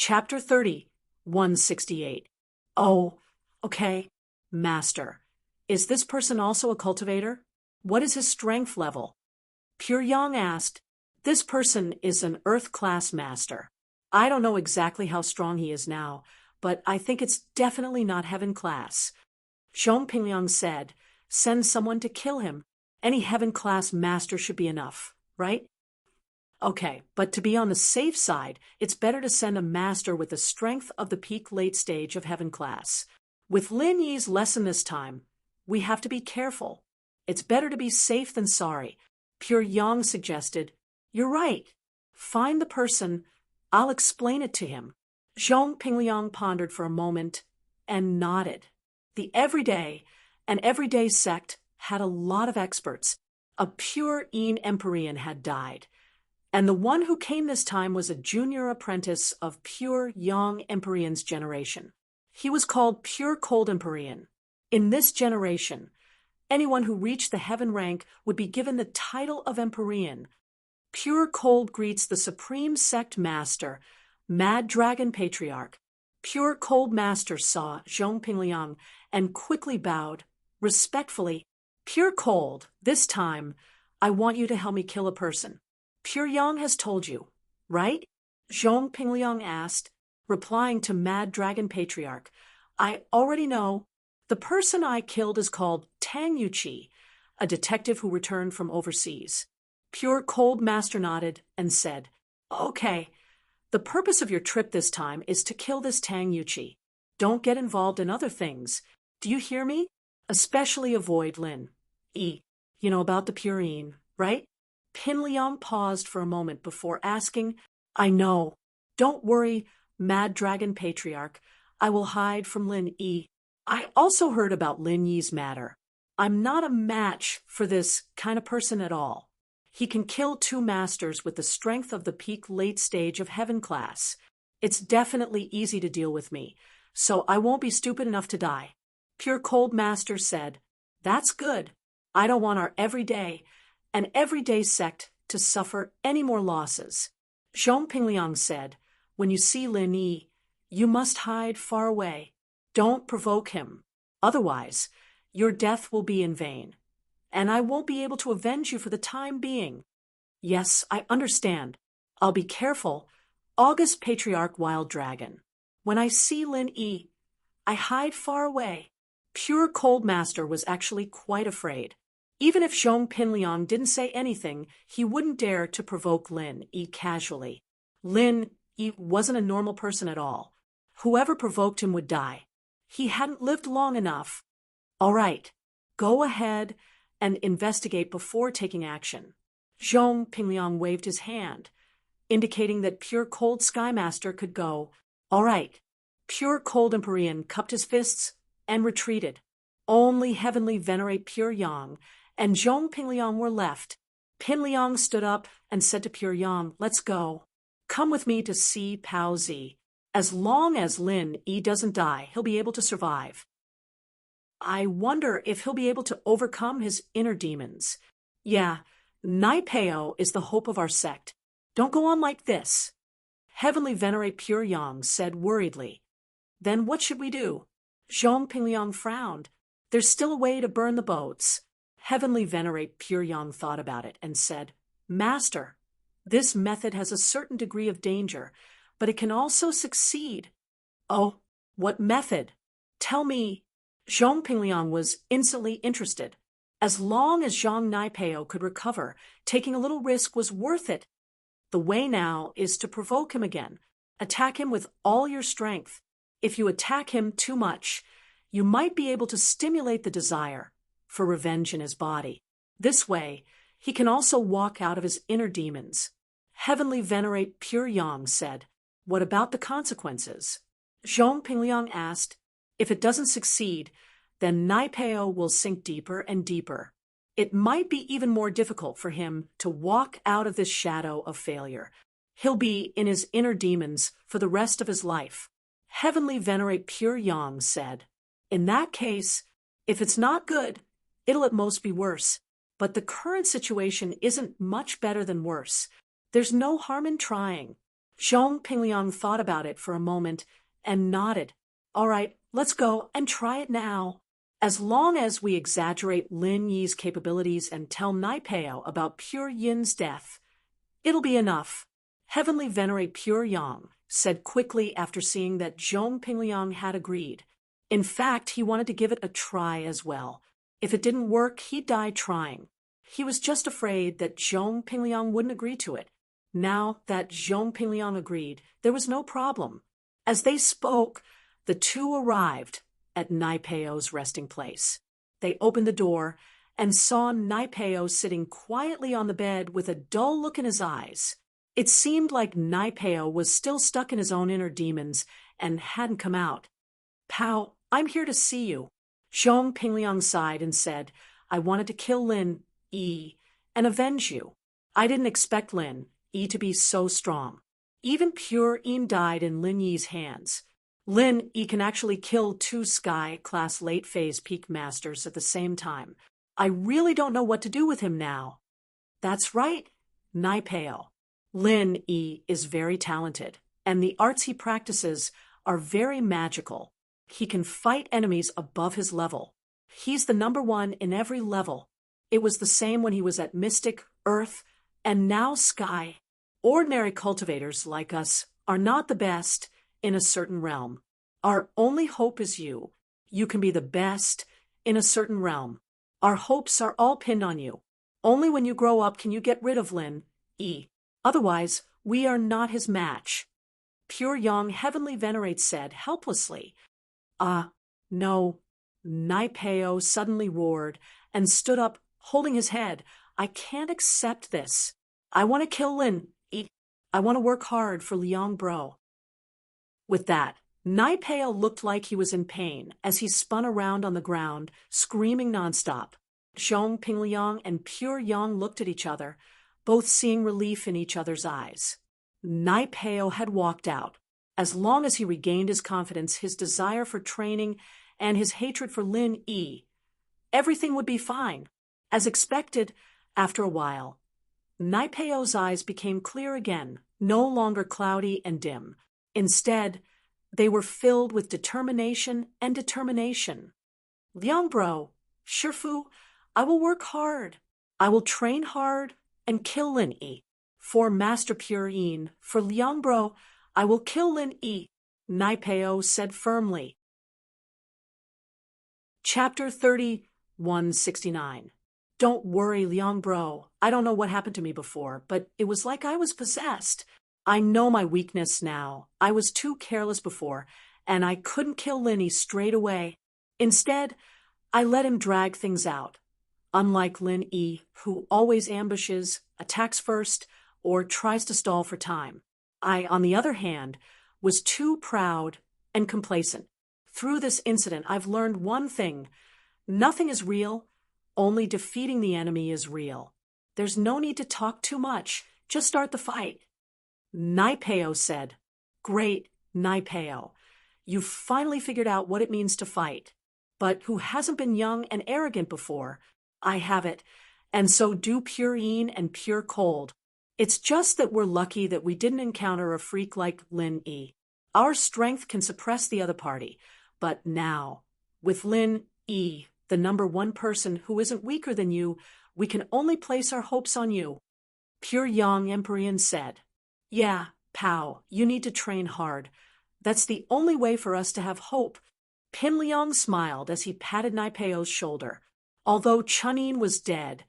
Chapter 30, 168. Oh, okay. Master. Is this person also a cultivator? What is his strength level? Pure Yang asked. This person is an Earth-class master. I don't know exactly how strong he is now, but I think it's definitely not Heaven-class. Zhong Pingliang said, send someone to kill him. Any Heaven-class master should be enough, right? Okay, but to be on the safe side, it's better to send a master with the strength of the peak late stage of Heaven class. With Lin Yi's lesson this time, we have to be careful. It's better to be safe than sorry. Pure Yang suggested, you're right. Find the person. I'll explain it to him. Zhong Pingliang pondered for a moment and nodded. The everyday sect had a lot of experts. A pure Yin Empyrean had died. And the one who came this time was a junior apprentice of pure Yang Empyrean's generation. He was called Pure Cold Empyrean. In this generation, anyone who reached the Heaven rank would be given the title of Empyrean. Pure Cold greets the Supreme Sect Master, Mad Dragon Patriarch. Pure Cold Master saw Zhong Pingliang and quickly bowed, respectfully. Pure Cold, this time, I want you to help me kill a person. Pure Yang has told you, right? Zhong Pingliang asked, replying to Mad Dragon Patriarch. I already know. The person I killed is called Tang Yuqi, a detective who returned from overseas. Pure Cold Master nodded and said, okay, the purpose of your trip this time is to kill this Tang Yuqi. Don't get involved in other things. Do you hear me? Especially avoid Lin Yi. You know about the Pure Yin, right? Pingliang paused for a moment before asking, I know. Don't worry, Mad Dragon Patriarch. I will hide from Lin Yi. I also heard about Lin Yi's matter. I'm not a match for this kind of person at all. He can kill two masters with the strength of the peak late stage of Heaven class. It's definitely easy to deal with me, so I won't be stupid enough to die. Pure Cold Master said, that's good. I don't want our everyday sect to suffer any more losses. Zhong Pingliang said, when you see Lin Yi, you must hide far away. Don't provoke him. Otherwise, your death will be in vain, and I won't be able to avenge you for the time being. Yes, I understand. I'll be careful. August Patriarch Wild Dragon. When I see Lin Yi, I hide far away. Pure Cold Master was actually quite afraid. Even if Zhong Pingliang didn't say anything, he wouldn't dare to provoke Lin Yi casually. Lin Yi wasn't a normal person at all. Whoever provoked him would die. He hadn't lived long enough. All right, go ahead and investigate before taking action. Zhong Pingliang waved his hand, indicating that Pure Cold Sky Master could go. All right. Pure Cold Empyrean cupped his fists and retreated. Only Heavenly Venerate Pure Yang and Zhong Pingliang were left. Pingliang stood up and said to Pure Yang, let's go. Come with me to see Pao Zi. As long as Lin Yi doesn't die, he'll be able to survive. I wonder if he'll be able to overcome his inner demons. Yeah, Nai Peo is the hope of our sect. Don't go on like this. Heavenly Venerate Pure Yang said worriedly. Then what should we do? Zhong Pingliang frowned. There's still a way to burn the boats. Heavenly Venerate Pure Yang thought about it and said, Master, this method has a certain degree of danger, but it can also succeed. Oh, what method? Tell me. Zhong Pingliang was instantly interested. As long as Zhang Naipeo could recover, taking a little risk was worth it. The way now is to provoke him again. Attack him with all your strength. If you attack him too much, you might be able to stimulate the desire for revenge in his body. This way, he can also walk out of his inner demons. Heavenly Venerate Pure Yang said, what about the consequences? Zhong Pingliang asked, if it doesn't succeed, then Naipeo will sink deeper and deeper. It might be even more difficult for him to walk out of this shadow of failure. He'll be in his inner demons for the rest of his life. Heavenly Venerate Pure Yang said, in that case, if it's not good, it'll at most be worse. But the current situation isn't much better than worse. There's no harm in trying. Zhong Pingliang thought about it for a moment and nodded. All right, let's go and try it now. As long as we exaggerate Lin Yi's capabilities and tell Naipeo about Pure Yin's death, it'll be enough. Heavenly Venerate Pure Yang said quickly after seeing that Zhong Pingliang had agreed. In fact, he wanted to give it a try as well. If it didn't work, he'd die trying. He was just afraid that Zhong Pingliang wouldn't agree to it. Now that Zhong Pingliang agreed, there was no problem. As they spoke, the two arrived at Naipeo's resting place. They opened the door and saw Naipeo sitting quietly on the bed with a dull look in his eyes. It seemed like Naipeo was still stuck in his own inner demons and hadn't come out. Pao, I'm here to see you. Zhong Pingliang sighed and said, I wanted to kill Lin Yi and avenge you. I didn't expect Lin Yi to be so strong. Even Pure Yin died in Lin Yi's hands. Lin Yi can actually kill 2 Sky-class late-phase peak masters at the same time. I really don't know what to do with him now. That's right, Naipeo. Lin Yi is very talented, and the arts he practices are very magical. He can fight enemies above his level. He's the #1 in every level. It was the same when he was at Mystic, Earth, and now Sky. Ordinary cultivators like us are not the best in a certain realm. Our only hope is you. You can be the best in a certain realm. Our hopes are all pinned on you. Only when you grow up can you get rid of Lin Yi. Otherwise, we are not his match. Pure Yang Heavenly Venerate said helplessly. No. Naipeo suddenly roared and stood up, holding his head. I can't accept this. I want to kill Lin Yi. I want to work hard for Liang Bro. With that, Naipeo looked like he was in pain as he spun around on the ground, screaming nonstop. Zhong Pingliang and Pure Yang looked at each other, both seeing relief in each other's eyes. Naipeo had walked out. As long as he regained his confidence, his desire for training, and his hatred for Lin Yi, everything would be fine. As expected, after a while, Naipeo's eyes became clear again, no longer cloudy and dim. Instead, they were filled with determination and determination. Liang Bro, Shifu, I will work hard. I will train hard and kill Lin Yi. For Master Pure Yin, for Liang Bro, I will kill Lin Yi, Naipeo said firmly. Chapter 3169. Don't worry, Liang Bro. I don't know what happened to me before, but it was like I was possessed. I know my weakness now. I was too careless before, and I couldn't kill Lin Yi straight away. Instead, I let him drag things out. Unlike Lin Yi, who always ambushes, attacks first, or tries to stall for time. I, on the other hand, was too proud and complacent. Through this incident, I've learned one thing. Nothing is real. Only defeating the enemy is real. There's no need to talk too much. Just start the fight. Naipeo said, Great, Naipeo. You've finally figured out what it means to fight. But who hasn't been young and arrogant before? I have it. And so do Pure Yin and Pure Cold. It's just that we're lucky that we didn't encounter a freak like Lin Yi. Our strength can suppress the other party. But now, with Lin Yi, the #1 person who isn't weaker than you, we can only place our hopes on you. Pure Yang Empyrean said, Yeah, Pao, you need to train hard. That's the only way for us to have hope. Pin Liang smiled as he patted Naipeo's shoulder. Although Chunin was dead,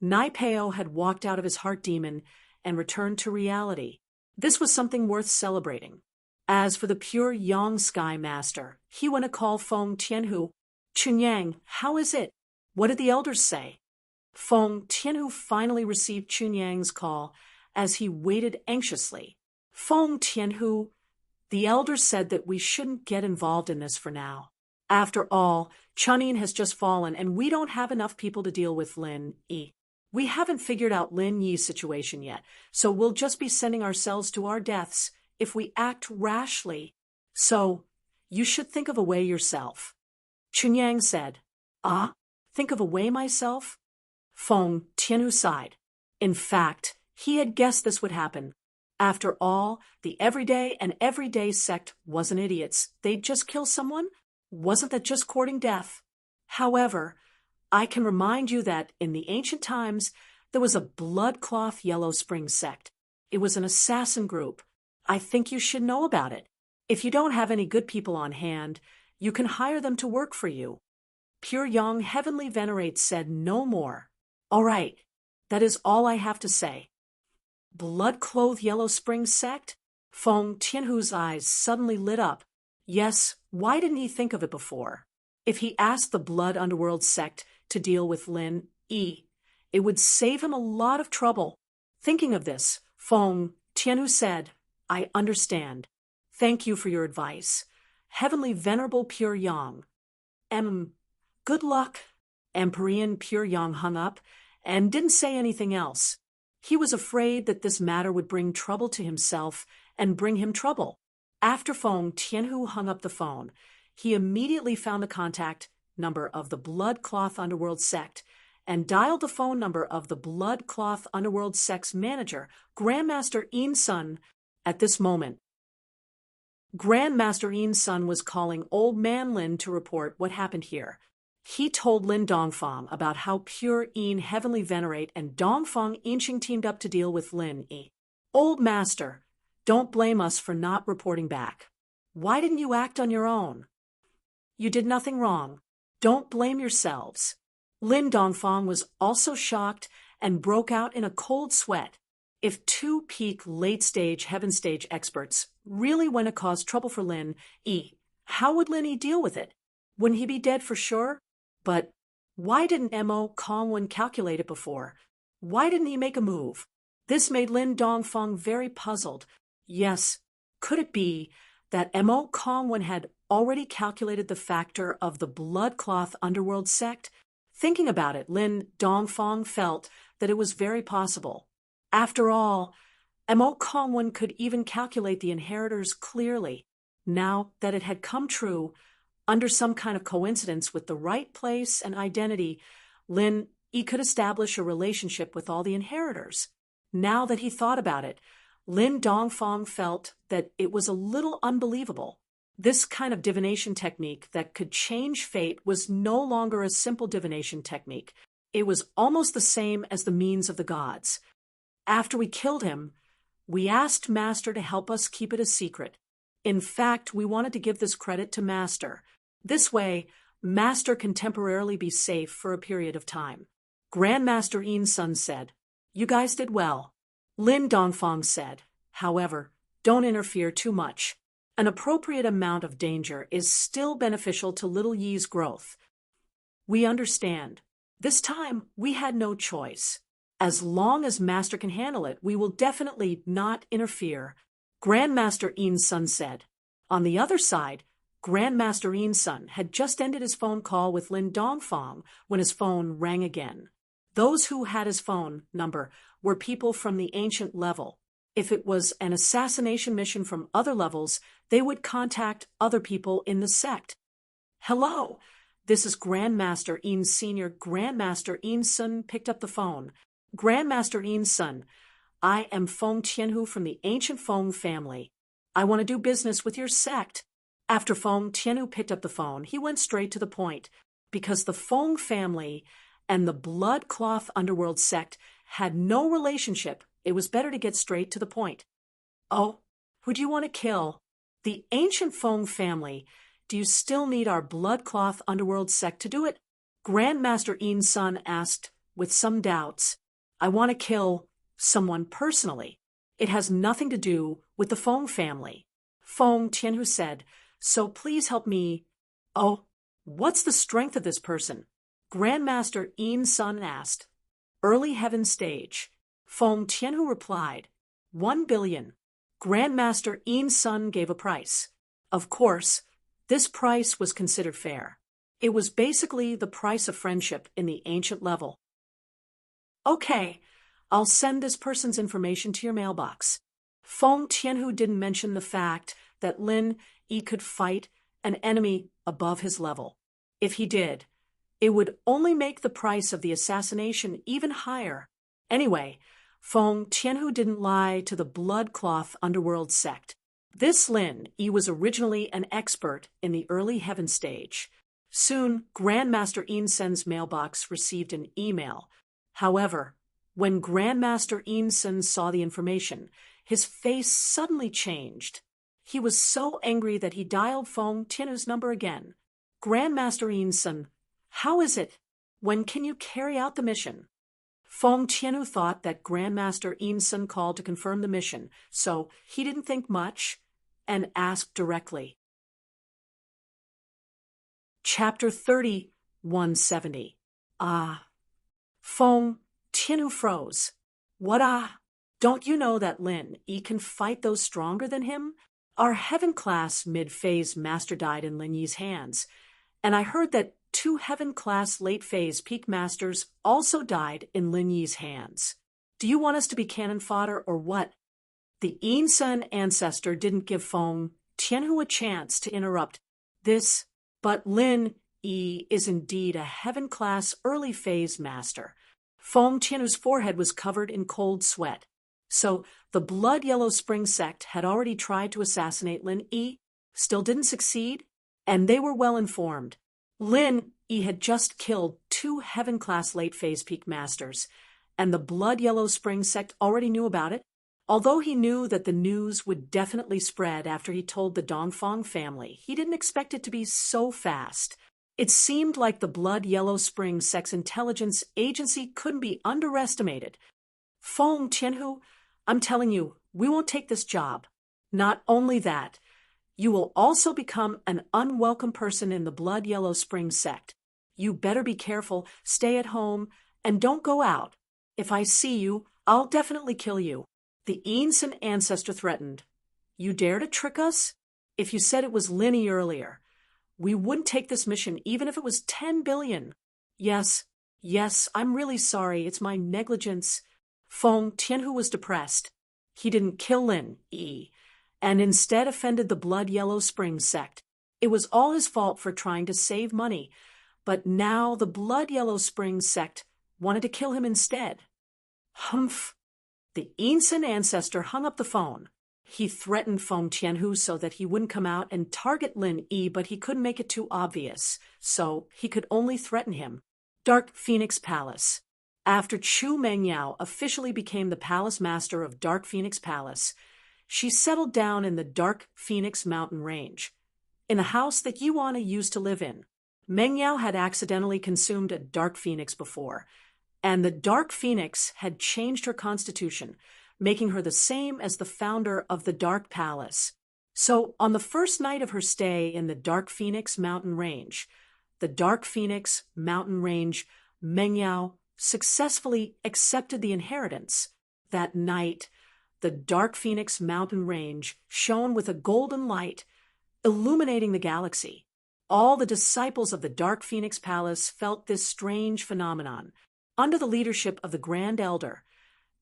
Naipeo had walked out of his heart demon and returned to reality. This was something worth celebrating. As for the Pure Yang Sky Master, he went to call Feng Tianhu. Chunyang, how is it? What did the elders say? Feng Tianhu finally received Chunyang's call as he waited anxiously. Feng Tianhu, the elders said that we shouldn't get involved in this for now. After all, Chunin has just fallen and we don't have enough people to deal with Lin Yi. We haven't figured out Lin Yi's situation yet, so we'll just be sending ourselves to our deaths if we act rashly. So, you should think of a way yourself. Chunyang said, Think of a way myself? Feng Tianhu sighed. In fact, he had guessed this would happen. After all, the everyday sect wasn't idiots. They'd just kill someone. Wasn't that just courting death? However, I can remind you that in the ancient times, there was a blood-cloth Yellow Spring sect. It was an assassin group. I think you should know about it. If you don't have any good people on hand, you can hire them to work for you. Pure Yang Heavenly Venerate said no more. All right, that is all I have to say. Blood-clothed Yellow Spring sect? Feng Tianhu's eyes suddenly lit up. Yes, why didn't he think of it before? If he asked the Blood Underworld sect to deal with Lin Yi, it would save him a lot of trouble. Thinking of this, Feng Tianhu said, I understand. Thank you for your advice. Heavenly Venerable Pure Yang. Good luck. Emperor Pure Yang hung up and didn't say anything else. He was afraid that this matter would bring trouble to himself and bring him trouble. After Feng Tianhu hung up the phone, he immediately found the contact number of the Blood-Cloth Underworld sect and dialed the phone number of the Blood-Cloth Underworld sect's manager, Grandmaster Yin Sun. At this moment, Grandmaster Yin Sun was calling Old Man Lin to report what happened here. He told Lin Dongfang about how Pure Yin Heavenly Venerate and Dongfang Yinqing teamed up to deal with Lin Yi. Old Master, don't blame us for not reporting back. Why didn't you act on your own? You did nothing wrong. Don't blame yourselves. Lin Dongfang was also shocked and broke out in a cold sweat. If two peak late-stage heaven stage experts really went to cause trouble for Lin Yi, how would Lin Yi deal with it? Wouldn't he be dead for sure? But why didn't Mo Kongwen calculate it before? Why didn't he make a move? This made Lin Dongfang very puzzled. Yes, could it be that Mo Kongwen had already calculated the factor of the Blood-Cloth Underworld sect? Thinking about it, Lin Dongfang felt that it was very possible. After all, Mo Kongwen could even calculate the inheritors clearly. Now that it had come true, under some kind of coincidence with the right place and identity, Lin Yi could establish a relationship with all the inheritors. Now that he thought about it, Lin Dongfang felt that it was a little unbelievable. This kind of divination technique that could change fate was no longer a simple divination technique. It was almost the same as the means of the gods. After we killed him, we asked Master to help us keep it a secret. In fact, we wanted to give this credit to Master. This way, Master can temporarily be safe for a period of time. Grandmaster Yin Sun said, You guys did well. Lin Dongfang said, However, don't interfere too much. An appropriate amount of danger is still beneficial to little Yi's growth. We understand. This time, we had no choice. As long as Master can handle it, we will definitely not interfere. Grandmaster Yin Sun said. On the other side, Grandmaster Yin Sun had just ended his phone call with Lin Dongfang when his phone rang again. Those who had his phone number were people from the ancient level. If it was an assassination mission from other levels, they would contact other people in the sect. Hello, this is Grandmaster Yin Senior. Grandmaster Yin Sun picked up the phone. Grandmaster Yin Sun, I am Feng Tianhu from the ancient Feng family. I want to do business with your sect. After Feng Tianhu picked up the phone, he went straight to the point. Because the Feng family and the Blood-Cloth Underworld sect had no relationship, it was better to get straight to the point. Oh, who do you want to kill? The ancient Feng family. Do you still need our Blood-Cloth Underworld sect to do it? Grandmaster Yin Sun asked with some doubts. I want to kill someone personally. It has nothing to do with the Feng family. Feng Tianhu said, So please help me. Oh, what's the strength of this person? Grandmaster Yin Sun asked. Early heaven stage. Feng Tianhu replied, 1 billion. Grandmaster Yin Sun gave a price. Of course, this price was considered fair. It was basically the price of friendship in the ancient level. Okay, I'll send this person's information to your mailbox. Feng Tianhu didn't mention the fact that Lin Yi could fight an enemy above his level. If he did, it would only make the price of the assassination even higher. Anyway, Feng Tianhu didn't lie to the blood-cloth underworld sect. This Lin Yi was originally an expert in the early heaven stage. Soon, Grandmaster Yin Sen's mailbox received an email. However, when Grandmaster Yin Sen saw the information, his face suddenly changed. He was so angry that he dialed Feng Tianhu's number again. Grandmaster Yin Sen, how is it? When can you carry out the mission? Feng Tianhu thought that Grandmaster Yin Sen called to confirm the mission, so he didn't think much and asked directly. Chapter 30, 170. Feng Tianhu froze. What Don't you know that Lin Yi can fight those stronger than him? Our heaven-class mid-phase master died in Lin Yi's hands, and I heard that 2 heaven-class late-phase peak masters also died in Lin Yi's hands. Do you want us to be cannon fodder or what? The Yin Sen ancestor didn't give Feng Tianhu a chance to interrupt this, but Lin Yi is indeed a heaven-class early-phase master. Feng Tianhu's forehead was covered in cold sweat. So the Blood Yellow Spring sect had already tried to assassinate Lin Yi, still didn't succeed, and they were well informed. Lin Yi had just killed 2 heaven-class late-phase peak masters, and the Blood Yellow Spring sect already knew about it, although he knew that the news would definitely spread after he told the Dongfang family. He didn't expect it to be so fast. It seemed like the Blood Yellow Spring sect's intelligence agency couldn't be underestimated. Feng Tianhu, I'm telling you, we won't take this job. Not only that, you will also become an unwelcome person in the Blood Yellow Spring sect. You better be careful, stay at home, and don't go out. If I see you, I'll definitely kill you. The Yin Sen ancestor threatened. You dare to trick us? If you said it was Lin Yi earlier, we wouldn't take this mission even if it was 10 billion. Yes, I'm really sorry, it's my negligence. Feng Tianhu was depressed. He didn't kill Lin Yi, and instead offended the Blood Yellow Spring sect. It was all his fault for trying to save money, but now the Blood Yellow Spring sect wanted to kill him instead. Humph! The Yin Sen ancestor hung up the phone. He threatened Feng Tianhu so that he wouldn't come out and target Lin Yi, but he couldn't make it too obvious, so he could only threaten him. Dark Phoenix Palace. After Chu Mengyao officially became the palace master of Dark Phoenix Palace, she settled down in the Dark Phoenix mountain range, in a house that Yuana used to live in. Mengyao had accidentally consumed a Dark Phoenix before, and the Dark Phoenix had changed her constitution, making her the same as the founder of the Dark Palace. So, on the first night of her stay in the Dark Phoenix mountain range, Mengyao successfully accepted the inheritance. That night, the Dark Phoenix mountain range shone with a golden light, illuminating the galaxy. All the disciples of the Dark Phoenix Palace felt this strange phenomenon. Under the leadership of the Grand Elder,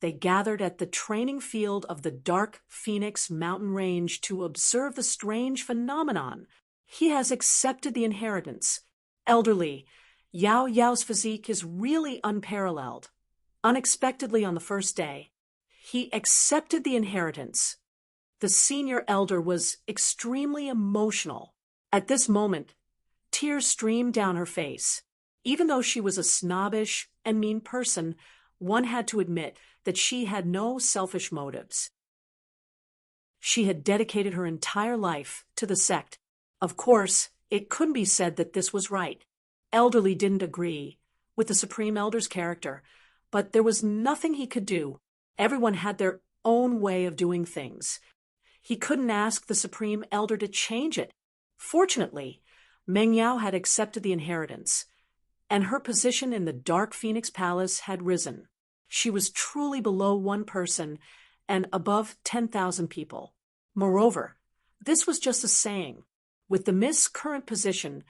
they gathered at the training field of the Dark Phoenix mountain range to observe the strange phenomenon. He has accepted the inheritance. Elderly, Yao Yao's physique is really unparalleled. Unexpectedly on the first day, he accepted the inheritance. The senior elder was extremely emotional. At this moment, tears streamed down her face. Even though she was a snobbish and mean person, one had to admit that she had no selfish motives. She had dedicated her entire life to the sect. Of course, it couldn't be said that this was right. Elderly didn't agree with the Supreme Elder's character, but there was nothing he could do. Everyone had their own way of doing things. He couldn't ask the Supreme Elder to change it. Fortunately, Mengyao had accepted the inheritance, and her position in the Dark Phoenix Palace had risen. She was truly below one person and above 10,000 people. Moreover, this was just a saying. With the Miss' current position,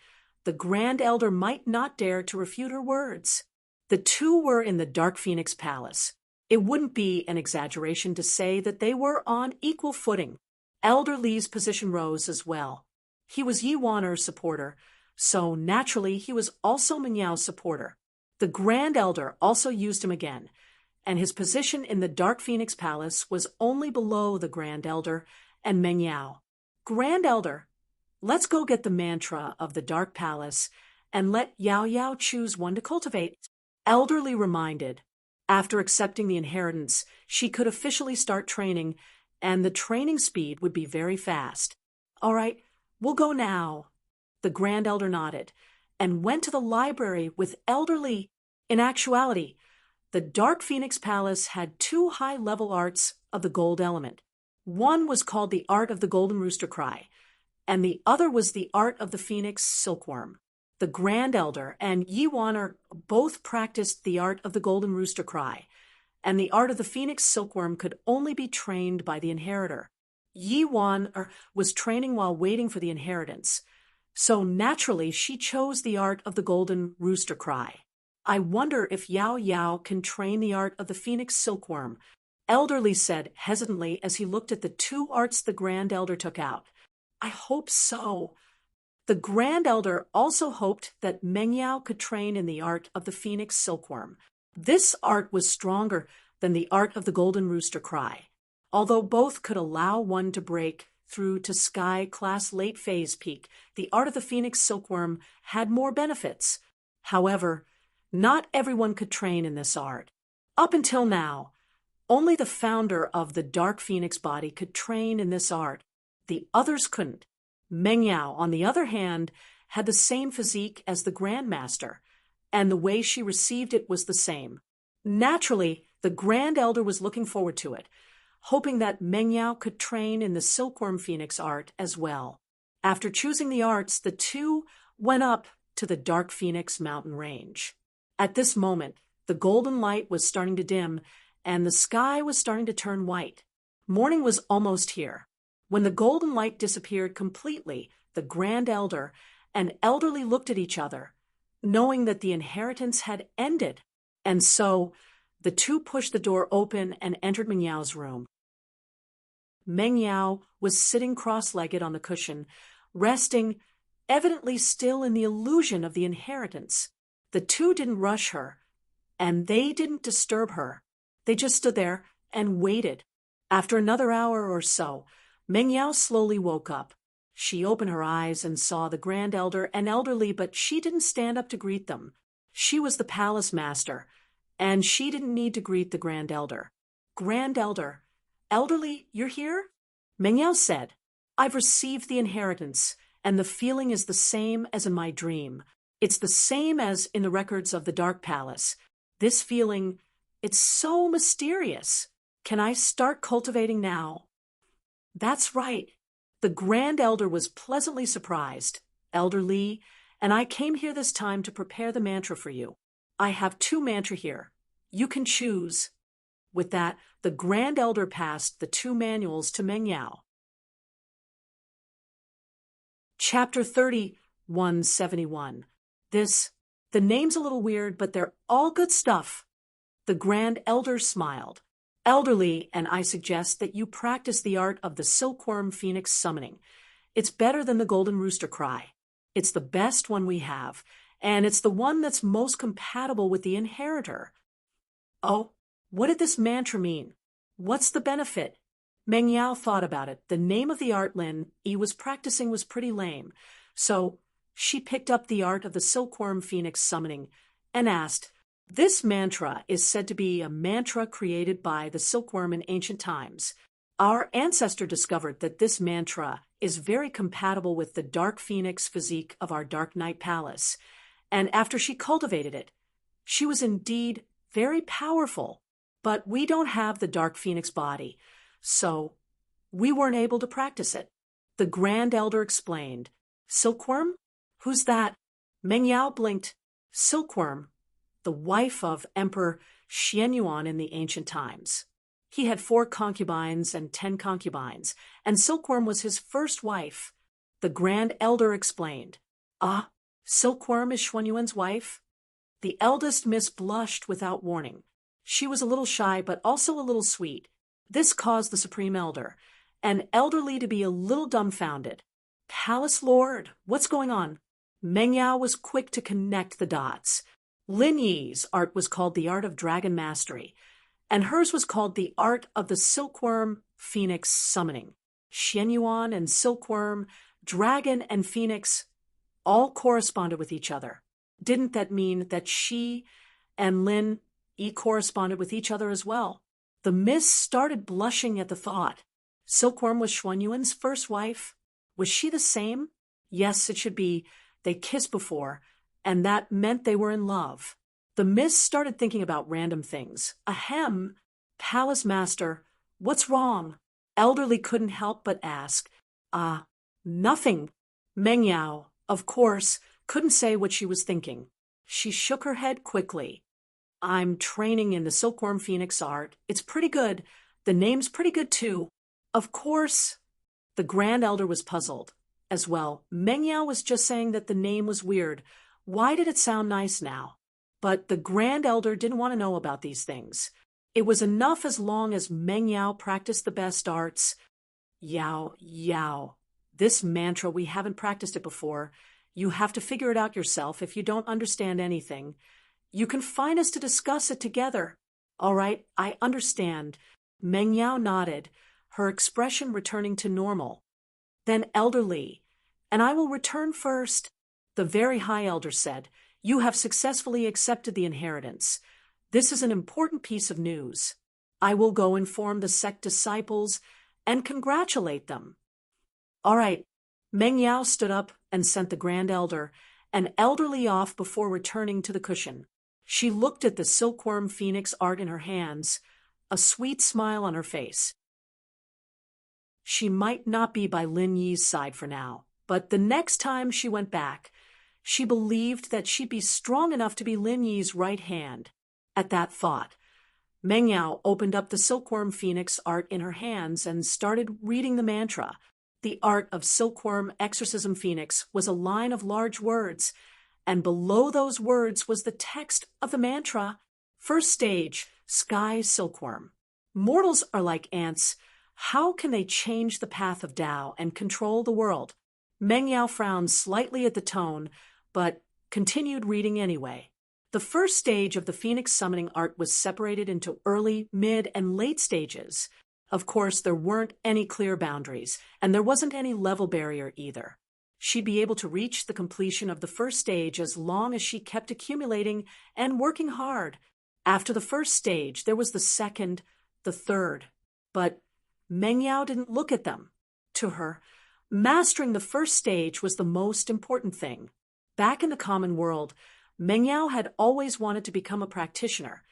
the Grand Elder might not dare to refute her words. The two were in the Dark Phoenix Palace. It wouldn't be an exaggeration to say that they were on equal footing. Elder Li's position rose as well. He was Yi Wan'er's supporter, so naturally he was also Mengyao's supporter. The Grand Elder also used him again, and his position in the Dark Phoenix Palace was only below the Grand Elder and Meng Yao. Grand Elder, let's go get the mantra of the Dark Palace and let Yao Yao choose one to cultivate. Elderly reminded. After accepting the inheritance, she could officially start training, and the training speed would be very fast. All right, we'll go now. The Grand Elder nodded and went to the library with Elderly. In actuality, the Dark Phoenix Palace had two high-level arts of the gold element. One was called the Art of the Golden Rooster Cry, and the other was the Art of the Phoenix Silkworm. The Grand Elder and Yi Wan both practiced the Art of the Golden Rooster Cry, and the Art of the Phoenix Silkworm could only be trained by the inheritor. Yi Wan was training while waiting for the inheritance, so naturally she chose the Art of the Golden Rooster Cry. I wonder if Yao Yao can train the Art of the Phoenix Silkworm, Elderly said hesitantly as he looked at the two arts the Grand Elder took out. I hope so. The Grand Elder also hoped that Meng Yao could train in the Art of the Phoenix Silkworm. This art was stronger than the Art of the Golden Rooster Cry, although both could allow one to break through to Sky Class Late Phase Peak. The Art of the Phoenix Silkworm had more benefits. However, not everyone could train in this art. Up until now, only the founder of the Dark Phoenix body could train in this art. The others couldn't. Meng Yao, on the other hand, had the same physique as the Grandmaster, and the way she received it was the same. Naturally, the Grand Elder was looking forward to it, hoping that Meng Yao could train in the Silkworm Phoenix art as well. After choosing the arts, the two went up to the Dark Phoenix mountain range. At this moment, the golden light was starting to dim, and the sky was starting to turn white. Morning was almost here. When the golden light disappeared completely, the Grand Elder and Elderly looked at each other, knowing that the inheritance had ended, and so the two pushed the door open and entered Meng Yao's room. Meng Yao was sitting cross-legged on the cushion, resting, evidently still in the illusion of the inheritance. The two didn't rush her, and they didn't disturb her. They just stood there and waited. After another hour or so, Meng Yao slowly woke up. She opened her eyes and saw the Grand Elder and Elderly, but she didn't stand up to greet them. She was the palace master, and she didn't need to greet the Grand Elder. Grand Elder, Elderly, you're here? Meng Yao said, I've received the inheritance, and the feeling is the same as in my dream. It's the same as in the records of the Dark Palace. This feeling, it's so mysterious. Can I start cultivating now? That's right. The Grand Elder was pleasantly surprised. Elderly, and I came here this time to prepare the mantra for you. I have 2 mantra here. You can choose. With that, the Grand Elder passed the 2 manuals to Meng Yao. Chapter 30, 171. The name's a little weird, but they're all good stuff. The Grand Elder smiled. Elderly, and I suggest that you practice the art of the Silkworm Phoenix summoning. It's better than the Golden Rooster Cry. It's the best one we have, and it's the one that's most compatible with the inheritor. Oh, what did this mantra mean? What's the benefit? Meng Yao thought about it. The name of the art Lin Yi was practicing was pretty lame, so she picked up the art of the Silkworm Phoenix summoning and asked, This mantra is said to be a mantra created by the silkworm in ancient times. Our ancestor discovered that this mantra is very compatible with the Dark Phoenix physique of our Dark Night Palace, and after she cultivated it, she was indeed very powerful. But we don't have the Dark Phoenix body, so we weren't able to practice it. The Grand Elder explained. Silkworm? Who's that? Meng Yao blinked. Silkworm, the wife of Emperor Xianyuan in the ancient times. He had 4 concubines and 10 concubines, and Silkworm was his first wife. The Grand Elder explained. Ah, Silkworm is Xuanyuan's wife? The eldest miss blushed without warning. She was a little shy, but also a little sweet. This caused the Supreme Elder, and Elderly, to be a little dumbfounded. Palace Lord, what's going on? Meng Yao was quick to connect the dots. Lin Yi's art was called the Art of Dragon Mastery, and hers was called The Art of the Silkworm Phoenix Summoning. Shenyuan and silkworm, dragon and phoenix all corresponded with each other. Didn't that mean that she and Lin Yi corresponded with each other as well? The miss started blushing at the thought. Silkworm was Xuanyuan's first wife. Was she the same? Yes, it should be. They kissed before, and that meant they were in love. The miss started thinking about random things. Ahem, palace master, what's wrong? Elderly couldn't help but ask. Nothing. Meng Yao, of course, couldn't say what she was thinking. She shook her head quickly. I'm training in the Silkworm Phoenix art. It's pretty good. The name's pretty good too. Of course. The Grand Elder was puzzled. As well, Meng Yao was just saying that the name was weird. Why did it sound nice now? But the Grand Elder didn't want to know about these things. It was enough as long as Meng Yao practiced the best arts. Yao, Yao. This mantra, we haven't practiced it before. You have to figure it out yourself if you don't understand anything. You can find us to discuss it together. All right, I understand. Meng Yao nodded, her expression returning to normal. Then Elder Li, and I will return first. The very high elder said, you have successfully accepted the inheritance. This is an important piece of news. I will go inform the sect disciples and congratulate them. All right. Meng Yao stood up and sent the Grand Elder and Elder Li off before returning to the cushion. She looked at the silkworm phoenix art in her hands, a sweet smile on her face. She might not be by Lin Yi's side for now, but the next time she went back, she believed that she'd be strong enough to be Lin Yi's right hand. At that thought, Meng Yao opened up the silkworm phoenix art in her hands and started reading the mantra. The art of silkworm exorcism phoenix was a line of large words, and below those words was the text of the mantra. First stage, sky silkworm. Mortals are like ants. How can they change the path of Tao and control the world? Meng Yao frowned slightly at the tone, but continued reading anyway. The first stage of the phoenix summoning art was separated into early, mid, and late stages. Of course, there weren't any clear boundaries, and there wasn't any level barrier either. She'd be able to reach the completion of the first stage as long as she kept accumulating and working hard. After the first stage, there was the second, the third. But Meng Yao didn't look at them. To her, mastering the first stage was the most important thing. Back in the common world, Meng Yao had always wanted to become a practitioner,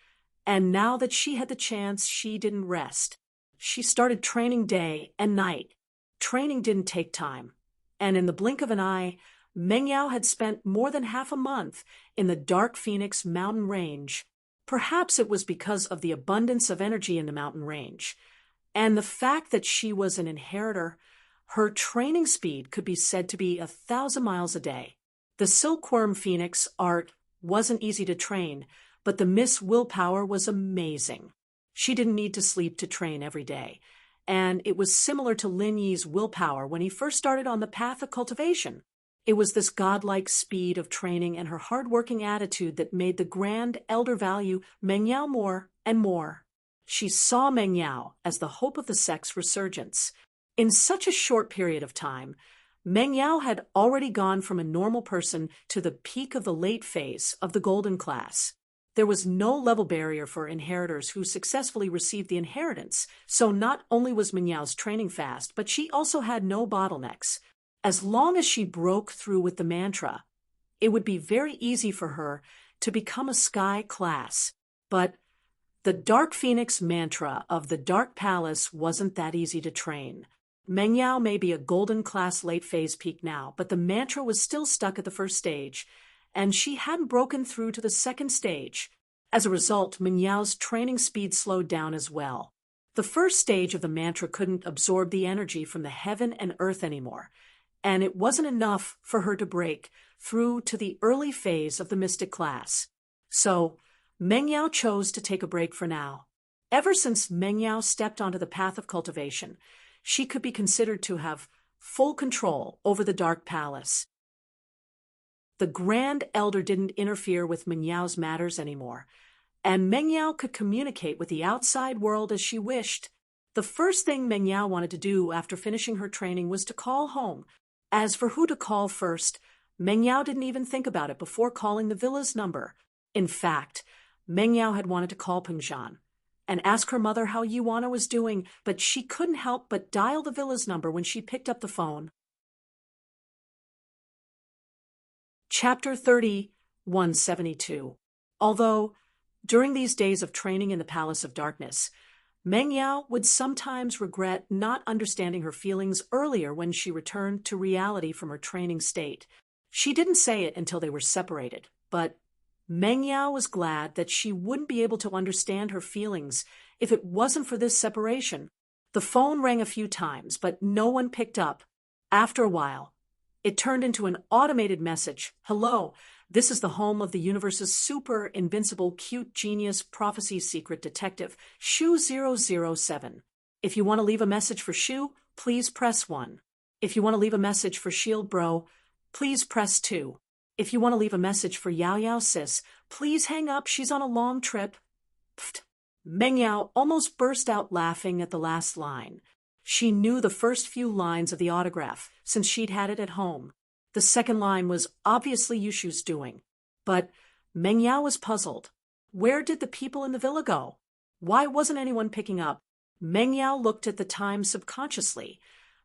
and now that she had the chance, she didn't rest. She started training day and night. Training didn't take time, and in the blink of an eye, Meng Yao had spent more than half a month in the Dark Phoenix mountain range. Perhaps it was because of the abundance of energy in the mountain range, and the fact that she was an inheritor. Her training speed could be said to be 1,000 miles a day. The silkworm phoenix art wasn't easy to train, but the Miss Willpower was amazing. She didn't need to sleep to train every day, and it was similar to Lin Yi's willpower when he first started on the path of cultivation. It was this godlike speed of training and her hard-working attitude that made the Grand Elder value Meng Yao more and more. She saw Meng Yao as the hope of the sect's resurgence. In such a short period of time, Meng Yao had already gone from a normal person to the peak of the late phase of the golden class. There was no level barrier for inheritors who successfully received the inheritance, so not only was Meng Yao's training fast, but she also had no bottlenecks. As long as she broke through with the mantra, it would be very easy for her to become a sky class. But the Dark Phoenix mantra of the Dark Palace wasn't that easy to train. Meng Yao may be a golden class late phase peak now, but the mantra was still stuck at the first stage, and she hadn't broken through to the second stage. As a result, Meng Yao's training speed slowed down as well. The first stage of the mantra couldn't absorb the energy from the heaven and earth anymore, and it wasn't enough for her to break through to the early phase of the mystic class. So, Meng Yao chose to take a break for now. Ever since Meng Yao stepped onto the path of cultivation, she could be considered to have full control over the Dark Palace. The Grand Elder didn't interfere with Meng Yao's matters anymore, and Meng Yao could communicate with the outside world as she wished. The first thing Meng Yao wanted to do after finishing her training was to call home. As for who to call first, Meng Yao didn't even think about it before calling the villa's number. In fact, Meng Yao had wanted to call Pengzhan and ask her mother how Yuana was doing, but she couldn't help but dial the villa's number when she picked up the phone. Chapter 30, 172. Although, during these days of training in the Palace of Darkness, Meng Yao would sometimes regret not understanding her feelings earlier when she returned to reality from her training state. She didn't say it until they were separated, but Meng Yao was glad that she wouldn't be able to understand her feelings if it wasn't for this separation. The phone rang a few times, but no one picked up. After a while, it turned into an automated message. Hello, this is the home of the universe's super invincible cute genius prophecy secret detective, Shu 007. If you want to leave a message for Shu, please press 1. If you want to leave a message for Shield Bro, please press 2. If you want to leave a message for Yao Yao Sis, please hang up, she's on a long trip. Pfft. Meng Yao almost burst out laughing at the last line. She knew the first few lines of the autograph, since she'd had it at home. The second line was obviously Yushu's doing. But Meng Yao was puzzled. Where did the people in the villa go? Why wasn't anyone picking up? Meng Yao looked at the time subconsciously,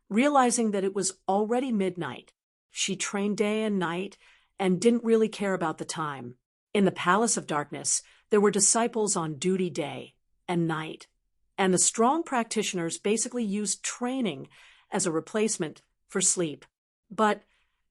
realizing that it was already midnight. She trained day and night and didn't really care about the time. In the Palace of Darkness, there were disciples on duty day and night, and the strong practitioners basically used training as a replacement for sleep. But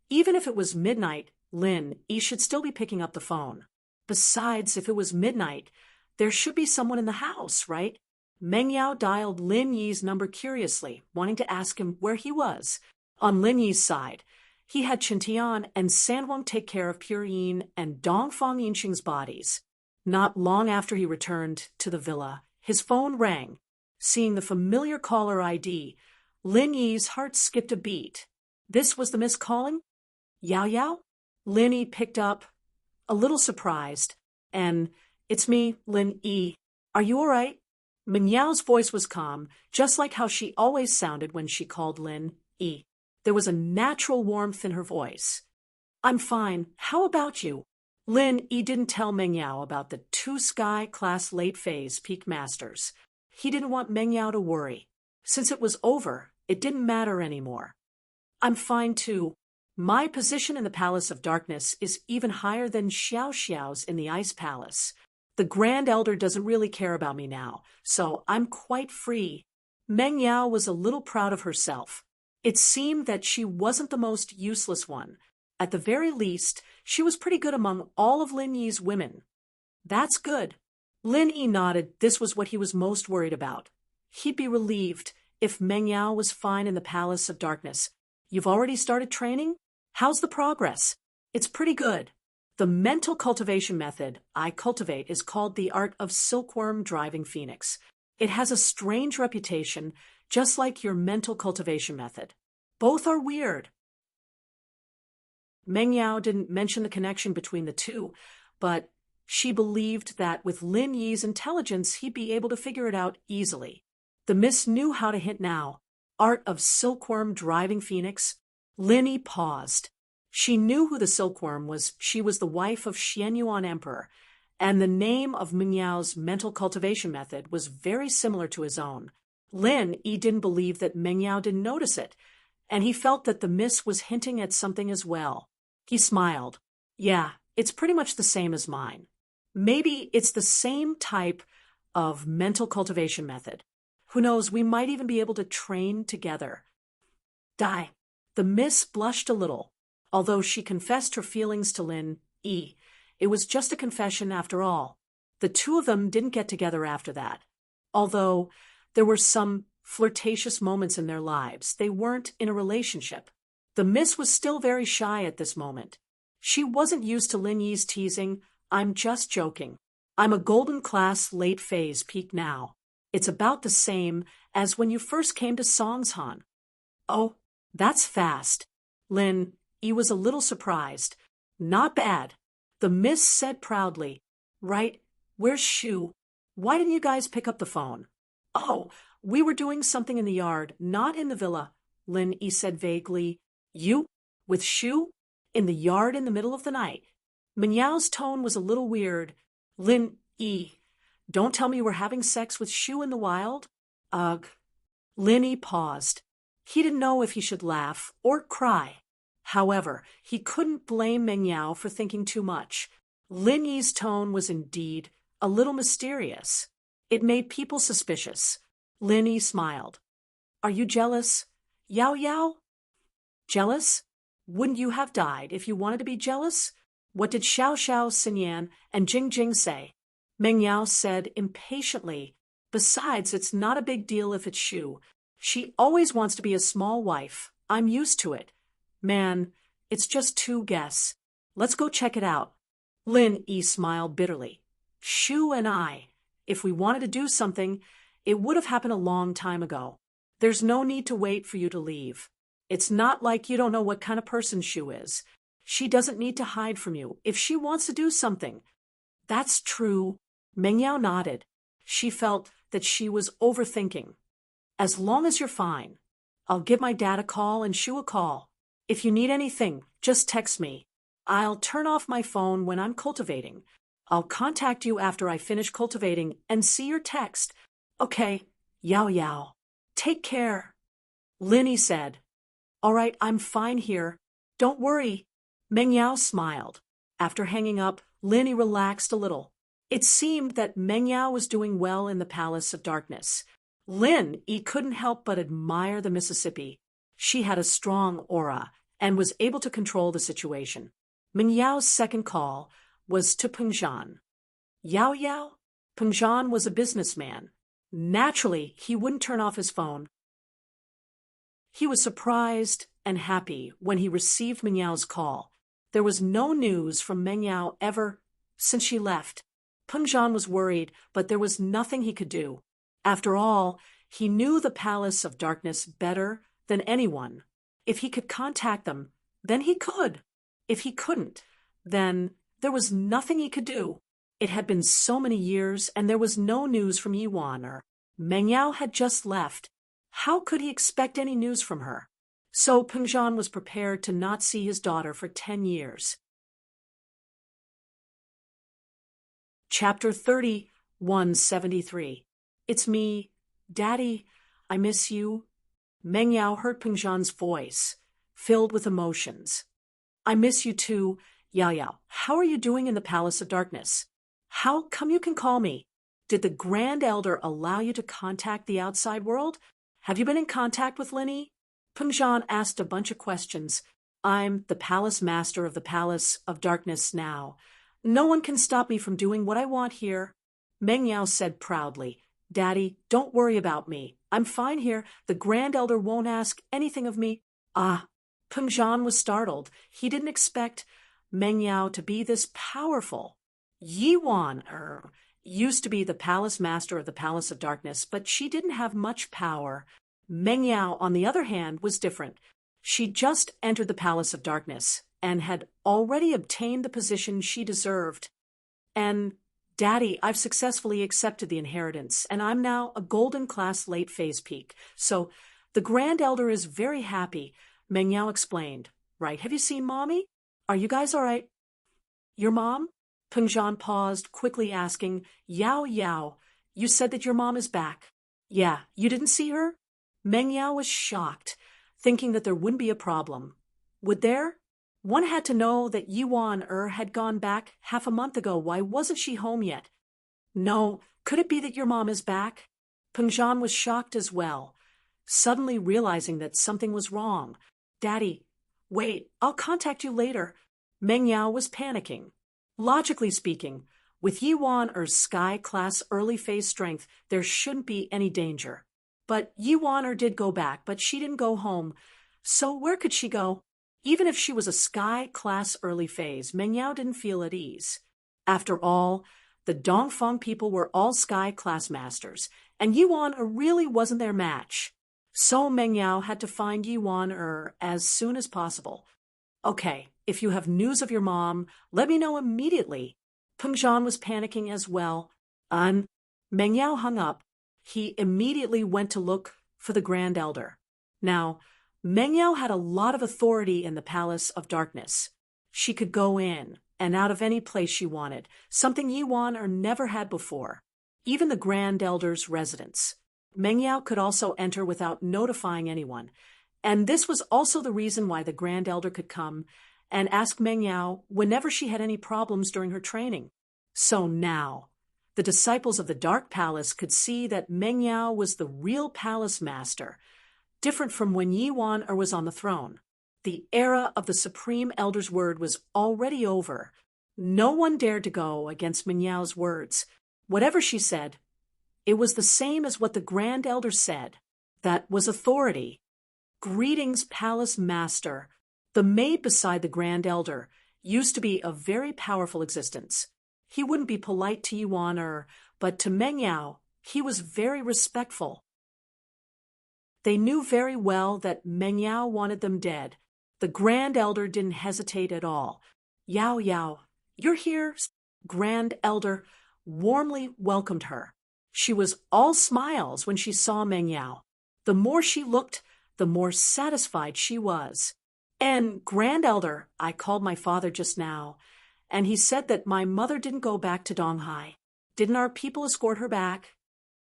even if it was midnight, Lin Yi should still be picking up the phone. Besides, if it was midnight, there should be someone in the house, right? Meng Yao dialed Lin Yi's number curiously, wanting to ask him where he was. On Lin Yi's side, he had Qintian and Sanweng take care of Pure Yin and Dongfang Yinxing's bodies. Not long after he returned to the villa, his phone rang. Seeing the familiar caller ID, Lin Yi's heart skipped a beat. This was the missed calling? Yao Yao? Lin Yi picked up, a little surprised, and, "It's me, Lin Yi. Are you all right?" Meng Yao's voice was calm, just like how she always sounded when she called Lin Yi. There was a natural warmth in her voice. "I'm fine. How about you?" Lin Yi didn't tell Meng Yao about the 2 Sky-class late phase peak masters. He didn't want Meng Yao to worry. Since it was over, it didn't matter anymore. "I'm fine too. My position in the Palace of Darkness is even higher than Xiao Xiao's in the Ice Palace. The Grand Elder doesn't really care about me now, so I'm quite free." Meng Yao was a little proud of herself. It seemed that she wasn't the most useless one. At the very least, she was pretty good among all of Lin Yi's women. That's good. Lin Yi nodded. This was what he was most worried about. He'd be relieved if Meng Yao was fine in the Palace of Darkness. "You've already started training? How's the progress?" "It's pretty good. The mental cultivation method I cultivate is called the art of silkworm driving phoenix. It has a strange reputation, just like your mental cultivation method. Both are weird." Meng Yao didn't mention the connection between the two, but she believed that with Lin Yi's intelligence, he'd be able to figure it out easily. The miss knew how to hint now. Art of silkworm driving phoenix. Lin Yi paused. She knew who the silkworm was. She was the wife of Xianyuan Emperor, and the name of Meng Yao's mental cultivation method was very similar to his own. Lin Yi didn't believe that Meng Yao didn't notice it, and he felt that the miss was hinting at something as well. He smiled. "Yeah, it's pretty much the same as mine. Maybe it's the same type of mental cultivation method. Who knows, we might even be able to train together." Die. The miss blushed a little. Although she confessed her feelings to Lin Yi, it was just a confession after all. The two of them didn't get together after that. Although there were some flirtatious moments in their lives, they weren't in a relationship. The miss was still very shy at this moment. She wasn't used to Lin Yi's teasing. "I'm just joking. I'm a golden class late phase peak now. It's about the same as when you first came to Songshan." "Oh, that's fast." Lin Yi was a little surprised. "Not bad," the miss said proudly. Right Where's Shu? Why didn't you guys pick up the phone? Oh, we were doing something in the yard, not in the villa, Lin Yi said vaguely. You? With Shu? In the yard in the middle of the night? Minyao's tone was a little weird. Lin Yi, don't tell me we're having sex with Shu in the wild? Ugh. Lin Yi paused. He didn't know if he should laugh or cry. However, he couldn't blame Meng Yao for thinking too much. Lin Yi's tone was indeed a little mysterious. It made people suspicious. Lin Yi smiled. Are you jealous, Yao Yao? Jealous? Wouldn't you have died if you wanted to be jealous? What did Xiao Xiao, Xinyan, and Jing Jing say? Meng Yao said impatiently, besides, it's not a big deal if it's Shu. She always wants to be a small wife. I'm used to it. Man, it's just two guess. Let's go check it out. Lin Yi smiled bitterly. Shu and I, if we wanted to do something, it would have happened a long time ago. There's no need to wait for you to leave. It's not like you don't know what kind of person Shu is. She doesn't need to hide from you if she wants to do something. That's true. Meng Yao nodded. She felt that she was overthinking. As long as you're fine, I'll give my dad a call and Shu a call. If you need anything, just text me. I'll turn off my phone when I'm cultivating. I'll contact you after I finish cultivating and see your text. Okay, Yao Yao. Take care. Lin Yi said. All right, I'm fine here. Don't worry. Meng Yao smiled. After hanging up, Lin Yi relaxed a little. It seemed that Meng Yao was doing well in the Palace of Darkness. Lin Yi couldn't help but admire the Mississippi. She had a strong aura and was able to control the situation. Meng Yao's second call was to Pengzhan. Yao Yao? Pengzhan was a businessman. Naturally, he wouldn't turn off his phone. He was surprised and happy when he received Meng Yao's call. There was no news from Meng Yao ever since she left. Pengzhan was worried, but there was nothing he could do. After all, he knew the Palace of Darkness better than anyone. If he could contact them, then he could. If he couldn't, then there was nothing he could do. It had been so many years, and there was no news from Yiwan. Meng Yao had just left. How could he expect any news from her? So Pengzhan was prepared to not see his daughter for 10 years. Chapter 30, 173. It's me. Daddy, I miss you. Meng Yao heard Pengzhan's voice, filled with emotions. I miss you too, Yao Yao. How are you doing in the Palace of Darkness? How come you can call me? Did the Grand Elder allow you to contact the outside world? Have you been in contact with Lin Yi? Pengzhan asked a bunch of questions. I'm the Palace Master of the Palace of Darkness now. No one can stop me from doing what I want here. Meng Yao said proudly, Daddy, don't worry about me. I'm fine here. The Grand Elder won't ask anything of me. Ah, Pengzhan was startled. He didn't expect Meng Yao to be this powerful. Yiwan used to be the Palace Master of the Palace of Darkness, but she didn't have much power. Meng Yao, on the other hand, was different. She just entered the Palace of Darkness and had already obtained the position she deserved. And, Daddy, I've successfully accepted the inheritance, and I'm now a golden class late phase peak. So the Grand Elder is very happy, Meng Yao explained. Right, have you seen Mommy? Are you guys all right? Your mom? Pengzhan paused, quickly asking, Yao Yao, you said that your mom is back. Yeah, you didn't see her? Meng Yao was shocked, thinking that there wouldn't be a problem. Would there? One had to know that Yiwan had gone back half a month ago. Why wasn't she home yet? No, could it be that your mom is back? Pengzhan was shocked as well, suddenly realizing that something was wrong. Daddy, wait, I'll contact you later. Meng Yao was panicking. Logically speaking, with Yiwan-er's sky-class early-phase strength, there shouldn't be any danger. But Yiwan did go back, but she didn't go home. So where could she go? Even if she was a sky-class early phase, Meng Yao didn't feel at ease. After all, the Dongfeng people were all sky-class masters, and Yiwan really wasn't their match. So Meng Yao had to find Yiwan as soon as possible. Okay, if you have news of your mom, let me know immediately. Pengzhan was panicking as well. Meng Yao hung up. He immediately went to look for the Grand Elder. Now, Meng Yao had a lot of authority in the Palace of Darkness. She could go in and out of any place she wanted, something Yi Wan never had before. Even the Grand Elder's residence. Meng Yao could also enter without notifying anyone, and this was also the reason why the Grand Elder could come and ask Meng Yao whenever she had any problems during her training. So now, the disciples of the Dark Palace could see that Meng Yao was the real palace master, different from when Yi Wan was on the throne. The era of the Supreme Elder's word was already over. No one dared to go against Meng Yao's words. Whatever she said, it was the same as what the Grand Elder said. That was authority. Greetings, Palace Master. The maid beside the Grand Elder used to be a very powerful existence. He wouldn't be polite to Yi Wan, but to Meng Yao, he was very respectful. They knew very well that Meng Yao wanted them dead. The Grand Elder didn't hesitate at all. Yao Yao, you're here? Grand Elder warmly welcomed her. She was all smiles when she saw Meng Yao. The more she looked, the more satisfied she was. And Grand Elder, I called my father just now, and he said that my mother didn't go back to Donghai. Didn't our people escort her back?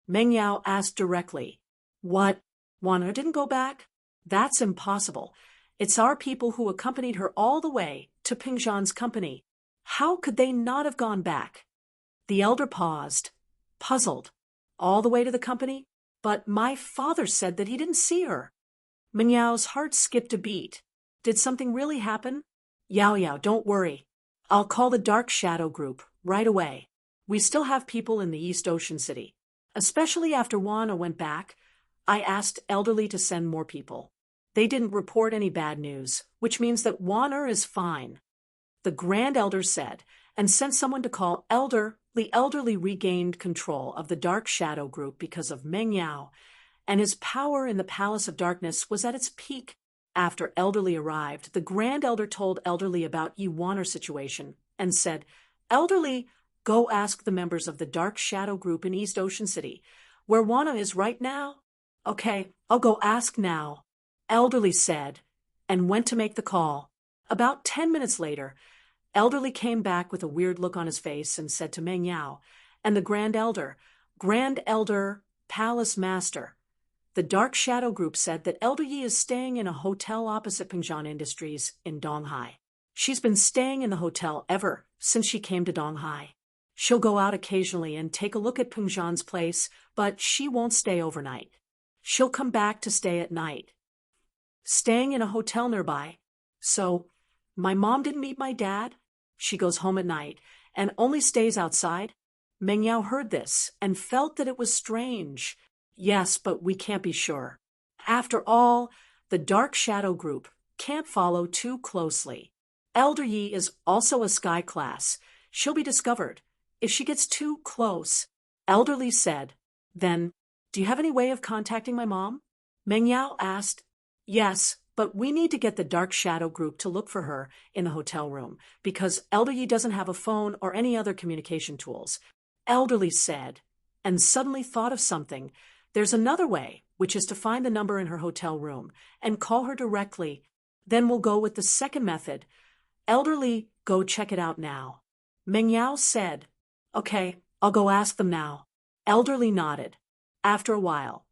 Meng Yao asked directly. What? Wana didn't go back? That's impossible. It's our people who accompanied her all the way to Pengzhan's company. How could they not have gone back? The elder paused, puzzled. All the way to the company? But my father said that he didn't see her. Meng Yao's heart skipped a beat. Did something really happen? Yao Yao, don't worry. I'll call the Dark Shadow Group right away. We still have people in the East Ocean City. Especially after Wana went back, I asked Elderly to send more people. They didn't report any bad news, which means that Wana is fine. The Grand Elder said, and sent someone to call Elder. The Elderly regained control of the Dark Shadow Group because of Meng Yao, and his power in the Palace of Darkness was at its peak. After Elderly arrived, the Grand Elder told Elderly about Yi Wan's situation and said, Elderly, go ask the members of the Dark Shadow Group in East Ocean City, where Wana is right now. Okay, I'll go ask now, Elderly said, and went to make the call. About 10 minutes later, Elderly came back with a weird look on his face and said to Meng Yao and the Grand Elder, Palace Master. The Dark Shadow Group said that Elder Yi is staying in a hotel opposite Pengzhan Industries in Donghai. She's been staying in the hotel ever since she came to Donghai. She'll go out occasionally and take a look at Pengzhan's place, but she won't stay overnight. She'll come back to stay at night. Staying in a hotel nearby. So, my mom didn't meet my dad? She goes home at night and only stays outside? Meng Yao heard this and felt that it was strange. Yes, but we can't be sure. After all, the Dark Shadow Group can't follow too closely. Elder Yi is also a sky class. She'll be discovered. If she gets too close, Elderly said, then, do you have any way of contacting my mom? Meng Yao asked, yes, but we need to get the Dark Shadow Group to look for her in the hotel room, because Elder Yi doesn't have a phone or any other communication tools. Elderly said, and suddenly thought of something. There's another way, which is to find the number in her hotel room and call her directly. Then we'll go with the second method. Elderly, go check it out now. Meng Yao said, okay, I'll go ask them now. Elderly nodded. After a while,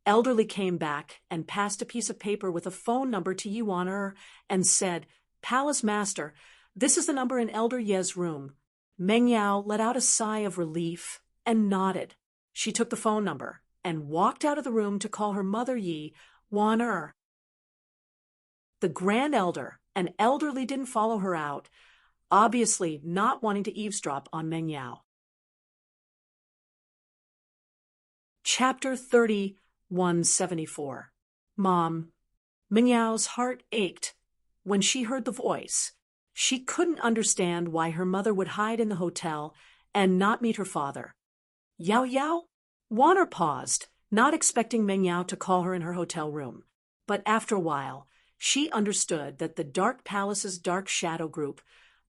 Elderly came back and passed a piece of paper with a phone number to Yi Wan and said, Palace Master, this is the number in Elder Ye's room. Meng Yao let out a sigh of relief and nodded. She took the phone number and walked out of the room to call her mother Yi Wan. The Grand Elder and Elderly didn't follow her out, obviously not wanting to eavesdrop on Meng Yao. Chapter 3174. Mom. Meng Yao's heart ached when she heard the voice. She couldn't understand why her mother would hide in the hotel and not meet her father. Yao Yao? Wanner paused, not expecting Meng Yao to call her in her hotel room. But after a while, she understood that the Dark Palace's Dark Shadow Group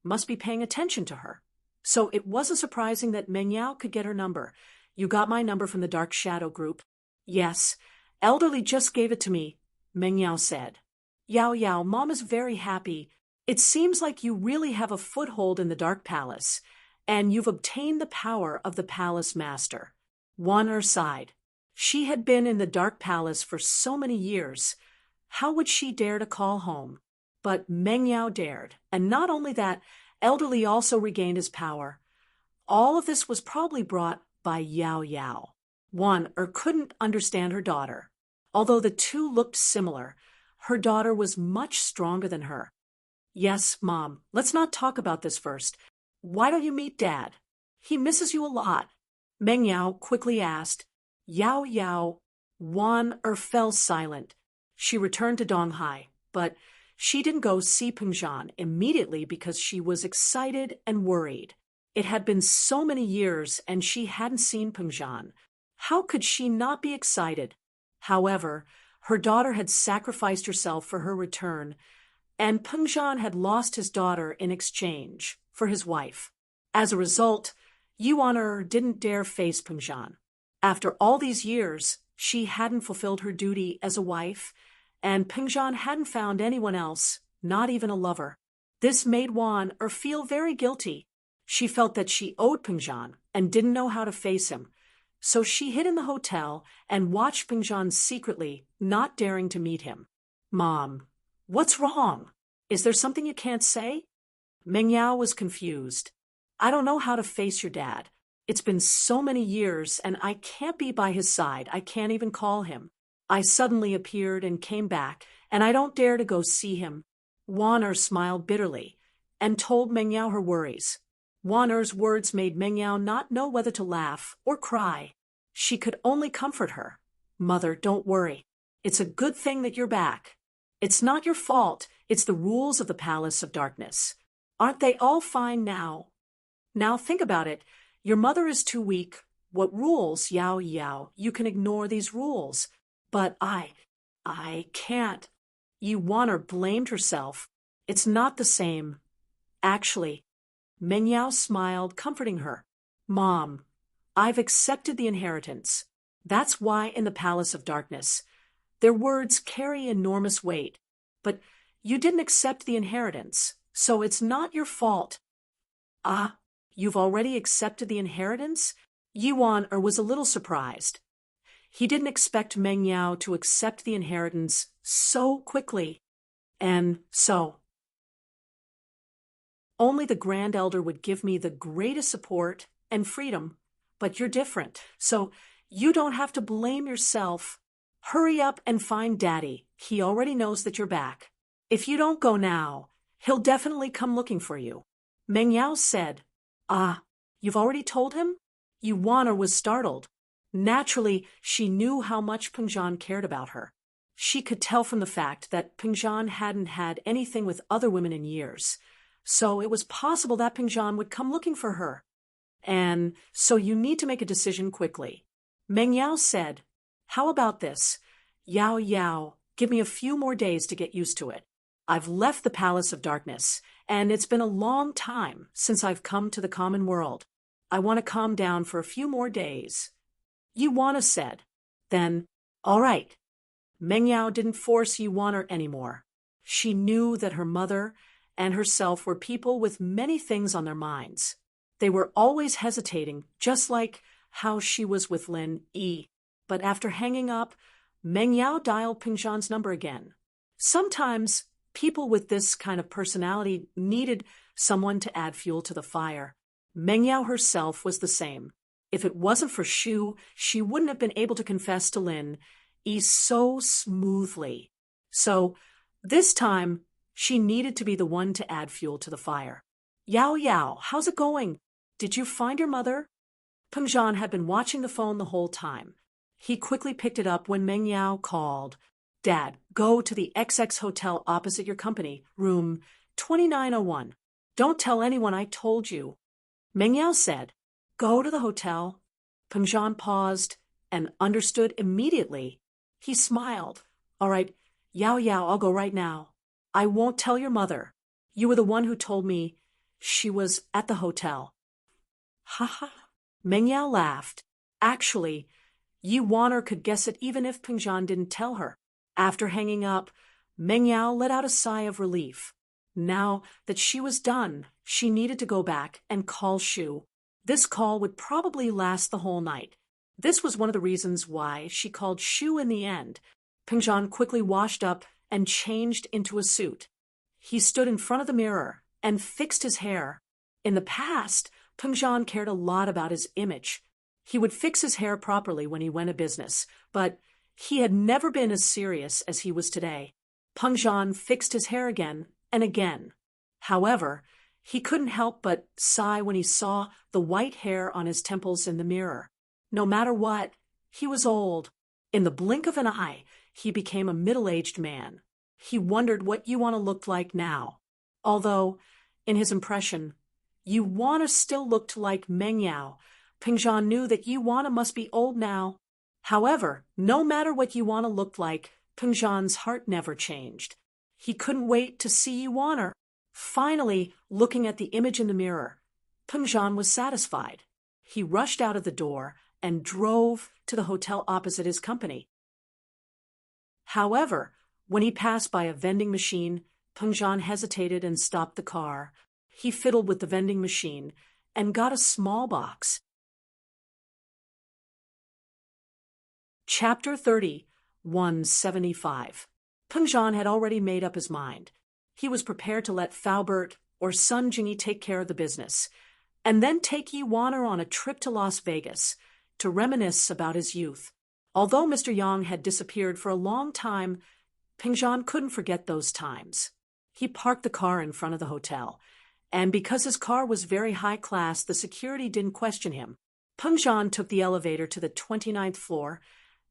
must be paying attention to her. So it wasn't surprising that Meng Yao could get her number. You got my number from the Dark Shadow group. Yes. Elderly just gave it to me, Meng Yao said. Yao Yao, Mom is very happy. It seems like you really have a foothold in the Dark Palace, and you've obtained the power of the Palace Master. Wan sighed. She had been in the Dark Palace for so many years. How would she dare to call home? But Meng Yao dared, and not only that, Elderly also regained his power. All of this was probably brought by Yao Yao. Couldn't understand her daughter. Although the two looked similar, her daughter was much stronger than her. Yes, Mom, let's not talk about this first. Why don't you meet Dad? He misses you a lot. Meng Yao quickly asked. Yao Yao fell silent. She returned to Donghai, but she didn't go see Pengzhan immediately because she was excited and worried. It had been so many years and she hadn't seen Pengzhan. How could she not be excited? However, her daughter had sacrificed herself for her return, and Pengzhan had lost his daughter in exchange for his wife. As a result, Yuan didn't dare face Pengzhan. After all these years, she hadn't fulfilled her duty as a wife, and Pengzhan hadn't found anyone else, not even a lover. This made Wan feel very guilty. She felt that she owed Pengzhan and didn't know how to face him. So she hid in the hotel and watched Pengzhan secretly, not daring to meet him. Mom, what's wrong? Is there something you can't say? Meng Yao was confused. I don't know how to face your dad. It's been so many years and I can't be by his side. I can't even call him. I suddenly appeared and came back, and I don't dare to go see him. Wan smiled bitterly and told Meng Yao her worries. Wan's words made Meng Yao not know whether to laugh or cry. She could only comfort her. Mother, don't worry. It's a good thing that you're back. It's not your fault. It's the rules of the Palace of Darkness. Aren't they all fine now? Now think about it. Your mother is too weak. What rules, Yao Yao? You can ignore these rules. But I can't. Wan blamed herself. It's not the same. Actually, Meng Yao smiled, comforting her. Mom, I've accepted the inheritance. That's why in the Palace of Darkness, their words carry enormous weight. But you didn't accept the inheritance, so it's not your fault. Ah, you've already accepted the inheritance? Yuan was a little surprised. He didn't expect Meng Yao to accept the inheritance so quickly. And so, only the Grand Elder would give me the greatest support and freedom, but you're different, so you don't have to blame yourself. Hurry up and find Daddy. He already knows that you're back. If you don't go now, he'll definitely come looking for you. Meng Yao said. Ah, you've already told him? Yuan was startled. Naturally, she knew how much Pengzhan cared about her. She could tell from the fact that Pengzhan hadn't had anything with other women in years. So it was possible that Pengzhan would come looking for her. And so you need to make a decision quickly. Meng Yao said, how about this? Yao Yao, give me a few more days to get used to it. I've left the Palace of Darkness, and it's been a long time since I've come to the common world. I want to calm down for a few more days. Yuan said. Then, all right. Meng Yao didn't force Yuan anymore. She knew that her mother and herself were people with many things on their minds. They were always hesitating, just like how she was with Lin Yi. But after hanging up, Meng Yao dialed Pengzhan's number again. Sometimes people with this kind of personality needed someone to add fuel to the fire. Meng Yao herself was the same. If it wasn't for Shu, she wouldn't have been able to confess to Lin Yi so smoothly. So, this time, she needed to be the one to add fuel to the fire. Yao Yao, how's it going? Did you find your mother? Pengzhan had been watching the phone the whole time. He quickly picked it up when Meng Yao called. Dad, go to the XX hotel opposite your company, room 2901. Don't tell anyone I told you. Meng Yao said, go to the hotel. Pengzhan paused and understood immediately. He smiled. All right, Yao Yao, I'll go right now. I won't tell your mother. You were the one who told me she was at the hotel. Ha ha. Meng Yao laughed. Actually, Yi Waner could guess it even if Peng Zhan didn't tell her. After hanging up, Meng Yao let out a sigh of relief. Now that she was done, she needed to go back and call Shu. This call would probably last the whole night. This was one of the reasons why she called Shu in the end. Peng Zhan quickly washed up and changed into a suit. He stood in front of the mirror and fixed his hair. In the past, Peng Zhan cared a lot about his image. He would fix his hair properly when he went a business, but he had never been as serious as he was today. Peng Zhan fixed his hair again and again. However, he couldn't help but sigh when he saw the white hair on his temples in the mirror. No matter what, he was old. In the blink of an eye, he became a middle-aged man. He wondered what Yuana looked like now. Although, in his impression, Yuana still looked like Meng Yao, Peng Zhan knew that Yuana must be old now. However, no matter what Yuana looked like, Peng Zhan's heart never changed. He couldn't wait to see Yuana. Finally, looking at the image in the mirror, Peng Zhan was satisfied. He rushed out of the door and drove to the hotel opposite his company. However, when he passed by a vending machine, Peng Zhan hesitated and stopped the car. He fiddled with the vending machine and got a small box. Chapter 30, 175. Peng Zhan had already made up his mind. He was prepared to let Faubert or Sun Jingyi take care of the business, and then take Yi Waner on a trip to Las Vegas to reminisce about his youth. Although Mr. Yang had disappeared for a long time, Peng Zhan couldn't forget those times. He parked the car in front of the hotel, and because his car was very high class, the security didn't question him. Peng Zhan took the elevator to the 29th floor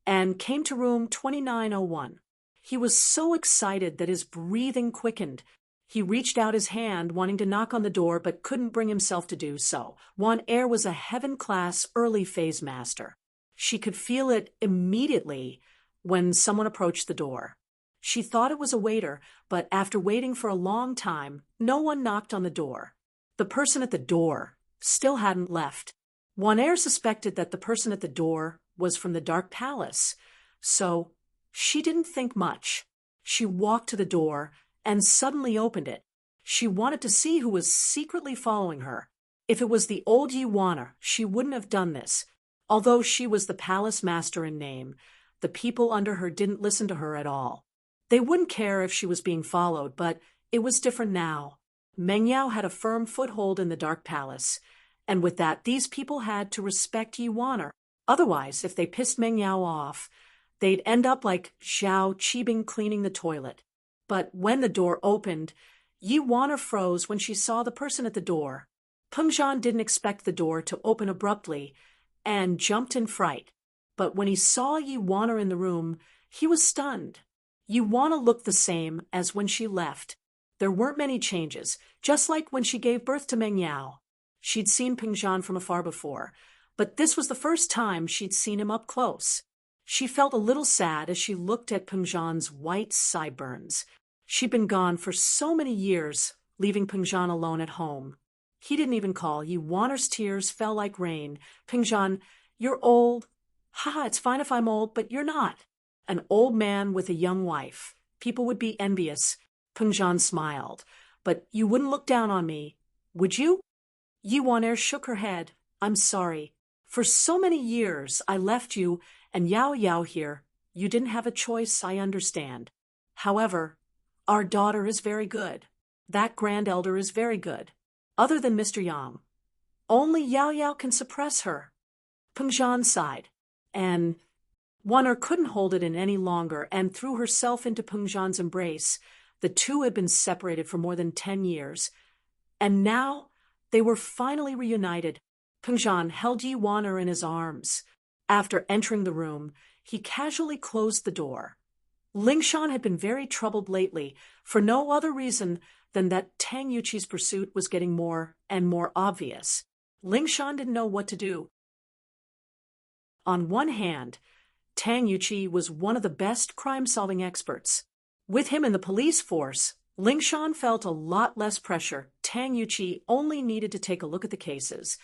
and came to room 2901. He was so excited that his breathing quickened. He reached out his hand, wanting to knock on the door, but couldn't bring himself to do so. Wan Er was a heaven-class early phase master. She could feel it immediately when someone approached the door. She thought it was a waiter, but after waiting for a long time, no one knocked on the door. The person at the door still hadn't left. Wan Er suspected that the person at the door was from the Dark Palace, so she didn't think much. She walked to the door and suddenly opened it. She wanted to see who was secretly following her. If it was the old Yi Waner, she wouldn't have done this. Although she was the palace master in name, the people under her didn't listen to her at all. They wouldn't care if she was being followed, but it was different now. Meng Yao had a firm foothold in the Dark Palace, and with that, these people had to respect Yi Waner. Otherwise, if they pissed Meng Yao off, they'd end up like Zhao Qibing cleaning the toilet. But when the door opened, Yi Waner froze when she saw the person at the door. Peng Zhan didn't expect the door to open abruptly and jumped in fright. But when he saw Yi Waner in the room, he was stunned. Yi Waner looked the same as when she left. There weren't many changes, just like when she gave birth to Meng Yao. She'd seen Peng Zhan from afar before, but this was the first time she'd seen him up close. She felt a little sad as she looked at Peng Zhan's white sideburns. She'd been gone for so many years, leaving Peng Zhan alone at home. He didn't even call. Yi Waner's tears fell like rain. Peng Zhan, you're old. Ha, it's fine if I'm old, but you're not. An old man with a young wife. People would be envious. Peng Zhan smiled. But you wouldn't look down on me, would you? Yi Waner shook her head. I'm sorry. For so many years, I left you and Yao Yao here. You didn't have a choice, I understand. However, our daughter is very good. That grand elder is very good. Other than Mr. Yang. Only Yao Yao can suppress her. Peng Zhan sighed, and Waner couldn't hold it in any longer and threw herself into Peng Zhan's embrace. The two had been separated for more than 10 years, and now they were finally reunited. Peng Zhan held Yi Waner in his arms. After entering the room, he casually closed the door. Ling Shan had been very troubled lately, for no other reason than that Tang Yuqi's pursuit was getting more and more obvious. Ling Shan didn't know what to do. On one hand, Tang Yuqi was one of the best crime-solving experts. With him in the police force, Ling Shan felt a lot less pressure. Tang Yuqi only needed to take a look at the cases,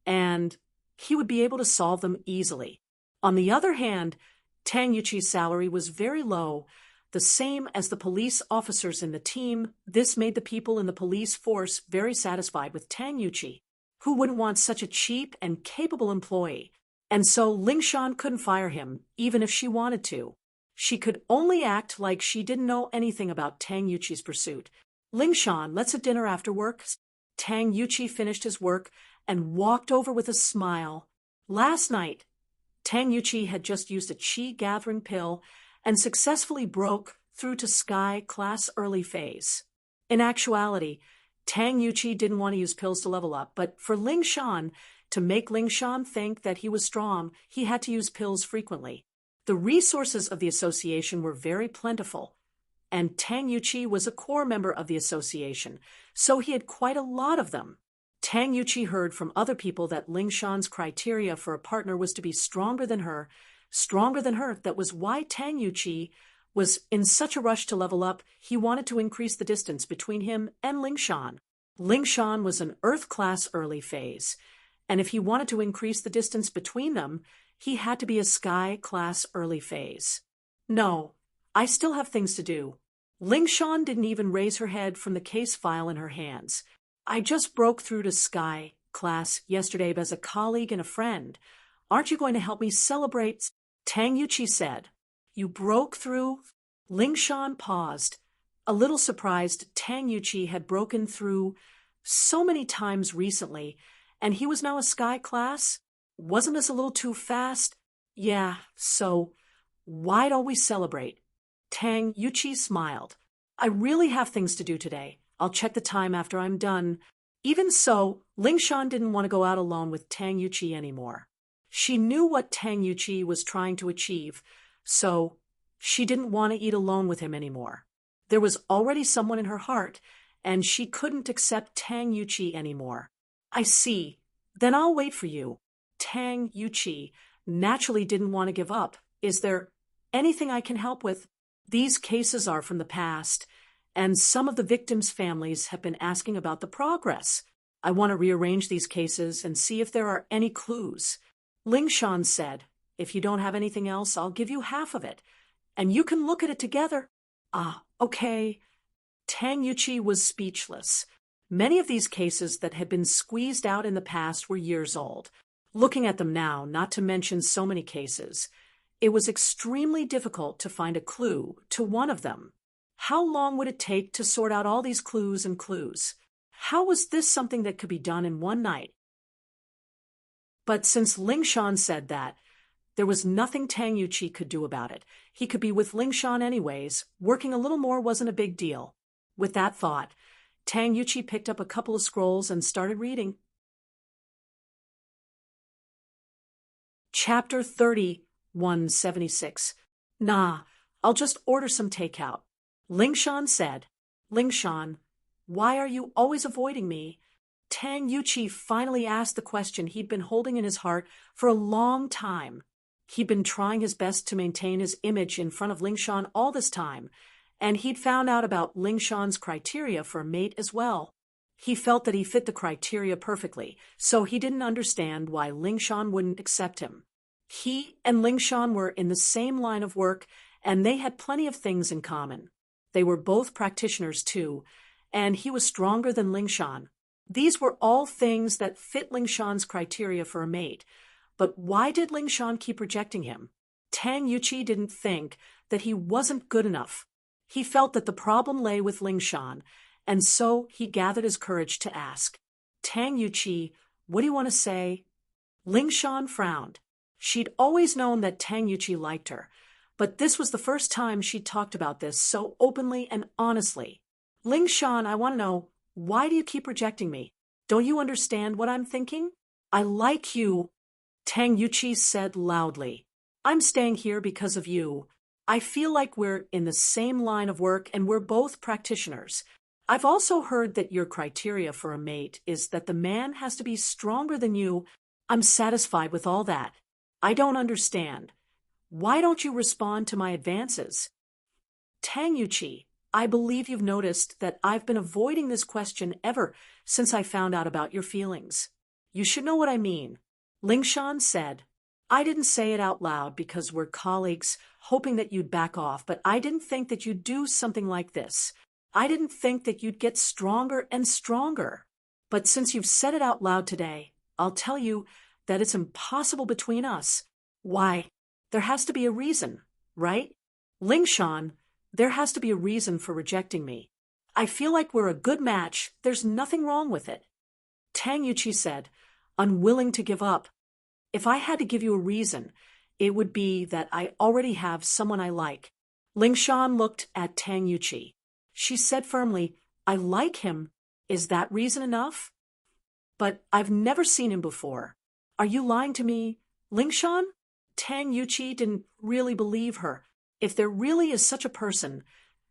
and he would be able to solve them easily. On the other hand, Tang Yuqi's salary was very low, the same as the police officers in the team. This made the people in the police force very satisfied with Tang Yuqi. Who wouldn't want such a cheap and capable employee? And so Ling Shan couldn't fire him, even if she wanted to. She could only act like she didn't know anything about Tang Yuqi's pursuit. Ling Shan, let's have dinner after work. Tang Yuqi finished his work and walked over with a smile. Last night, Tang Yuqi had just used a qi gathering pill and successfully broke through to Sky Class Early Phase. In actuality, Tang Yuqi didn't want to use pills to level up, but for Ling Shan, to make Ling Shan think that he was strong, he had to use pills frequently. The resources of the association were very plentiful, and Tang Yuqi was a core member of the association, so he had quite a lot of them. Tang Yuqi heard from other people that Ling Shan's criteria for a partner was to be stronger than her. That was why Tang Yuqi was in such a rush to level up. He wanted to increase the distance between him and Ling Shan. Ling Shan was an Earth Class Early Phase, and if he wanted to increase the distance between them, he had to be a Sky Class Early Phase. No, I still have things to do. Ling Shan didn't even raise her head from the case file in her hands. I just broke through to Sky Class yesterday as a colleague and a friend. Aren't you going to help me celebrate? Tang Yuqi said. You broke through? Ling Shan paused. A little surprised, Tang Yuqi had broken through so many times recently, and he was now a Sky Class? Wasn't this a little too fast? Yeah, so why don't we celebrate? Tang Yuqi smiled. I really have things to do today. I'll check the time after I'm done. Even so, Ling Shan didn't want to go out alone with Tang Yuqi anymore. She knew what Tang Yuqi was trying to achieve, so she didn't want to eat alone with him anymore. There was already someone in her heart, and she couldn't accept Tang Yuqi anymore. I see. Then I'll wait for you. Tang Yuqi naturally didn't want to give up. Is there anything I can help with? These cases are from the past, and some of the victims' families have been asking about the progress. I want to rearrange these cases and see if there are any clues. Ling Shan said, if you don't have anything else, I'll give you half of it, and you can look at it together. Ah, okay. Tang Yuqi was speechless. Many of these cases that had been squeezed out in the past were years old. Looking at them now, not to mention so many cases, it was extremely difficult to find a clue to one of them. How long would it take to sort out all these clues and clues? How was this something that could be done in one night? But since Ling Shan said that, there was nothing Tang Yuqi could do about it. He could be with Ling Shan anyways. Working a little more wasn't a big deal. With that thought, Tang Yuqi picked up a couple of scrolls and started reading. Chapter 30, 176. Nah, I'll just order some takeout. Ling Shan said. Ling Shan, why are you always avoiding me? Tang Yuqi finally asked the question he'd been holding in his heart for a long time. He'd been trying his best to maintain his image in front of Ling Shan all this time, and he'd found out about Ling Shan's criteria for a mate as well. He felt that he fit the criteria perfectly, so he didn't understand why Ling Shan wouldn't accept him. He and Ling Shan were in the same line of work, and they had plenty of things in common. They were both practitioners too, and he was stronger than Ling Shan. These were all things that fit Ling Shan's criteria for a mate. But why did Ling Shan keep rejecting him? Tang Yuqi didn't think that he wasn't good enough. He felt that the problem lay with Ling Shan, and so he gathered his courage to ask, Tang Yuqi, what do you want to say? Ling Shan frowned. She'd always known that Tang Yuqi liked her, but this was the first time she'd talked about this so openly and honestly. Ling Shan, I want to know, why do you keep rejecting me? Don't you understand what I'm thinking? I like you, Tang Yuqi said loudly. I'm staying here because of you. I feel like we're in the same line of work and we're both practitioners. I've also heard that your criteria for a mate is that the man has to be stronger than you. I'm satisfied with all that. I don't understand. Why don't you respond to my advances? Tang Yuqi, I believe you've noticed that I've been avoiding this question ever since I found out about your feelings. You should know what I mean. Lingshan said. I didn't say it out loud because we're colleagues, hoping that you'd back off, but I didn't think that you'd do something like this. I didn't think that you'd get stronger and stronger. But since you've said it out loud today, I'll tell you that it's impossible between us. Why? There has to be a reason, right? Lingshan, there has to be a reason for rejecting me. I feel like we're a good match. There's nothing wrong with it. Tang Yuqi said, unwilling to give up. If I had to give you a reason, it would be that I already have someone I like. Lingshan looked at Tang Yuqi. She said firmly, I like him. Is that reason enough? But I've never seen him before. Are you lying to me, Lingshan? Tang Yuqi didn't really believe her. If there really is such a person,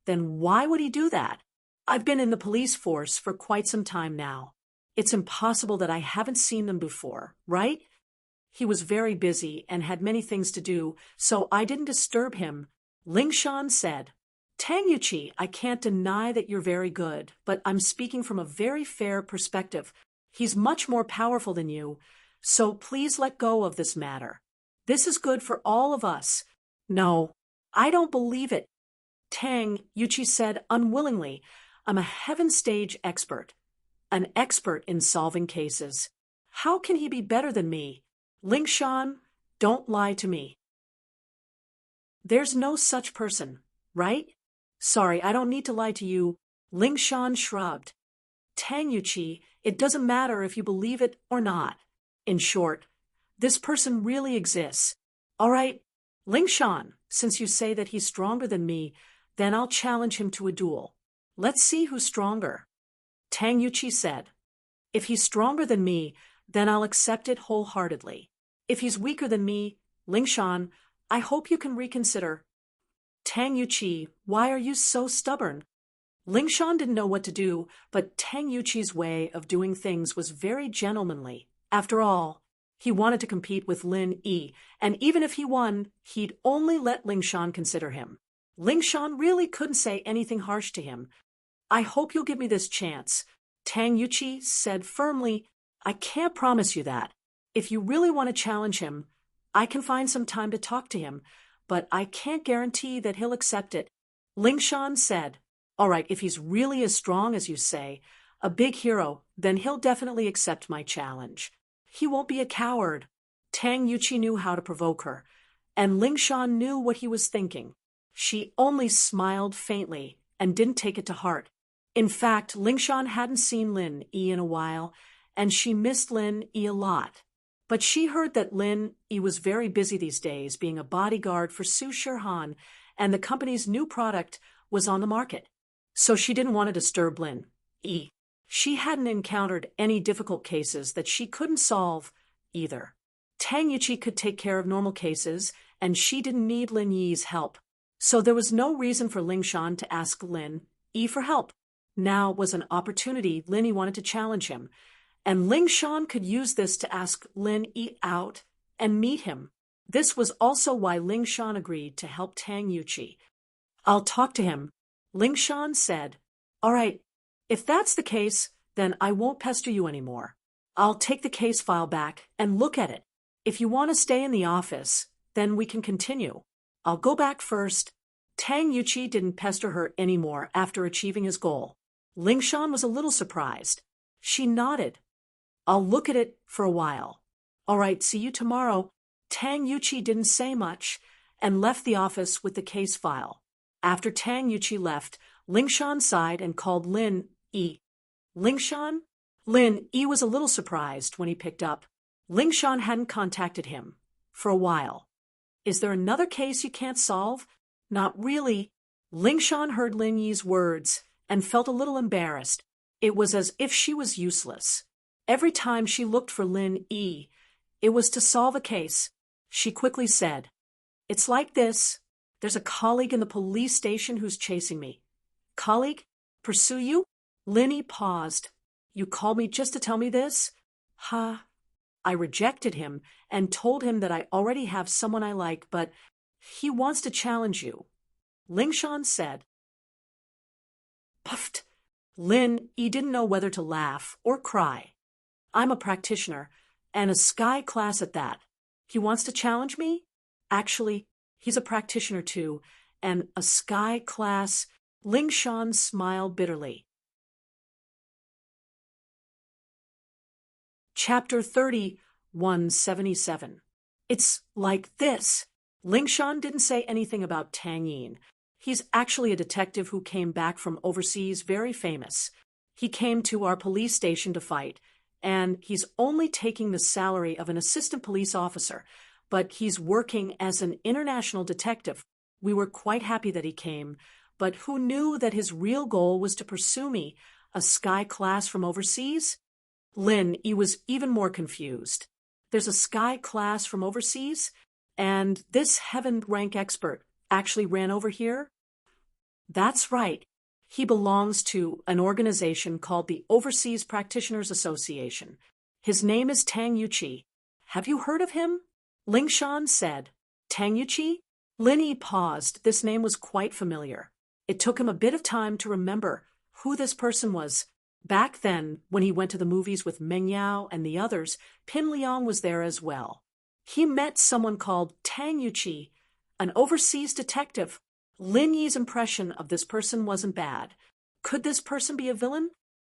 then why would he do that? I've been in the police force for quite some time now. It's impossible that I haven't seen them before, right? He was very busy and had many things to do, so I didn't disturb him. Lingshan said, Tang Yuqi, I can't deny that you're very good, but I'm speaking from a very fair perspective. He's much more powerful than you, so please let go of this matter. This is good for all of us. No, I don't believe it. Tang Yuqi said unwillingly, I'm a heaven stage expert, an expert in solving cases. How can he be better than me? Lingshan, don't lie to me. There's no such person, right? Sorry, I don't need to lie to you. Lingshan shrugged. Tang Yuqi, it doesn't matter if you believe it or not. In short, this person really exists. All right, Lingshan, since you say that he's stronger than me, then I'll challenge him to a duel. Let's see who's stronger. Tang Yuqi said, if he's stronger than me, then I'll accept it wholeheartedly. If he's weaker than me, Lingshan, I hope you can reconsider. Tang Yuqi, why are you so stubborn? Lingshan didn't know what to do, but Tang Yuqi's way of doing things was very gentlemanly. After all, he wanted to compete with Lin Yi, and even if he won, he'd only let Lingshan consider him. Lingshan really couldn't say anything harsh to him. I hope you'll give me this chance. Tang Yuqi said firmly, I can't promise you that. If you really want to challenge him, I can find some time to talk to him, but I can't guarantee that he'll accept it. Lingshan said, all right, if he's really as strong as you say, a big hero, then he'll definitely accept my challenge. He won't be a coward. Tang Yuqi knew how to provoke her, and Lingshan knew what he was thinking. She only smiled faintly and didn't take it to heart. In fact, Lingshan hadn't seen Lin Yi in a while, and she missed Lin Yi a lot. But she heard that Lin Yi was very busy these days being a bodyguard for Su Shirhan, and the company's new product was on the market. So she didn't want to disturb Lin Yi. She hadn't encountered any difficult cases that she couldn't solve either. Tang Yuqi could take care of normal cases, and she didn't need Lin Yi's help. So there was no reason for Lingshan to ask Lin Yi for help. Now was an opportunity Lin Yi wanted to challenge him, and Lingshan could use this to ask Lin Yi out and meet him. This was also why Lingshan agreed to help Tang Yuqi. I'll talk to him, Lingshan said. All right, if that's the case, then I won't pester you anymore. I'll take the case file back and look at it. If you want to stay in the office, then we can continue. I'll go back first. Tang Yuqi didn't pester her anymore after achieving his goal. Lingshan was a little surprised. She nodded. I'll look at it for a while. All right, see you tomorrow. Tang Yuqi didn't say much and left the office with the case file. After Tang Yuqi left, Lingshan sighed and called Lin Yi. Lingshan? Lin Yi was a little surprised when he picked up. Lingshan hadn't contacted him for a while. Is there another case you can't solve? Not really. Lingshan heard Lin Yi's words and felt a little embarrassed. It was as if she was useless. Every time she looked for Lin Yi, it was to solve a case. She quickly said, it's like this. There's a colleague in the police station who's chasing me. Colleague? Pursue you? Lin Yi paused. You called me just to tell me this? Ha. I rejected him and told him that I already have someone I like, but he wants to challenge you. Lingshan said. Puffed. Lin Yi didn't know whether to laugh or cry. I'm a practitioner, and a Sky class at that. He wants to challenge me? Actually, he's a practitioner too, and a Sky class. Ling Shan smiled bitterly. Chapter 30, 177. It's like this. Ling Shan didn't say anything about Tang Yin. He's actually a detective who came back from overseas, very famous. He came to our police station to fight, and he's only taking the salary of an assistant police officer, but he's working as an international detective. We were quite happy that he came, but who knew that his real goal was to pursue me, a Sky class from overseas? Lin Yi was even more confused. There's a Sky class from overseas, and this heaven rank expert actually ran over here? That's right. He belongs to an organization called the Overseas Practitioners Association. His name is Tang Yuqi. Have you heard of him? Ling Shan said. Tang Yuqi? Lin Yi paused. This name was quite familiar. It took him a bit of time to remember who this person was. Back then, when he went to the movies with Meng Yao and the others, Pin Liang was there as well. He met someone called Tang Yuqi, an overseas detective. Lin Yi's impression of this person wasn't bad. Could this person be a villain?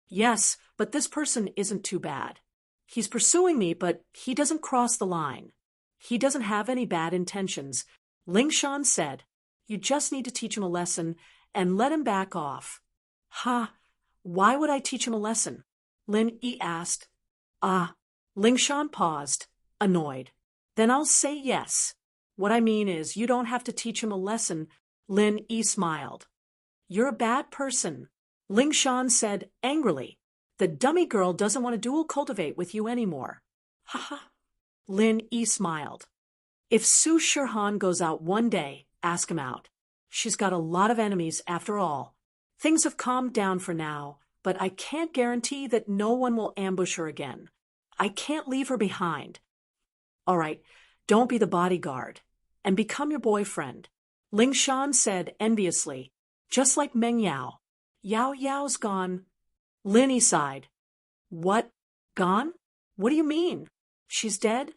Yes, but this person isn't too bad. He's pursuing me, but he doesn't cross the line. He doesn't have any bad intentions. Ling Shan said, you just need to teach him a lesson and let him back off. Ha! Why would I teach him a lesson? Lin Yi asked. Ah. Ling Shan paused, annoyed. Then I'll say yes. What I mean is, you don't have to teach him a lesson. Lin Yi smiled. You're a bad person, Ling Shan said angrily. The dummy girl doesn't want to dual cultivate with you anymore. Ha ha. Lin Yi smiled. If Su Shirhan goes out one day, ask him out. She's got a lot of enemies after all. Things have calmed down for now, but I can't guarantee that no one will ambush her again. I can't leave her behind. All right, don't be the bodyguard, and become your boyfriend, Ling Shan said enviously, just like Meng Yao. Yao Yao's gone. Lin Yi sighed. What? Gone? What do you mean? She's dead?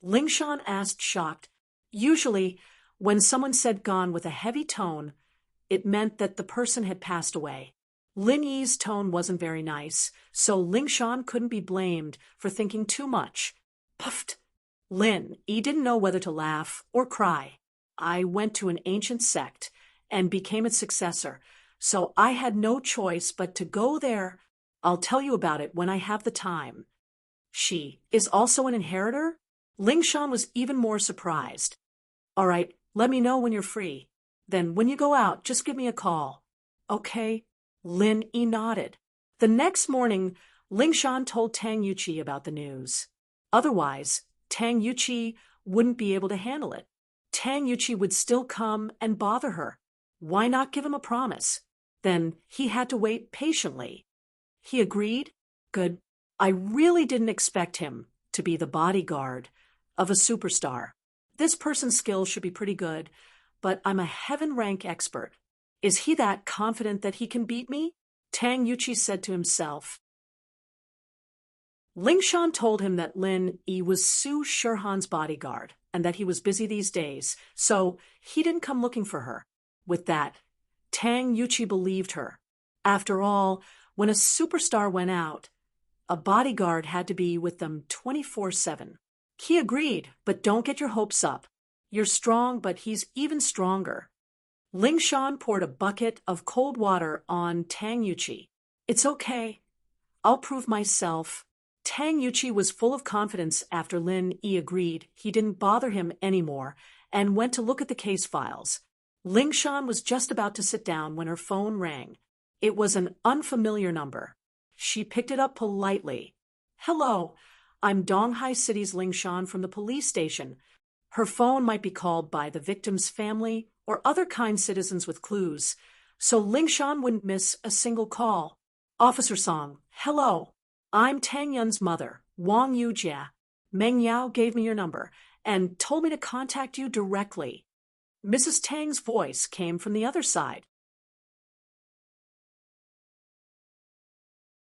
Ling Shan asked, shocked. Usually, when someone said gone with a heavy tone, it meant that the person had passed away. Lin Yi's tone wasn't very nice, so Ling Shan couldn't be blamed for thinking too much. Puffed. Lin Yi didn't know whether to laugh or cry. I went to an ancient sect and became its successor, so I had no choice but to go there. I'll tell you about it when I have the time. She is also an inheritor? Ling Shan was even more surprised. All right, let me know when you're free. Then when you go out, just give me a call. Okay. Lin Yi nodded. The next morning, Ling Shan told Tang Yuqi about the news. Otherwise, Tang Yuqi wouldn't be able to handle it. Tang Yuqi would still come and bother her. Why not give him a promise? Then he had to wait patiently. He agreed? Good. I really didn't expect him to be the bodyguard of a superstar. This person's skills should be pretty good, but I'm a heaven rank expert. Is he that confident that he can beat me? Tang Yuqi said to himself. Ling Shan told him that Lin Yi was Su Shirhan's bodyguard and that he was busy these days, so he didn't come looking for her. With that, Tang Yuqi believed her. After all, when a superstar went out, a bodyguard had to be with them 24/7. He agreed, but don't get your hopes up. You're strong, but he's even stronger. Ling Shan poured a bucket of cold water on Tang Yuqi. It's okay. I'll prove myself. Tang Yuqi was full of confidence after Lin Yi agreed he didn't bother him anymore and went to look at the case files. Ling Shan was just about to sit down when her phone rang. It was an unfamiliar number. She picked it up politely. Hello, I'm Donghai City's Ling Shan from the police station. Her phone might be called by the victim's family or other kind citizens with clues, so Ling Shan wouldn't miss a single call. Officer Song, hello. I'm Tang Yun's mother, Wang Yujia. Meng Yao gave me your number and told me to contact you directly. Mrs. Tang's voice came from the other side.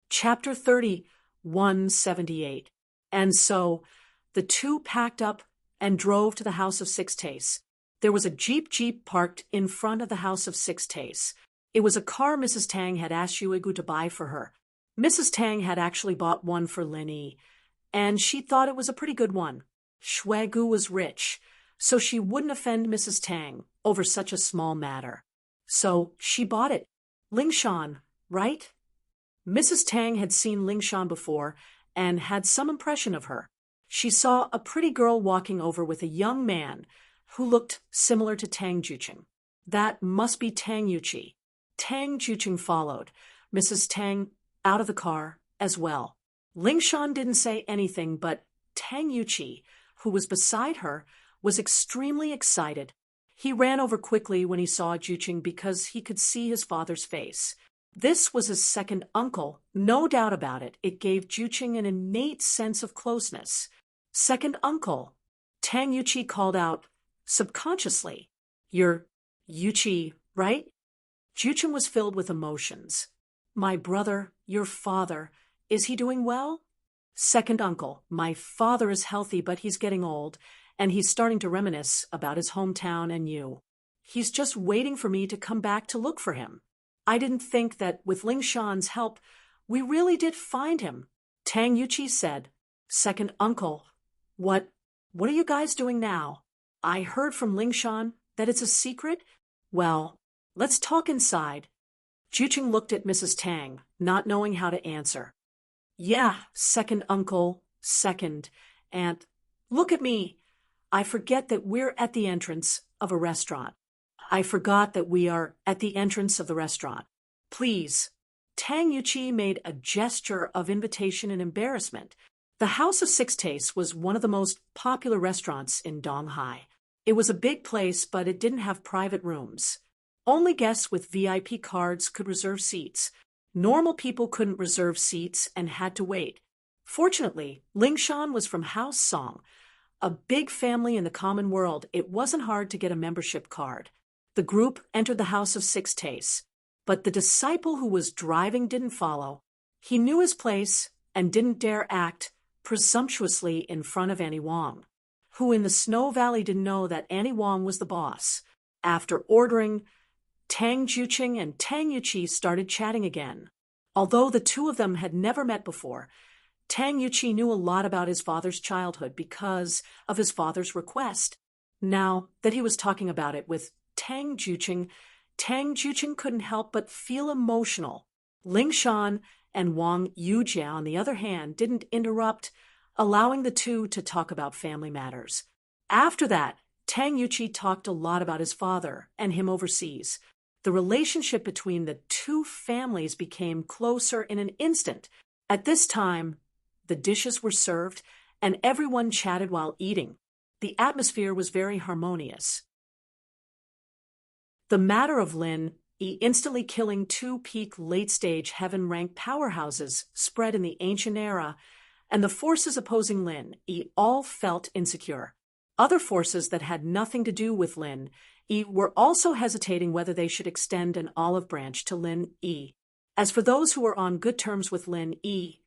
Chapter 30, 178. And so the two packed up and drove to the house of Six Tace. There was a jeep parked in front of the house of Six Tace. It was a car Mrs. Tang had asked Shuigu to buy for her. Mrs. Tang had actually bought one for Lin Yi, and she thought it was a pretty good one. Shuigu was rich, so she wouldn't offend Mrs. Tang over such a small matter. So she bought it. Lingshan, right? Mrs. Tang had seen Lingshan before and had some impression of her. She saw a pretty girl walking over with a young man who looked similar to Tang Juqing. That must be Tang Yuqi. Tang Juqing followed Mrs. Tang out of the car as well. Lingshan didn't say anything, but Tang Yuqi, who was beside her, was extremely excited. He ran over quickly when he saw Juqing because he could see his father's face. This was his second uncle, no doubt about it. It gave Juqing an innate sense of closeness. Second uncle, Tang Yuqi called out subconsciously. You're Yuqi, right? Juqing was filled with emotions. My brother, your father, is he doing well? Second uncle, my father is healthy, but he's getting old, and he's starting to reminisce about his hometown and you. He's just waiting for me to come back to look for him. I didn't think that with Lingshan's help, we really did find him. Tang Yuqi said. Second uncle, what are you guys doing now? I heard from Lingshan that it's a secret. Well, let's talk inside. Juqing looked at Mrs. Tang, not knowing how to answer. Yeah, second uncle, second aunt. Look at me. I forget that we're at the entrance of a restaurant. I forgot that we are at the entrance of the restaurant. Please. Tang Yuqi made a gesture of invitation and embarrassment. The House of Six Tastes was one of the most popular restaurants in Donghai. It was a big place, but it didn't have private rooms. Only guests with VIP cards could reserve seats. Normal people couldn't reserve seats and had to wait. Fortunately, Lingshan was from House Song, a big family in the common world. It wasn't hard to get a membership card. The group entered the House of Six Tastes, but the disciple who was driving didn't follow. He knew his place and didn't dare act presumptuously in front of Annie Wang, who in the Snow Valley didn't know that Annie Wang was the boss. After ordering, Tang Juqing and Tang Yuqi started chatting again. Although the two of them had never met before, Tang Yuqi knew a lot about his father's childhood because of his father's request. Now that he was talking about it with Tang Juqing couldn't help but feel emotional. Lingshan and Wang Yujia, on the other hand, didn't interrupt, allowing the two to talk about family matters. After that, Tang Yuqi talked a lot about his father and him overseas. The relationship between the two families became closer in an instant. At this time, the dishes were served, and everyone chatted while eating. The atmosphere was very harmonious. The matter of Lin Yi instantly killing two peak late-stage heaven-ranked powerhouses spread in the ancient era, and the forces opposing Lin Yi all felt insecure. Other forces that had nothing to do with Lin Yi were also hesitating whether they should extend an olive branch to Lin Yi. As for those who were on good terms with Lin Yi,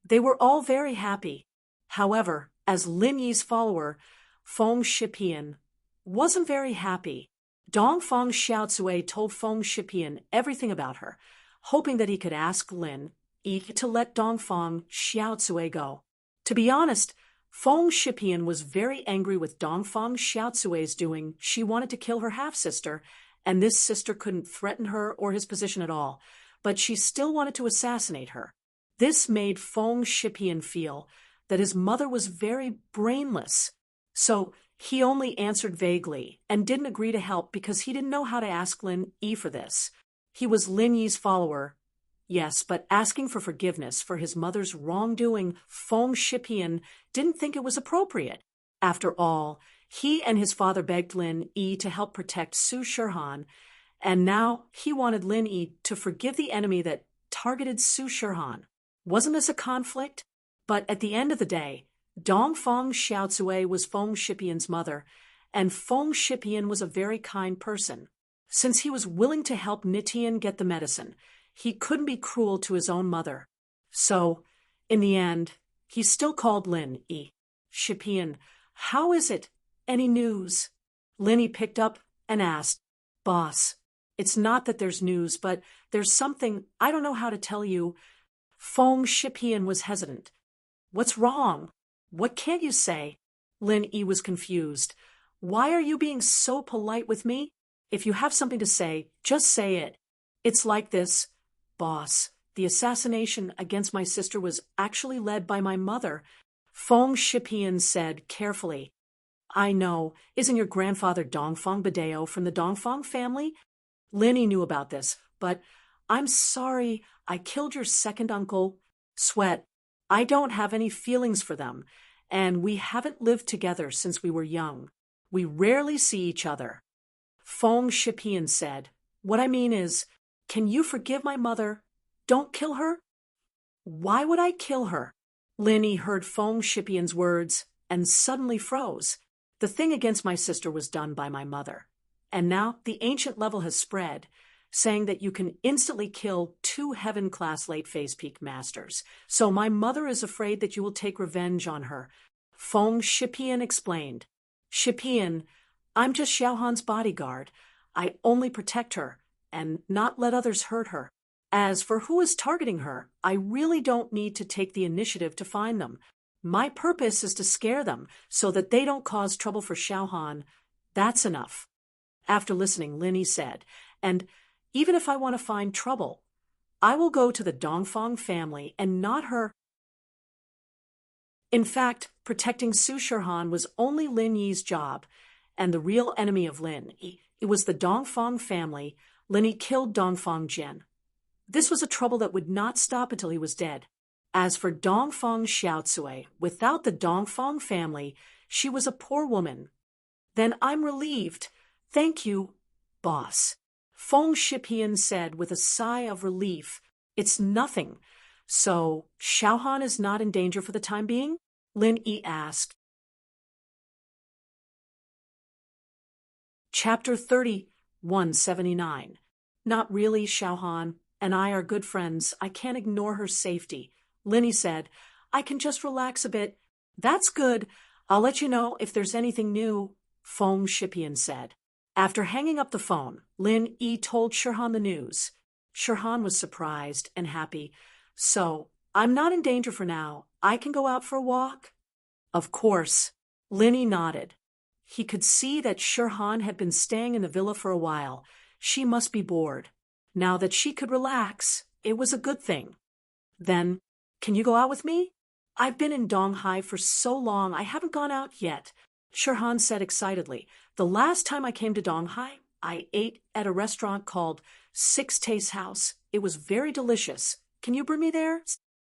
they were all very happy. However, as Lin Yi's follower, Feng Shipian wasn't very happy. Dongfang Xiaocui told Feng Shipian everything about her, hoping that he could ask Lin Yi to let Dongfang Xiaocui go. To be honest, Feng Shipian was very angry with Dongfang Xiaocui's doing. She wanted to kill her half-sister, and this sister couldn't threaten her or his position at all, but she still wanted to assassinate her. This made Feng Shipian feel that his mother was very brainless, so he only answered vaguely and didn't agree to help because he didn't know how to ask Lin Yi for this. He was Lin Yi's follower, yes, but asking for forgiveness for his mother's wrongdoing, Feng Shipian didn't think it was appropriate. After all, he and his father begged Lin Yi to help protect Su Shirhan, and now he wanted Lin Yi to forgive the enemy that targeted Su Shirhan. Wasn't this a conflict? But at the end of the day, Dongfang Xiaocui was Feng Shipian's mother, and Feng Shipian was a very kind person. Since he was willing to help Nitian get the medicine, he couldn't be cruel to his own mother. So, In the end, he still called Lin E. Shipian, how is it? Any news? Lin E picked up and asked, Boss, it's not that there's news, but there's something I don't know how to tell you. Feng Shipian was hesitant. What's wrong? What can't you say? Lin E was confused. Why are you being so polite with me? If you have something to say, just say it. It's like this, boss. The assassination against my sister was actually led by my mother. Feng Shipian said carefully. I know. Isn't your grandfather Dongfang Badeo from the Dongfang family? Linny knew about this, but I'm sorry I killed your second uncle. Sweat. I don't have any feelings for them, and we haven't lived together since we were young. We rarely see each other. Feng Shipian said, What I mean is, can you forgive my mother? Don't kill her? Why would I kill her? Linny heard Feng Shipian's words and suddenly froze. The thing against my sister was done by my mother. And now the ancient level has spread, saying that you can instantly kill 2 heaven-class late-phase peak masters. So my mother is afraid that you will take revenge on her. Feng Shipian explained. Shipian, I'm just Xiaohan's bodyguard. I only protect her and not let others hurt her. As for who is targeting her, I really don't need to take the initiative to find them. My purpose is to scare them so that they don't cause trouble for Xiaohan. That's enough. After listening, Linny said, and even if I want to find trouble, I will go to the Dongfang family and not her. In fact, protecting Su Shihan was only Lin Yi's job, and the real enemy of Lin Yi, it was the Dongfang family. Lin Yi killed Dongfang Jin. This was a trouble that would not stop until he was dead. As for Dongfang Xiaocui, without the Dongfang family, she was a poor woman. Then I'm relieved. Thank you, boss. Feng Shipian said with a sigh of relief. It's nothing. So, Xiaohan is not in danger for the time being? Lin Yi asked. Chapter 30, 179. Not really, Xiaohan and I are good friends. I can't ignore her safety. Linny said, I can just relax a bit. That's good. I'll let you know if there's anything new, Feng Shipian said. After hanging up the phone, Lin Yi told Shihan the news. Shihan was surprised and happy. So, I'm not in danger for now. I can go out for a walk? Of course. Linny nodded. He could see that Shihan had been staying in the villa for a while. She must be bored. Now that she could relax, it was a good thing. Then, can you go out with me? I've been in Donghai for so long, I haven't gone out yet, Shihan said excitedly. The last time I came to Donghai, I ate at a restaurant called Six Taste House. It was very delicious. Can you bring me there?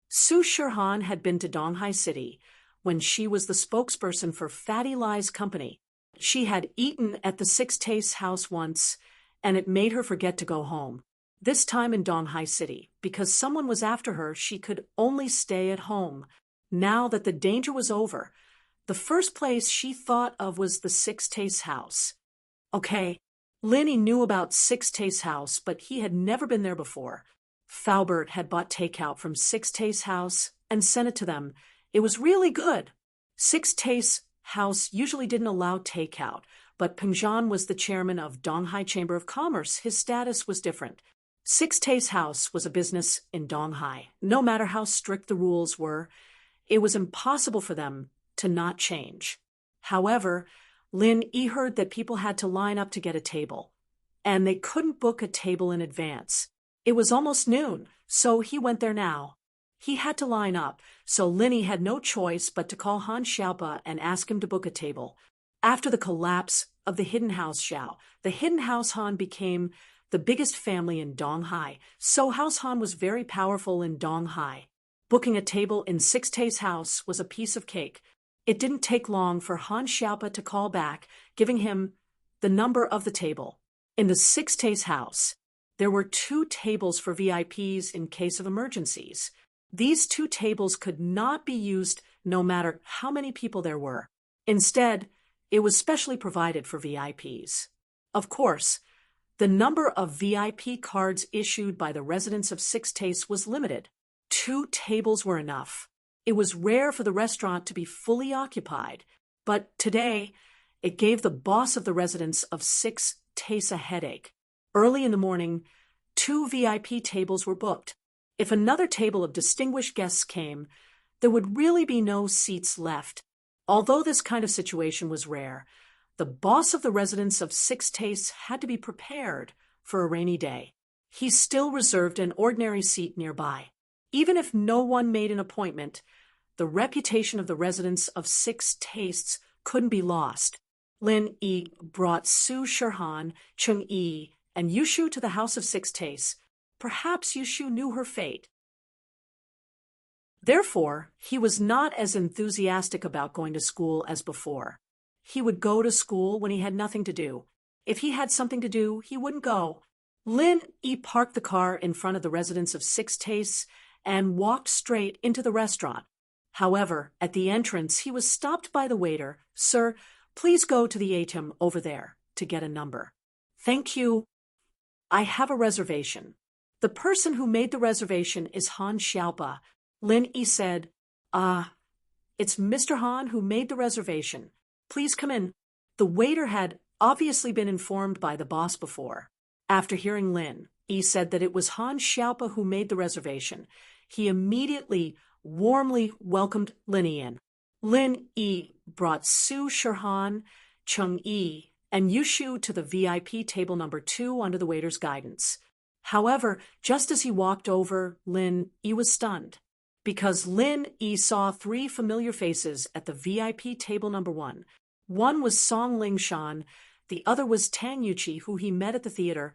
Su Shihan had been to Donghai City when she was the spokesperson for Fatty Lie's company. She had eaten at the Six Taste House once, and it made her forget to go home. This time in Donghai City, because someone was after her, she could only stay at home. Now that the danger was over, the first place she thought of was the Six Taste House. Okay, Linny knew about Six Taste House, but he had never been there before. Faubert had bought takeout from Six Taste House and sent it to them. It was really good. Six Taste House usually didn't allow takeout, but Pengzhan was the chairman of Donghai Chamber of Commerce. His status was different. Six Taste House was a business in Donghai. No matter how strict the rules were, it was impossible for them to not change. However, Lin Yi heard that people had to line up to get a table, and they couldn't book a table in advance. It was almost noon, so he went there now. He had to line up, so Linny had no choice but to call Han Xiaopa and ask him to book a table. After the collapse of the Hidden House Xiao, the Hidden House Han became the biggest family in Donghai, so House Han was very powerful in Donghai. Booking a table in Six Taste House was a piece of cake. It didn't take long for Han Xiaopa to call back, giving him the number of the table. In the Six Taste House, there were 2 tables for VIPs in case of emergencies. These 2 tables could not be used no matter how many people there were. Instead, it was specially provided for VIPs. Of course, the number of VIP cards issued by the residents of Six Tastes was limited. 2 tables were enough. It was rare for the restaurant to be fully occupied, but today it gave the boss of the residence of 6 Tastes a headache. Early in the morning, 2 VIP tables were booked. If another table of distinguished guests came, there would really be no seats left. Although this kind of situation was rare, the boss of the residence of 6 Tastes had to be prepared for a rainy day. He still reserved an ordinary seat nearby. Even if no one made an appointment, the reputation of the residence of 6 Tastes couldn't be lost. Lin Yi brought Su Shirhan, Chung Yi, and Yushu to the house of 6 Tastes. Perhaps Yushu knew her fate. Therefore, he was not as enthusiastic about going to school as before. He would go to school when he had nothing to do. If he had something to do, he wouldn't go. Lin Yi parked the car in front of the residence of 6 Tastes and walked straight into the restaurant. However, at the entrance, he was stopped by the waiter. "Sir, please go to the ATM over there to get a number." "Thank you. I have a reservation." "The person who made the reservation is Han Xiaopa." Lin Yi said, It's Mr. Han who made the reservation. Please come in." The waiter had obviously been informed by the boss before. After hearing Lin Yi said that it was Han Xiaopa who made the reservation, he immediately warmly welcomed Lin Yi in. Lin Yi brought Su Shirhan, Chung Yi, and Yushu to the VIP table number 2 under the waiter's guidance. However, just as he walked over, Lin Yi was stunned, because Lin Yi saw 3 familiar faces at the VIP table number 1. One was Song Lingshan, the other was Tang Yuqi, who he met at the theater,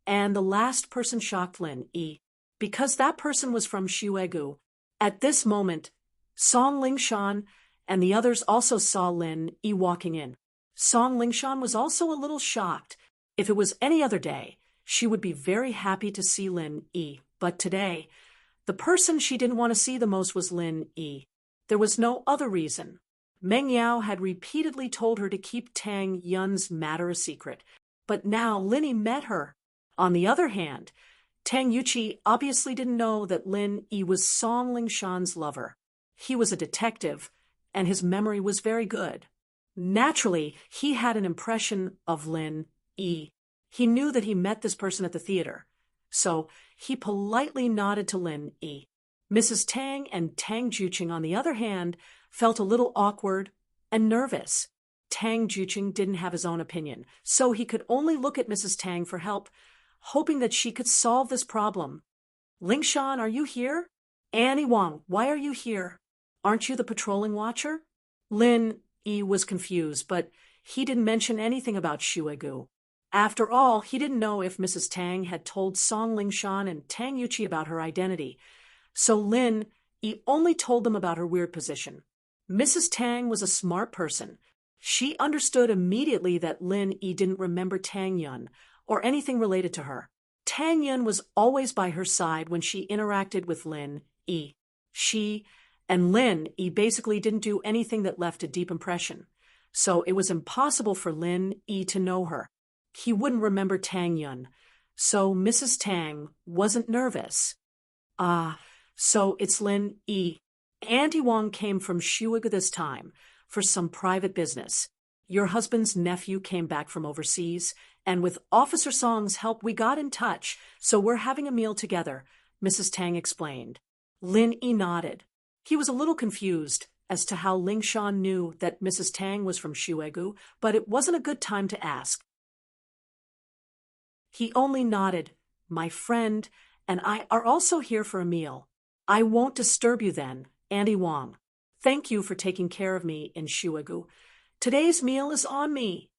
and the last person shocked Lin Yi, because that person was from Shuegu. At this moment, Song Lingshan and the others also saw Lin Yi walking in. Song Lingshan was also a little shocked. If it was any other day, she would be very happy to see Lin Yi, but today, the person she didn't want to see the most was Lin Yi. There was no other reason. Meng Yao had repeatedly told her to keep Tang Yun's matter a secret, but now Lin Yi met her. On the other hand, Tang Yuqi obviously didn't know that Lin Yi was Song Lingshan's lover. He was a detective, and his memory was very good. Naturally, he had an impression of Lin Yi. He knew that he met this person at the theater, so he politely nodded to Lin Yi. Mrs. Tang and Tang Juqing, on the other hand, felt a little awkward and nervous. Tang Juqing didn't have his own opinion, so he could only look at Mrs. Tang for help, hoping that she could solve this problem. "Lingshan, are you here?" "Annie Wang, why are you here? Aren't you the patrolling watcher?" Lin Yi was confused, but he didn't mention anything about Shuegu. After all, he didn't know if Mrs. Tang had told Song Lingshan and Tang Yuqi about her identity, so Lin Yi only told them about her weird position. Mrs. Tang was a smart person. She understood immediately that Lin Yi didn't remember Tang Yun or anything related to her. Tang Yun was always by her side when she interacted with Lin Yi. She and Lin Yi basically didn't do anything that left a deep impression, so it was impossible for Lin Yi to know her. He wouldn't remember Tang Yun, so Mrs. Tang wasn't nervous. So it's Lin Yi. Auntie Wang came from Shuiga this time for some private business. Your husband's nephew came back from overseas, and with Officer Song's help we got in touch, so we're having a meal together, Mrs. Tang explained. Lin Yi nodded. He was a little confused as to how Lingshan knew that Mrs. Tang was from Shuegu, but it wasn't a good time to ask. He only nodded. "My friend and I are also here for a meal. I won't disturb you then, Auntie Wang. Thank you for taking care of me in Shuegu. Today's meal is on me."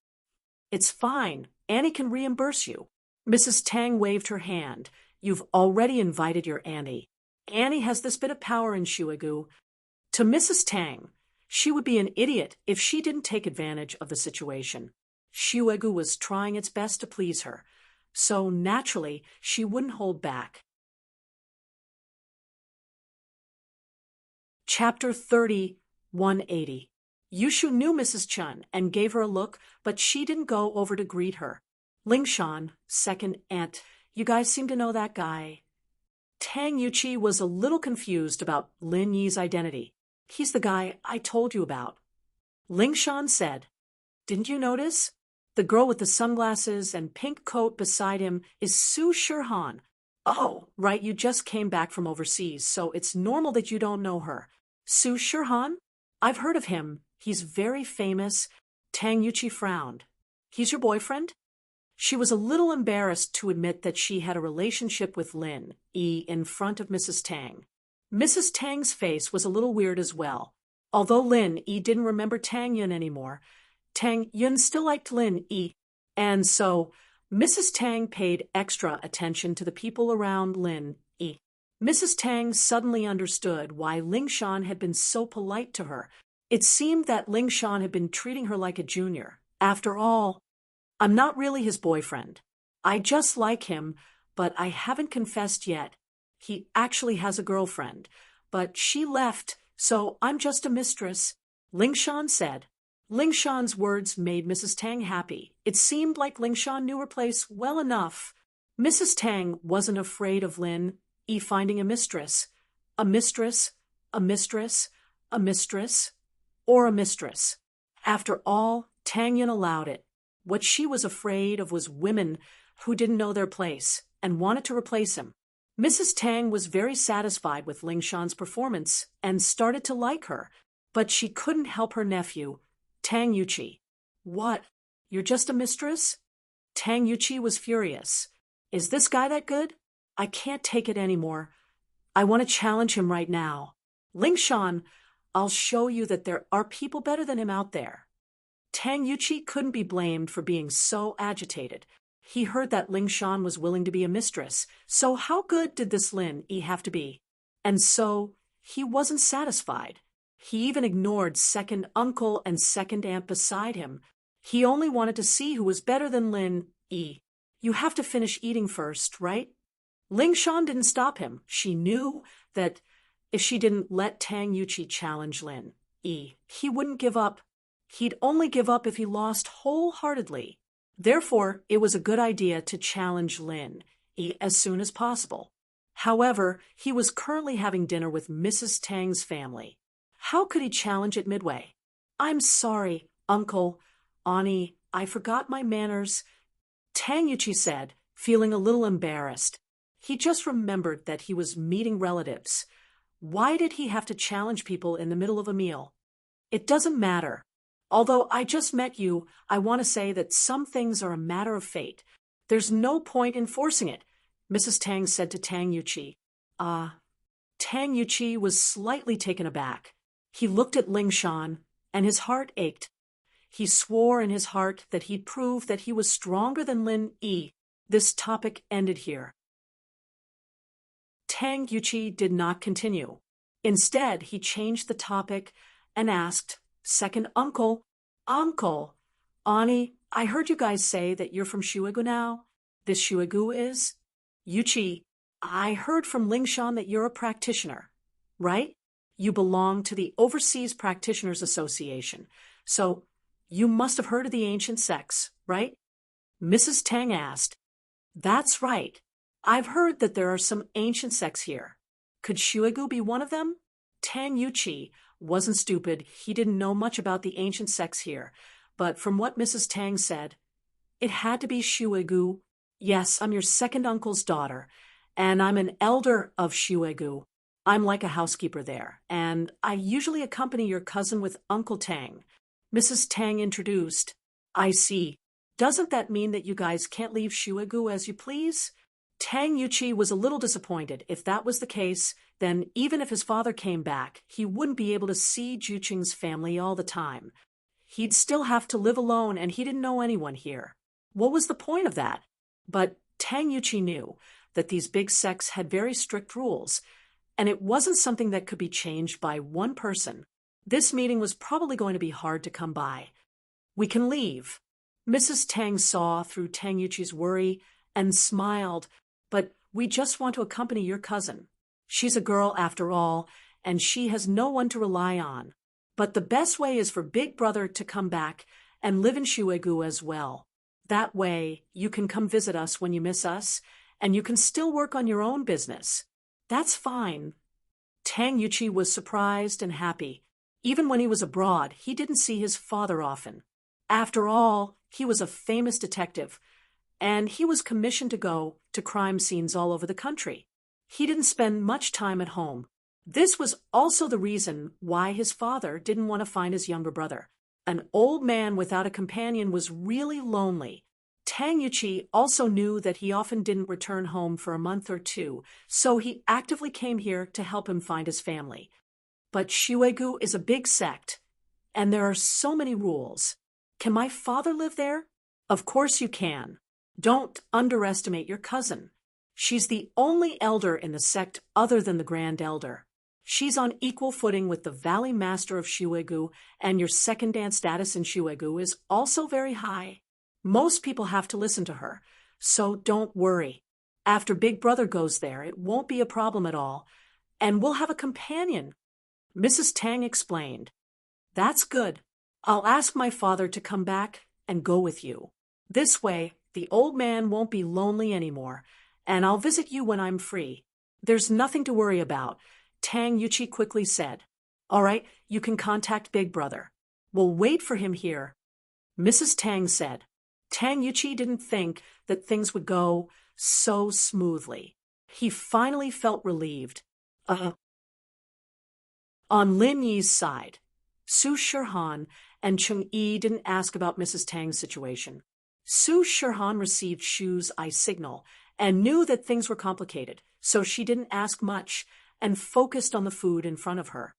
"It's fine. Annie can reimburse you." Mrs. Tang waved her hand. "You've already invited your Annie. Annie has this bit of power in Shuegu." To Mrs. Tang, she would be an idiot if she didn't take advantage of the situation. Shuegu was trying its best to please her, so naturally she wouldn't hold back. Chapter 30, 180. Yushu knew Mrs. Chun and gave her a look, but she didn't go over to greet her. "Lingshan, second aunt, you guys seem to know that guy." Tang Yuqi was a little confused about Lin Yi's identity. He's the guy I told you about. Ling Shan said, "Didn't you notice? The girl with the sunglasses and pink coat beside him is Su Shirhan." "Oh, right, you just came back from overseas, so it's normal that you don't know her." "Su Shirhan? I've heard of him. He's very famous." Tang Yuqi frowned. "He's your boyfriend?" She was a little embarrassed to admit that she had a relationship with Lin Yi in front of Mrs. Tang. Mrs. Tang's face was a little weird as well. Although Lin Yi didn't remember Tang Yun anymore, Tang Yun still liked Lin Yi, and so Mrs. Tang paid extra attention to the people around Lin Yi. Mrs. Tang suddenly understood why Ling Shan had been so polite to her. It seemed that Ling Shan had been treating her like a junior. After all, "I'm not really his boyfriend. I just like him, but I haven't confessed yet. He actually has a girlfriend, but she left, so I'm just a mistress," Ling Shan said. Ling Shan's words made Mrs. Tang happy. It seemed like Ling Shan knew her place well enough. Mrs. Tang wasn't afraid of Lin Yi finding a mistress. A mistress, a mistress, a mistress, or a mistress. After all, Tang Yun allowed it. What she was afraid of was women who didn't know their place and wanted to replace him. Mrs. Tang was very satisfied with Ling Shan's performance and started to like her, but she couldn't help her nephew, Tang Yuqi. "What? You're just a mistress?" Tang Yuqi was furious. "Is this guy that good? I can't take it anymore. I want to challenge him right now. Ling Shan, I'll show you that there are people better than him out there." Tang Yuqi couldn't be blamed for being so agitated. He heard that Ling Shan was willing to be a mistress, so how good did this Lin Yi have to be? And so he wasn't satisfied. He even ignored second uncle and second aunt beside him. He only wanted to see who was better than Lin Yi. "You have to finish eating first, right?" Ling Shan didn't stop him. She knew that if she didn't let Tang Yuqi challenge Lin Yi, he wouldn't give up. He'd only give up if he lost wholeheartedly. Therefore, it was a good idea to challenge Lin Yi as soon as possible. However, he was currently having dinner with Mrs. Tang's family. How could he challenge it midway? "I'm sorry, Uncle, Ani, I forgot my manners," Tang Yuqi said, feeling a little embarrassed. He just remembered that he was meeting relatives. Why did he have to challenge people in the middle of a meal? "It doesn't matter. Although I just met you, I want to say that some things are a matter of fate. There's no point in forcing it," Mrs. Tang said to Tang Yuqi. Tang Yuqi was slightly taken aback. He looked at Ling Shan, and his heart ached. He swore in his heart that he'd prove that he was stronger than Lin Yi. This topic ended here. Tang Yuqi did not continue. Instead, he changed the topic and asked, "Second uncle, Uncle, Ani, I heard you guys say that you're from Shuigu now. This Shuigu is?" "Yuqi, I heard from Ling Shan that you're a practitioner, right? You belong to the Overseas Practitioners Association, so you must have heard of the ancient sects, right?" Mrs. Tang asked. "That's right. I've heard that there are some ancient sects here. Could Shuigu be one of them?" Tang Yuqi wasn't stupid. He didn't know much about the ancient sects here, but from what Mrs. Tang said, it had to be Shuigu. "Yes, I'm your second uncle's daughter, and I'm an elder of Shuigu. I'm like a housekeeper there, and I usually accompany your cousin with Uncle Tang," Mrs. Tang introduced. "I see. Doesn't that mean that you guys can't leave Shuigu as you please?" Tang Yuqi was a little disappointed. If that was the case, then even if his father came back, he wouldn't be able to see Juqing's family all the time. He'd still have to live alone, and he didn't know anyone here. What was the point of that? But Tang Yuqi knew that these big sects had very strict rules, and it wasn't something that could be changed by one person. This meeting was probably going to be hard to come by. "We can leave." Mrs. Tang saw through Tang Yuqi's worry and smiled. "But we just want to accompany your cousin. She's a girl after all, and she has no one to rely on. But the best way is for Big Brother to come back and live in Shuigu as well. That way, you can come visit us when you miss us, and you can still work on your own business." That's fine. Tang Yuchi was surprised and happy. Even when he was abroad, he didn't see his father often. After all, he was a famous detective, and he was commissioned to go to crime scenes all over the country. He didn't spend much time at home. This was also the reason why his father didn't want to find his younger brother. An old man without a companion was really lonely. Tang Yuchi also knew that he often didn't return home for a month or two, so he actively came here to help him find his family. But Shiwegu is a big sect, and there are so many rules. Can my father live there? Of course you can. Don't underestimate your cousin. She's the only elder in the sect other than the Grand Elder. She's on equal footing with the Valley Master of Shiwegu, and your second dan status in Shiwegu is also very high. Most people have to listen to her, so don't worry. After Big Brother goes there, it won't be a problem at all, and we'll have a companion. Mrs. Tang explained. That's good. I'll ask my father to come back and go with you. This way, the old man won't be lonely anymore, and I'll visit you when I'm free. There's nothing to worry about, Tang Yuchi quickly said. All right, you can contact Big Brother. We'll wait for him here, Mrs. Tang said. Tang Yuchi didn't think that things would go so smoothly. He finally felt relieved. On Lin Yi's side, Su Shirhan and Chung Yi didn't ask about Mrs. Tang's situation. Su Shirhan received Shu's eye signal and knew that things were complicated, so she didn't ask much and focused on the food in front of her.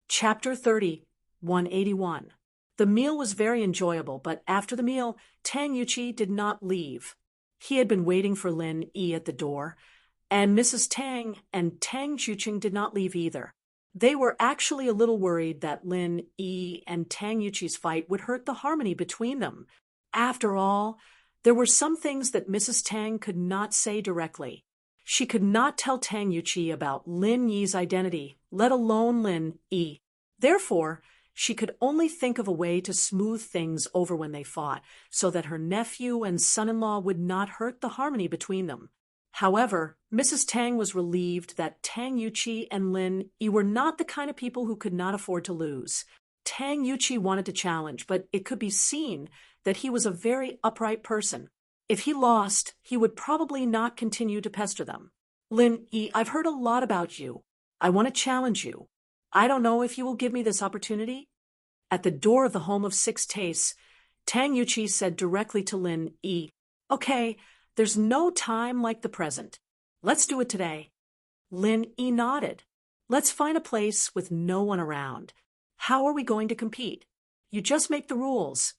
Chapter 30, 181. The meal was very enjoyable, but after the meal, Tang Yuchi did not leave. He had been waiting for Lin Yi at the door, and Mrs. Tang and Tang Juching did not leave either. They were actually a little worried that Lin Yi and Tang Yuchi's fight would hurt the harmony between them. After all, there were some things that Mrs. Tang could not say directly. She could not tell Tang Yuchi about Lin Yi's identity, let alone Lin Yi. Therefore, she could only think of a way to smooth things over when they fought, so that her nephew and son-in-law would not hurt the harmony between them. However, Mrs. Tang was relieved that Tang Yuchi and Lin Yi were not the kind of people who could not afford to lose. Tang Yuchi wanted to challenge, but it could be seen that he was a very upright person. If he lost, he would probably not continue to pester them. Lin Yi, I've heard a lot about you. I want to challenge you. I don't know if you will give me this opportunity. At the door of the Home of Six Tastes, Tang Yuchi said directly to Lin Yi, Okay, there's no time like the present. Let's do it today. Lin Yi nodded. Let's find a place with no one around. How are we going to compete? You just make the rules.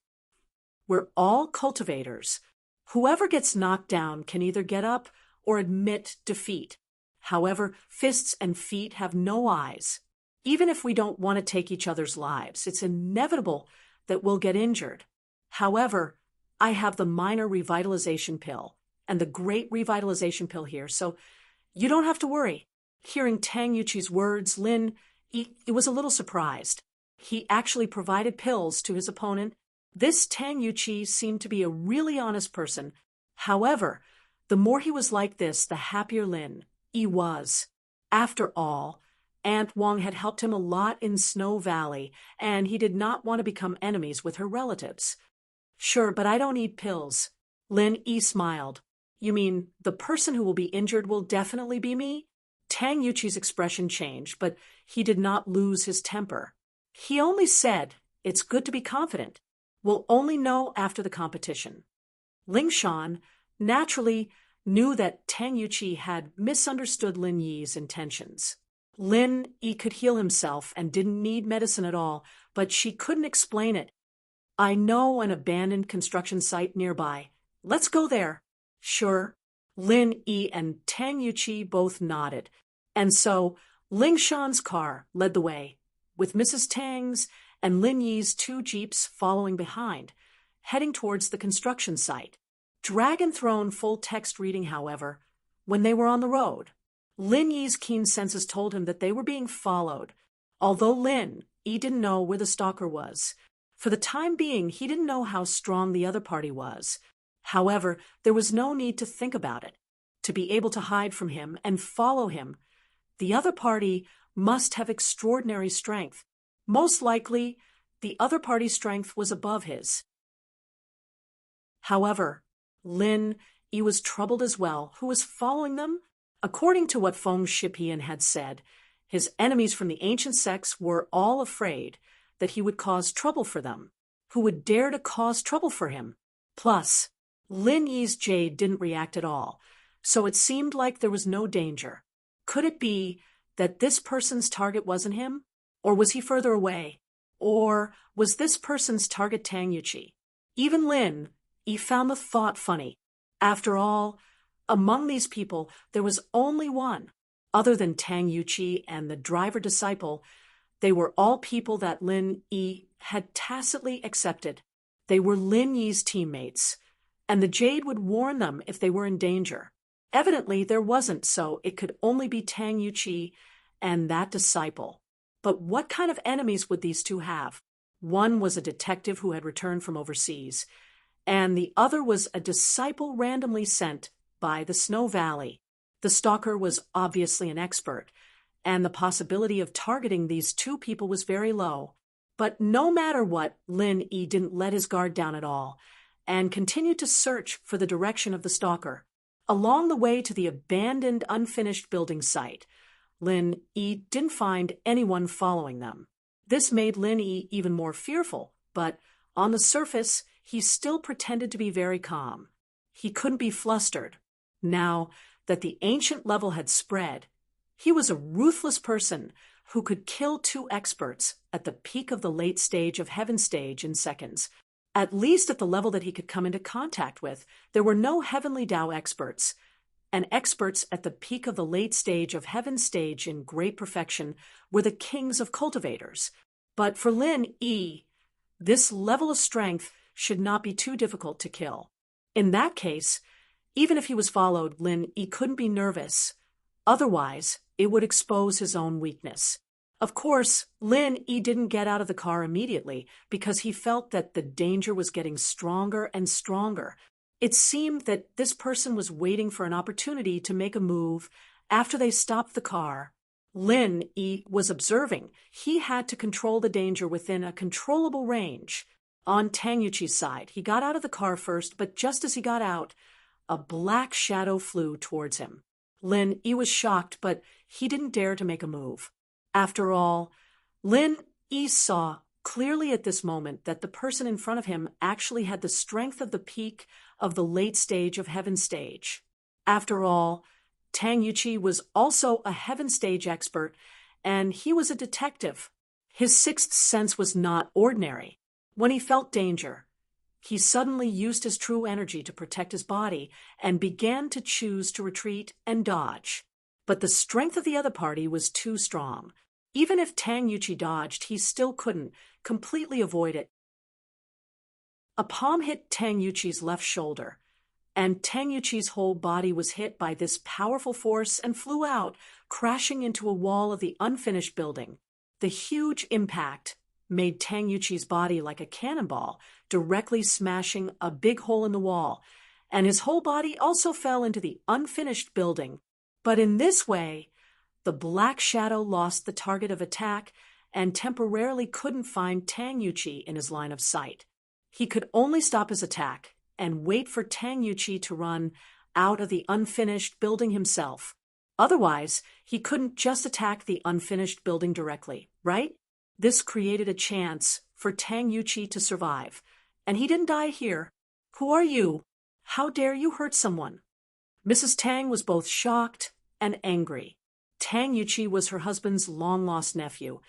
We're all cultivators. Whoever gets knocked down can either get up or admit defeat. However, fists and feet have no eyes. Even if we don't want to take each other's lives, it's inevitable that we'll get injured. However, I have the minor revitalization pill and the great revitalization pill here, so you don't have to worry. Hearing Tang Yuchi's words, Lin Yi was a little surprised. He actually provided pills to his opponent. This Tang Yuchi seemed to be a really honest person. However, the more he was like this, the happier Lin Yi was. After all, Aunt Wang had helped him a lot in Snow Valley, and he did not want to become enemies with her relatives. Sure, but I don't need pills. Lin Yi smiled. You mean the person who will be injured will definitely be me? Tang Yuchi's expression changed, but he did not lose his temper. He only said, It's good to be confident. We'll only know after the competition. Ling Shan naturally knew that Tang Yuchi had misunderstood Lin Yi's intentions. Lin Yi could heal himself and didn't need medicine at all, but she couldn't explain it. I know an abandoned construction site nearby. Let's go there. Sure. Lin Yi and Tang Yuchi both nodded, and so Ling Shan's car led the way, with Mrs. Tang's and Lin Yi's 2 jeeps following behind, heading towards the construction site. Dragon Throne full text reading, however, when they were on the road. Lin Yi's keen senses told him that they were being followed, although Lin Yi didn't know where the stalker was. For the time being, he didn't know how strong the other party was. However, there was no need to think about it. to be able to hide from him and follow him, the other party must have extraordinary strength. Most likely, the other party's strength was above his. However, Lin Yi was troubled as well. Who was following them? According to what Feng Shipian had said, his enemies from the ancient sects were all afraid that he would cause trouble for them. Who would dare to cause trouble for him? Plus, Lin Yi's jade didn't react at all, so it seemed like there was no danger. Could it be that this person's target wasn't him? Or was he further away? Or was this person's target Tang Yuqi? Even Lin Yi found the thought funny. After all, among these people, there was only one. Other than Tang Yuqi and the driver disciple, they were all people that Lin Yi had tacitly accepted. They were Lin Yi's teammates, and the jade would warn them if they were in danger. Evidently, there wasn't, so it could only be Tang Yuqi and that disciple. But what kind of enemies would these two have? One was a detective who had returned from overseas, and the other was a disciple randomly sent by the Snow Valley. The stalker was obviously an expert, and the possibility of targeting these two people was very low. But no matter what, Lin Yi didn't let his guard down at all, and continued to search for the direction of the stalker. Along the way to the abandoned, unfinished building site, Lin Yi didn't find anyone following them. This made Lin Yi even more fearful, but on the surface, he still pretended to be very calm. He couldn't be flustered. Now that the ancient level had spread, he was a ruthless person who could kill two experts at the peak of the late stage of Heaven Stage in seconds. At least at the level that he could come into contact with, there were no Heavenly Tao experts, and experts at the peak of the late stage of Heaven Stage in great perfection were the kings of cultivators. But for Lin Yi, this level of strength should not be too difficult to kill. In that case, even if he was followed, Lin Yi couldn't be nervous. Otherwise, it would expose his own weakness. Of course, Lin Yi didn't get out of the car immediately because he felt that the danger was getting stronger and stronger. It seemed that this person was waiting for an opportunity to make a move after they stopped the car. Lin Yi was observing. He had to control the danger within a controllable range. On Tang Yuqi's side, he got out of the car first, but just as he got out, a black shadow flew towards him. Lin Yi was shocked, but he didn't dare to make a move. After all, Lin Yi saw clearly at this moment that the person in front of him actually had the strength of the peak of the late stage of Heaven Stage. After all, Tang Yuqi was also a Heaven Stage expert, and he was a detective. His sixth sense was not ordinary. When he felt danger, he suddenly used his true energy to protect his body and began to choose to retreat and dodge. But the strength of the other party was too strong. Even if Tang Yuqi dodged, he still couldn't completely avoid it. A palm hit Tang Yuqi's left shoulder, and Tang Yuqi's whole body was hit by this powerful force and flew out, crashing into a wall of the unfinished building. The huge impact made Tang Yuqi's body like a cannonball, directly smashing a big hole in the wall, and his whole body also fell into the unfinished building. But in this way, the black shadow lost the target of attack and temporarily couldn't find Tang Yuqi in his line of sight. He could only stop his attack and wait for Tang Yuqi to run out of the unfinished building himself. Otherwise, he couldn't just attack the unfinished building directly, right? This created a chance for Tang Yuqi to survive. And he didn't die here. Who are you? How dare you hurt someone? Mrs. Tang was both shocked and angry. Tang Yuqi was her husband's long-lost nephew,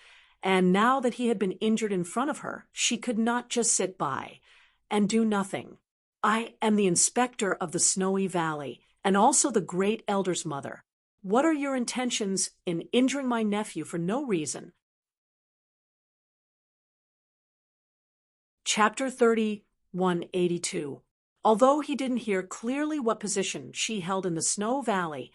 and now that he had been injured in front of her, she could not just sit by and do nothing. I am the inspector of the Snowy Valley, and also the great elder's mother. What are your intentions in injuring my nephew for no reason? Chapter 30, 182. Although he didn't hear clearly what position she held in the Snow Valley,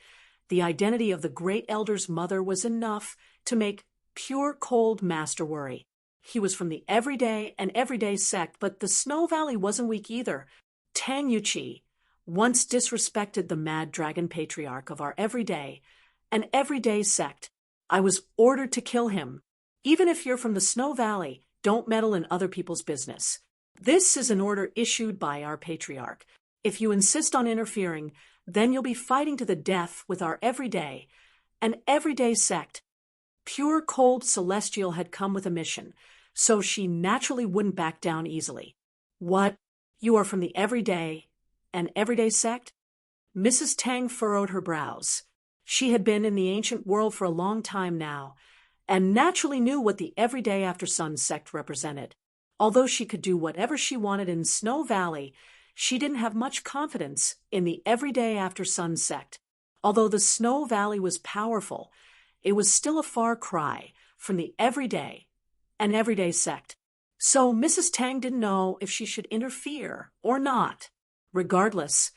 the identity of the great elder's mother was enough to make pure cold master worry. He was from the everyday sect, but the Snow Valley wasn't weak either. Tang Yuqi once disrespected the mad dragon patriarch of our everyday and everyday sect. I was ordered to kill him. Even if you're from the Snow Valley, don't meddle in other people's business. This is an order issued by our patriarch. If you insist on interfering, then you'll be fighting to the death with our everyday and everyday sect. Pure Cold Celestial had come with a mission, so she naturally wouldn't back down easily. What? You are from the everyday and everyday sect? Mrs. Tang furrowed her brows. She had been in the ancient world for a long time now, and naturally knew what the everyday after sun sect represented. Although she could do whatever she wanted in Snow Valley, she didn't have much confidence in the everyday after sun sect. Although the Snow Valley was powerful, it was still a far cry from the everyday and everyday sect. So Mrs. Tang didn't know if she should interfere or not. Regardless,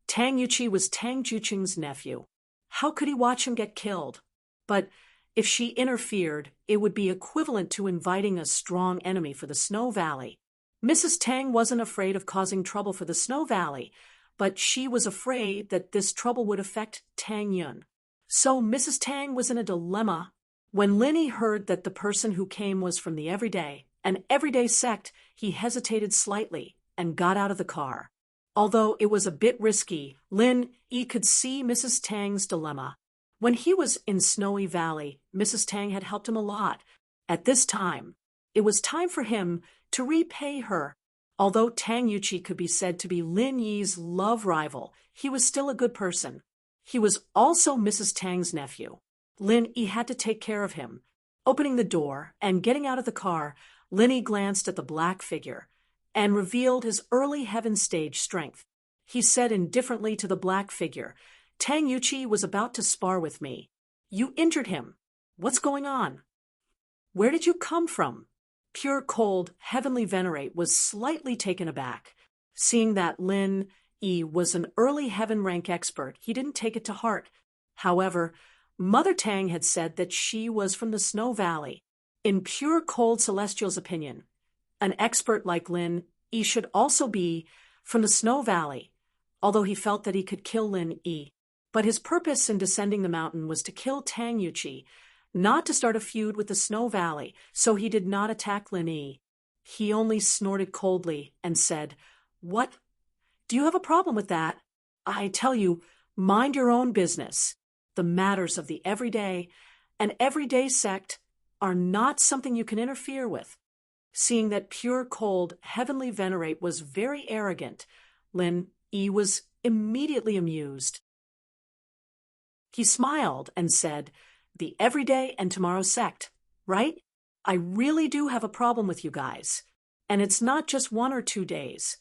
Tang Yuqi was Tang Juqing's nephew. How could he watch him get killed? But if she interfered, it would be equivalent to inviting a strong enemy for the Snow Valley. Mrs. Tang wasn't afraid of causing trouble for the Snow Valley, but she was afraid that this trouble would affect Tang Yun. So Mrs. Tang was in a dilemma. When Linny heard that the person who came was from the everyday and everyday sect, he hesitated slightly and got out of the car. Although it was a bit risky, Lin Yi could see Mrs. Tang's dilemma. When he was in Snowy Valley, Mrs. Tang had helped him a lot. At this time, it was time for him to repay her. Although Tang Yuqi could be said to be Lin Yi's love rival, he was still a good person. He was also Mrs. Tang's nephew. Lin Yi had to take care of him. Opening the door and getting out of the car, Lin Yi glanced at the black figure and revealed his early heaven stage strength. He said indifferently to the black figure, Tang Yuqi was about to spar with me. You injured him. What's going on? Where did you come from? Pure Cold Heavenly Venerate was slightly taken aback. Seeing that Lin Yi was an early heaven rank expert, he didn't take it to heart. However, Mother Tang had said that she was from the Snow Valley. In Pure Cold Celestial's opinion, an expert like Lin Yi should also be from the Snow Valley, although he felt that he could kill Lin Yi. But his purpose in descending the mountain was to kill Tang Yuqi, not to start a feud with the Snow Valley, so he did not attack Lin Yi. He only snorted coldly and said, What? Do you have a problem with that? I tell you, mind your own business. The matters of the everyday and everyday sect are not something you can interfere with. Seeing that Pure Cold Heavenly Venerate was very arrogant, Lin Yi was immediately amused. He smiled and said, The everyday and tomorrow sect, right? I really do have a problem with you guys. And it's not just 1 or 2 days.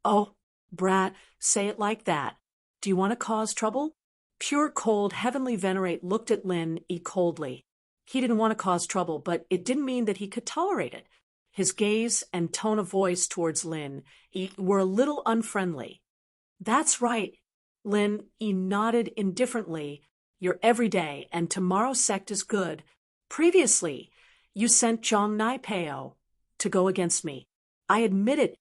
Oh, brat, say it like that. Do you want to cause trouble? Pure Cold Heavenly Venerate looked at Lin Yi coldly. He didn't want to cause trouble, but it didn't mean that he could tolerate it. His gaze and tone of voice towards Lin Yi were a little unfriendly. That's right. Lin Yi nodded indifferently. Your everyday and tomorrow sect is good. Previously, you sent Zhang Naipeo to go against me. I admit it,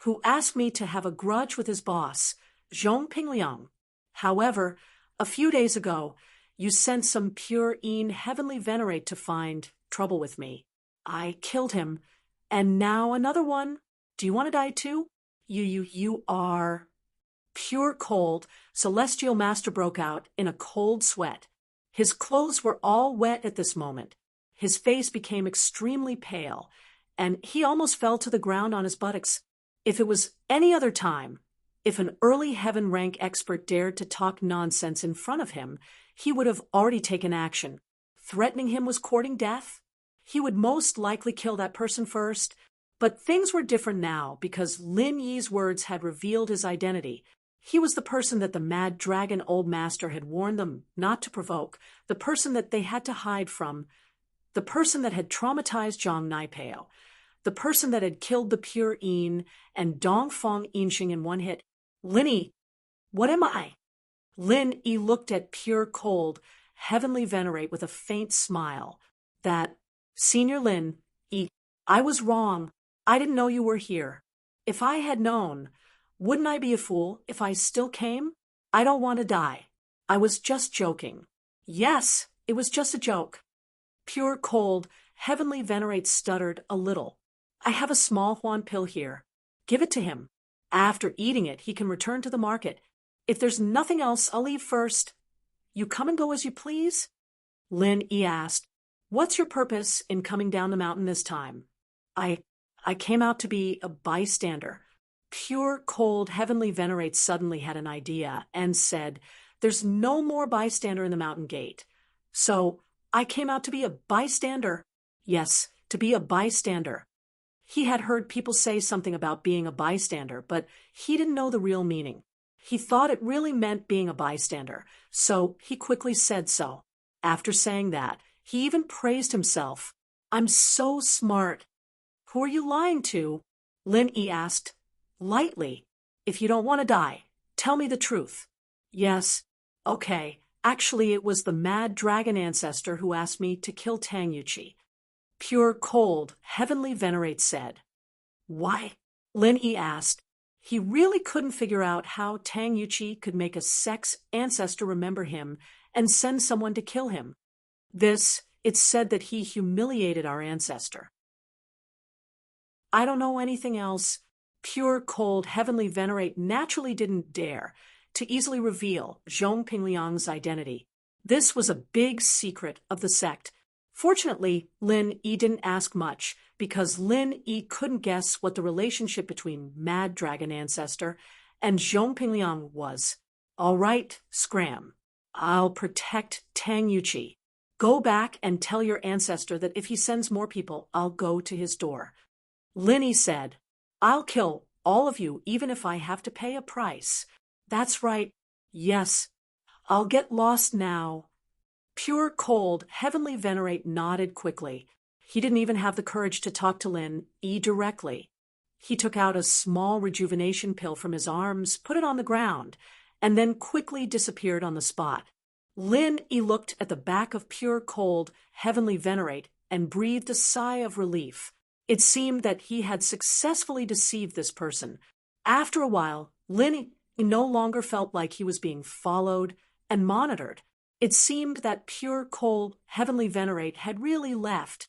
who asked me to have a grudge with his boss, Zhong Pingliang. However, a few days ago, you sent some pure Een Heavenly Venerate to find trouble with me. I killed him, and now another one. Do you want to die too? You are... Pure Cold Celestial Master broke out in a cold sweat. His clothes were all wet at this moment. His face became extremely pale, and he almost fell to the ground on his buttocks. If it was any other time, if an early heaven rank expert dared to talk nonsense in front of him, he would have already taken action. Threatening him was courting death. He would most likely kill that person first. But things were different now because Lin Yi's words had revealed his identity. He was the person that the mad dragon old master had warned them not to provoke, the person that they had to hide from, the person that had traumatized Zhang Naipeo, the person that had killed the pure Een and Dongfang Yinxing in one hit. Lin Yi, what am I? Lin Yi looked at Pure Cold Heavenly Venerate with a faint smile. That, Senior Lin Yi, I was wrong. I didn't know you were here. If I had known, Wouldn't I be a fool if I still came? I don't want to die. I was just joking. Yes, it was just a joke. Pure cold, heavenly venerate stuttered a little. I have a small Juan pill here. Give it to him. After eating it, he can return to the market. If there's nothing else, I'll leave first. You come and go as you please? Lin Yi asked. What's your purpose in coming down the mountain this time? I came out to be a bystander. Pure cold, heavenly venerate suddenly had an idea and said, there's no more bystander in the mountain gate. So I came out to be a bystander. Yes, to be a bystander. He had heard people say something about being a bystander, but he didn't know the real meaning. He thought it really meant being a bystander, so he quickly said so. After saying that, he even praised himself. I'm so smart. Who are you lying to? Lin Yi asked. Lightly. If you don't want to die, tell me the truth. Yes. Okay. Actually, it was the mad dragon ancestor who asked me to kill Tang Yuqi. Pure cold, heavenly venerate said. Why? Lin Yi asked. He really couldn't figure out how Tang Yuqi could make a sex ancestor remember him and send someone to kill him. It's said that he humiliated our ancestor. I don't know anything else. Pure cold, heavenly venerate naturally didn't dare to easily reveal Zhong Pingliang's identity. This was a big secret of the sect. Fortunately, Lin Yi didn't ask much, because Lin Yi couldn't guess what the relationship between Mad Dragon Ancestor and Zhong Pingliang was. All right, Scram. I'll protect Tang Yuqi. Go back and tell your ancestor that if he sends more people, I'll go to his door. Lin Yi said, I'll kill all of you even if I have to pay a price. That's right. Yes. I'll get lost now. Pure cold, heavenly venerate nodded quickly. He didn't even have the courage to talk to Lin Yi directly. He took out a small rejuvenation pill from his arms, put it on the ground, and then quickly disappeared on the spot. Lin Yi looked at the back of pure cold, heavenly venerate and breathed a sigh of relief. It seemed that he had successfully deceived this person. After a while, Lin Yi no longer felt like he was being followed and monitored. It seemed that pure cold, heavenly venerate had really left.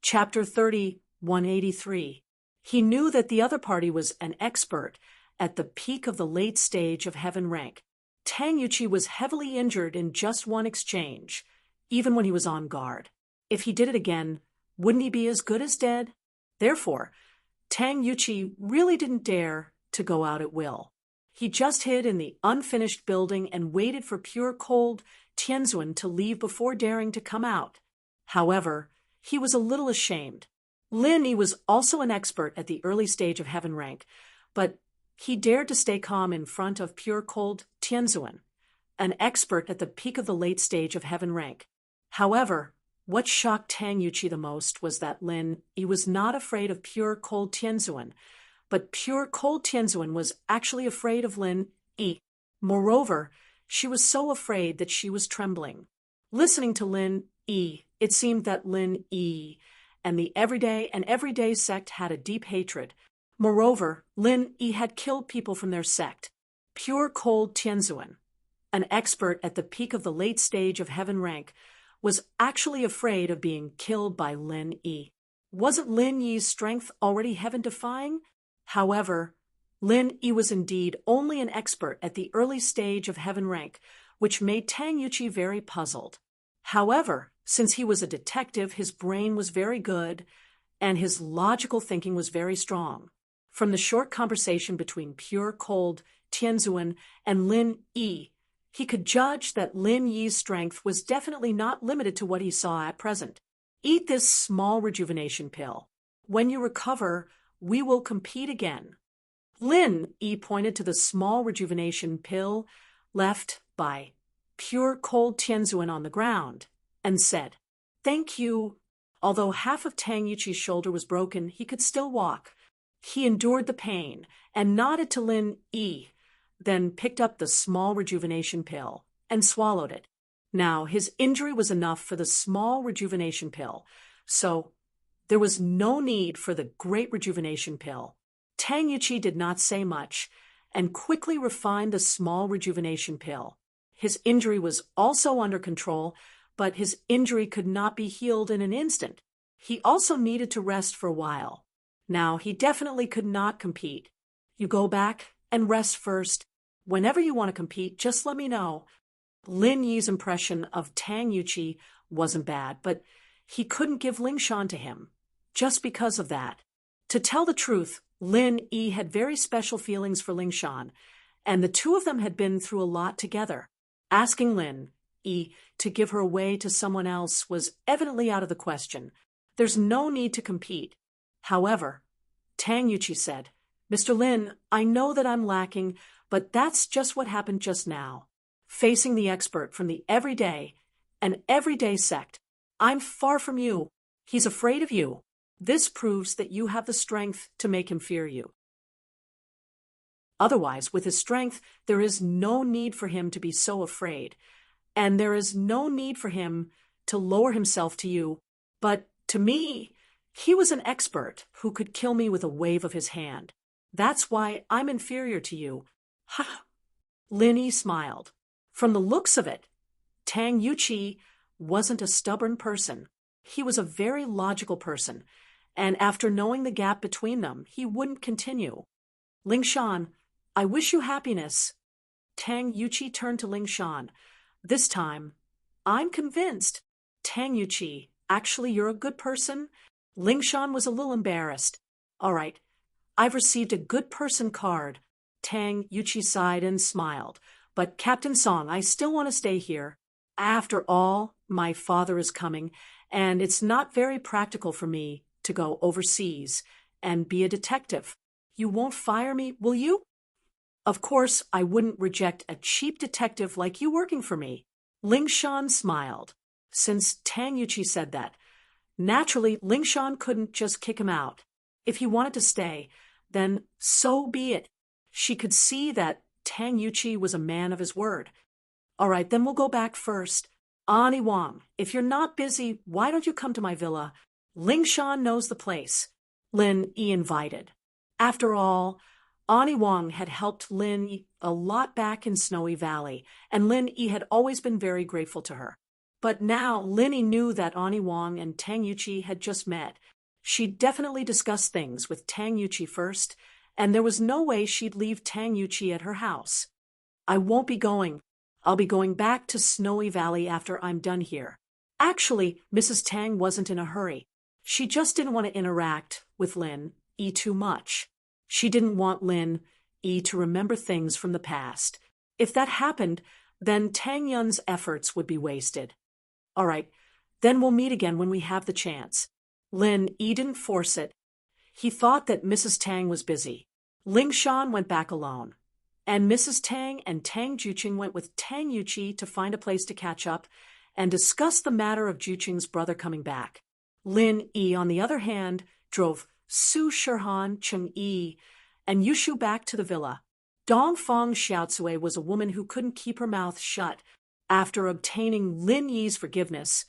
Chapter 30, 183. He knew that the other party was an expert at the peak of the late stage of heaven rank. Tang Yuqi was heavily injured in just one exchange, even when he was on guard. If he did it again, wouldn't he be as good as dead? Therefore, Tang Yuqi really didn't dare to go out at will. He just hid in the unfinished building and waited for pure cold Tianzun to leave before daring to come out. However, he was a little ashamed. Lin Yi was also an expert at the early stage of heaven rank, but he dared to stay calm in front of pure cold Tianzun, an expert at the peak of the late stage of heaven rank. However, what shocked Tang Yuqi the most was that Lin Yi was not afraid of pure cold Tianzun, but pure cold Tianzun was actually afraid of Lin Yi. Moreover, she was so afraid that she was trembling. Listening to Lin Yi, it seemed that Lin Yi and the everyday sect had a deep hatred. Moreover, Lin Yi had killed people from their sect. Pure cold Tianzun, an expert at the peak of the late stage of heaven rank, was actually afraid of being killed by Lin Yi. Wasn't Lin Yi's strength already heaven-defying? However, Lin Yi was indeed only an expert at the early stage of heaven rank, which made Tang Yuqi very puzzled. However, since he was a detective, his brain was very good, and his logical thinking was very strong. From the short conversation between pure cold Tianzun and Lin Yi, he could judge that Lin Yi's strength was definitely not limited to what he saw at present. Eat this small rejuvenation pill. When you recover, we will compete again. Lin Yi pointed to the small rejuvenation pill left by pure cold Tianzun on the ground and said, Thank you. Although half of Tang Yuqi's shoulder was broken, he could still walk. He endured the pain and nodded to Lin Yi, then picked up the small rejuvenation pill and swallowed it. Now, his injury was enough for the small rejuvenation pill, so There was no need for the great rejuvenation pill. Tang Yuqi did not say much and quickly refined the small rejuvenation pill. His injury was also under control, but his injury could not be healed in an instant. He also needed to rest for a while. Now, he definitely could not compete. You go back and rest first. Whenever you want to compete, just let me know. Lin Yi's impression of Tang Yuqi wasn't bad, but he couldn't give Lingshan to him just because of that. To tell the truth, Lin Yi had very special feelings for Lingshan, and the two of them had been through a lot together. Asking Lin Yi to give her away to someone else was evidently out of the question. There's no need to compete. However, Tang Yuqi said, Mr. Lin, I know that I'm lacking, but that's just what happened just now. Facing the expert from the an everyday sect, I'm far from you. He's afraid of you. This proves that you have the strength to make him fear you. Otherwise, with his strength, there is no need for him to be so afraid, and there is no need for him to lower himself to you. But to me, he was an expert who could kill me with a wave of his hand. That's why I'm inferior to you. Ha! Lin Yi smiled. From the looks of it, Tang Yuqi wasn't a stubborn person. He was a very logical person, and after knowing the gap between them, he wouldn't continue. Lingshan, I wish you happiness. Tang Yuqi turned to Lingshan. This time, I'm convinced. Tang Yuqi, actually you're a good person? Lingshan was a little embarrassed. All right, I've received a good person card. Tang Yuqi sighed and smiled. But Captain Song, I still want to stay here. After all, my father is coming, and it's not very practical for me to go overseas and be a detective. You won't fire me, will you? Of course, I wouldn't reject a cheap detective like you working for me. Lingshan smiled. Since Tang Yuqi said that, naturally, Lingshan couldn't just kick him out. If he wanted to stay, then so be it. She could see that Tang Yuqi was a man of his word. All right, then we'll go back first. Ani Wang, if you're not busy, why don't you come to my villa? Lingshan knows the place. Lin Yi invited. After all, Ani Wang had helped Lin Yi a lot back in Snowy Valley, and Lin Yi had always been very grateful to her. But now Lin Yi knew that Ani Wang and Tang Yuqi had just met. She'd definitely discussed things with Tang Yuqi first, and there was no way she'd leave Tang Yuqi at her house. I won't be going. I'll be going back to Snowy Valley after I'm done here. Actually, Mrs. Tang wasn't in a hurry. She just didn't want to interact with Lin Yi too much. She didn't want Lin Yi to remember things from the past. If that happened, then Tang Yun's efforts would be wasted. All right, then we'll meet again when we have the chance. Lin Yi didn't force it. He thought that Mrs. Tang was busy. Lingshan went back alone, and Mrs. Tang and Tang Juqing went with Tang Yuqi to find a place to catch up and discuss the matter of Juqing's brother coming back. Lin Yi, on the other hand, drove Su Shihan, Cheng Yi, and Yushu back to the villa. Dongfang Xiaotsui was a woman who couldn't keep her mouth shut. After obtaining Lin Yi's forgiveness,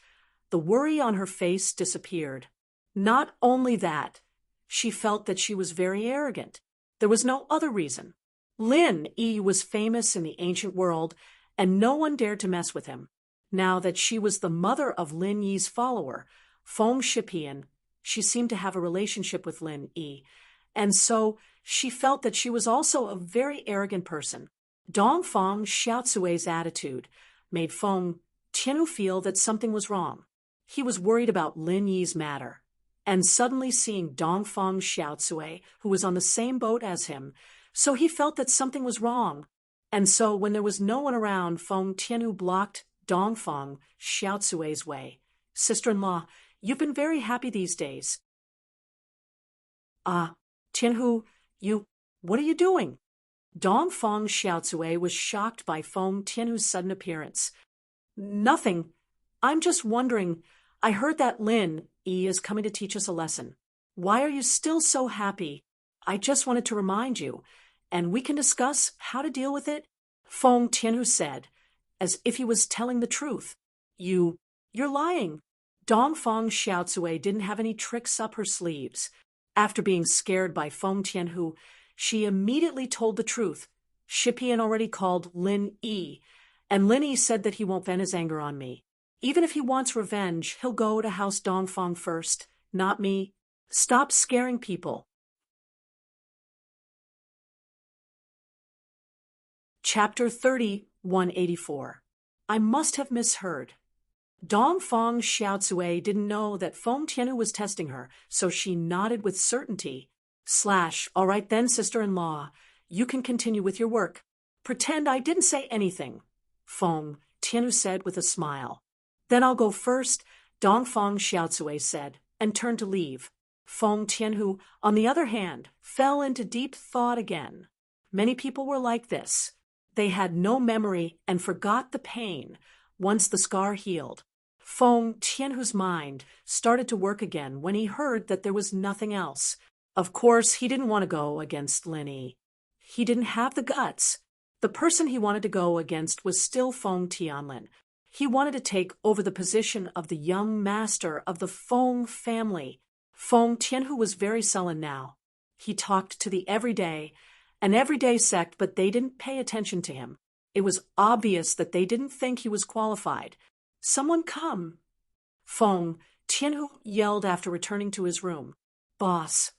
the worry on her face disappeared. Not only that, she felt that she was very arrogant. There was no other reason. Lin Yi was famous in the ancient world, and no one dared to mess with him. Now that she was the mother of Lin Yi's follower, Feng Shipian, she seemed to have a relationship with Lin Yi, and so she felt that she was also a very arrogant person. Dongfang Xiaotsui's attitude made Feng Tianhu feel that something was wrong. He was worried about Lin Yi's matter, and suddenly seeing Dongfang Xiaotsui, who was on the same boat as him, so he felt that something was wrong. And so when there was no one around, Feng Tianhu blocked Dongfang Xiaotsui's way. Sister-in-law, you've been very happy these days. Tianhu, what are you doing? Dongfang Xiaotsui was shocked by Feng Tianhu's sudden appearance. Nothing. I'm just wondering. I heard that Lin Yi is coming to teach us a lesson. Why are you still so happy? I just wanted to remind you, and we can discuss how to deal with it. Feng Tianhu said, as if he was telling the truth. You're lying. Dongfang Xiaozue didn't have any tricks up her sleeves. After being scared by Feng Tianhu, she immediately told the truth. Shipian already called Lin Yi, and Lin Yi said that he won't vent his anger on me. Even if he wants revenge, he'll go to House Dongfang first, not me. Stop scaring people. Chapter 30, 184. I must have misheard. Dongfang Xiaozue didn't know that Feng Tianhu was testing her, so she nodded with certainty. All right then, sister-in-law. You can continue with your work. Pretend I didn't say anything, Feng Tianhu said with a smile. Then I'll go first, Dongfang Xiaozue said, and turned to leave. Feng Tianhu, on the other hand, fell into deep thought again. Many people were like this. They had no memory and forgot the pain once the scar healed. Feng Tianhu's mind started to work again when he heard that there was nothing else. Of course, he didn't want to go against Lin Yi. He didn't have the guts. The person he wanted to go against was still Feng Tianlin. He wanted to take over the position of the young master of the Feng family. Feng Tianhu was very sullen now. He talked to the an everyday sect, but they didn't pay attention to him. It was obvious that they didn't think he was qualified. Someone come. Feng Tianhu yelled after returning to his room. Boss.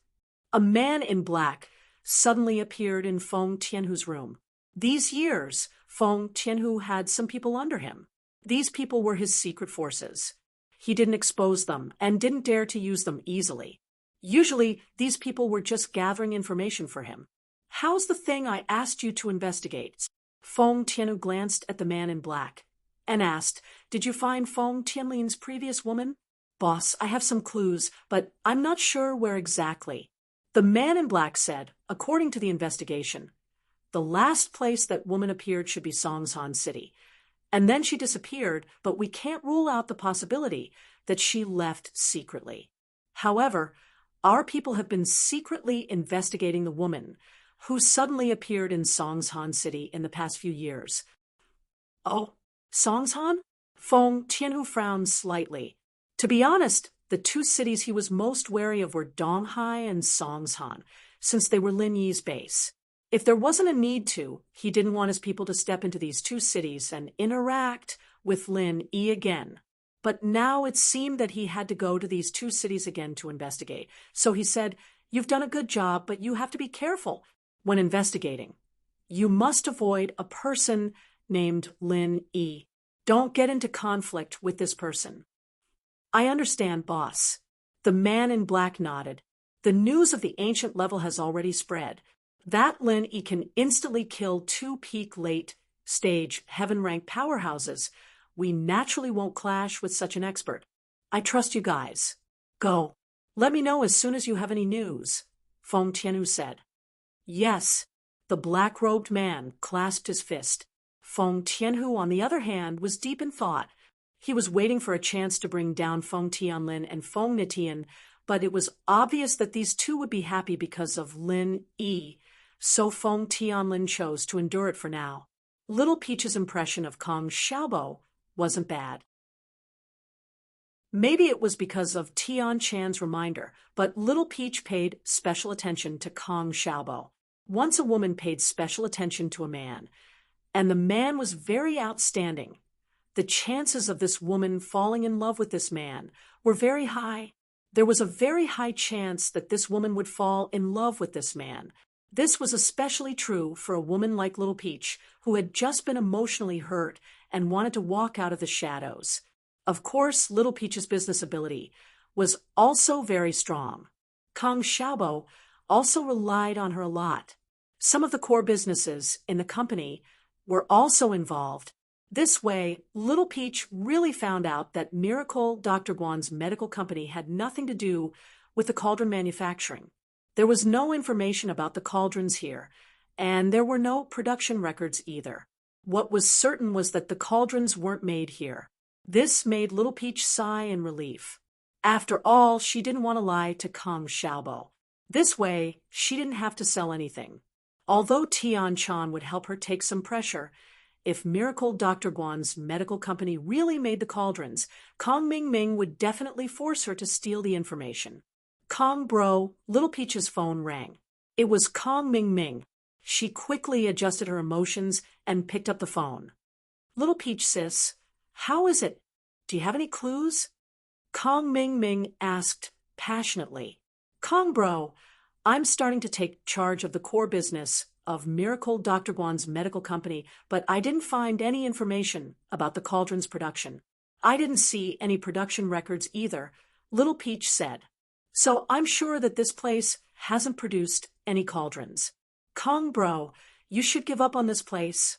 A man in black suddenly appeared in Feng Tianhu's room. These years, Feng Tianhu had some people under him. These people were his secret forces. He didn't expose them and didn't dare to use them easily. Usually, these people were just gathering information for him. How's the thing I asked you to investigate? Feng Tianhu glanced at the man in black and asked, Did you find Feng Tianlin's previous woman? Boss, I have some clues, but I'm not sure where exactly. The man in black said, according to the investigation, the last place that woman appeared should be Songshan City. And then she disappeared, but we can't rule out the possibility that she left secretly. However, our people have been secretly investigating the woman who suddenly appeared in Songshan City in the past few years. Oh, Songshan? Feng Tianhu frowned slightly. To be honest, the two cities he was most wary of were Donghai and Songshan, since they were Lin Yi's base. If there wasn't a need to, he didn't want his people to step into these two cities and interact with Lin Yi again. But now it seemed that he had to go to these two cities again to investigate. So he said, You've done a good job, but you have to be careful when investigating. You must avoid a person named Lin Yi. Don't get into conflict with this person. I understand, boss. The man in black nodded. The news of the ancient level has already spread. That Lin Yi can instantly kill two peak late-stage heaven-rank powerhouses. We naturally won't clash with such an expert. I trust you guys. Go. Let me know as soon as you have any news, Feng Tianhu said. Yes. The black-robed man clasped his fist. Feng Tianhu, on the other hand, was deep in thought. He was waiting for a chance to bring down Feng Tianlin and Feng Nitian, but it was obvious that these two would be happy because of Lin Yi, so Feng Tianlin chose to endure it for now. Little Peach's impression of Kong Xiaobo wasn't bad. Maybe it was because of Tian Chan's reminder, but Little Peach paid special attention to Kong Xiaobo. Once a woman paid special attention to a man, and the man was very outstanding. The chances of this woman falling in love with this man were very high. There was a very high chance that this woman would fall in love with this man. This was especially true for a woman like Little Peach, who had just been emotionally hurt and wanted to walk out of the shadows. Of course, Little Peach's business ability was also very strong. Kong Xiaobo also relied on her a lot. Some of the core businesses in the company were also involved. This way, Little Peach really found out that Miracle Dr. Guan's medical company had nothing to do with the cauldron manufacturing. There was no information about the cauldrons here, and there were no production records either. What was certain was that the cauldrons weren't made here. This made Little Peach sigh in relief. After all, she didn't want to lie to Kong Xiaobo. This way, she didn't have to sell anything. Although Tian Chan would help her take some pressure, if Miracle Dr. Guan's medical company really made the cauldrons, Kong Ming Ming would definitely force her to steal the information. Kong bro, Little Peach's phone rang. It was Kong Ming Ming. She quickly adjusted her emotions and picked up the phone. Little Peach sis, how is it? Do you have any clues? Kong Ming Ming asked passionately. Kong bro, I'm starting to take charge of the core business of Miracle Dr. Guan's medical company, but I didn't find any information about the cauldron's production. I didn't see any production records either, Little Peach said. So I'm sure that this place hasn't produced any cauldrons. Kong bro, you should give up on this place.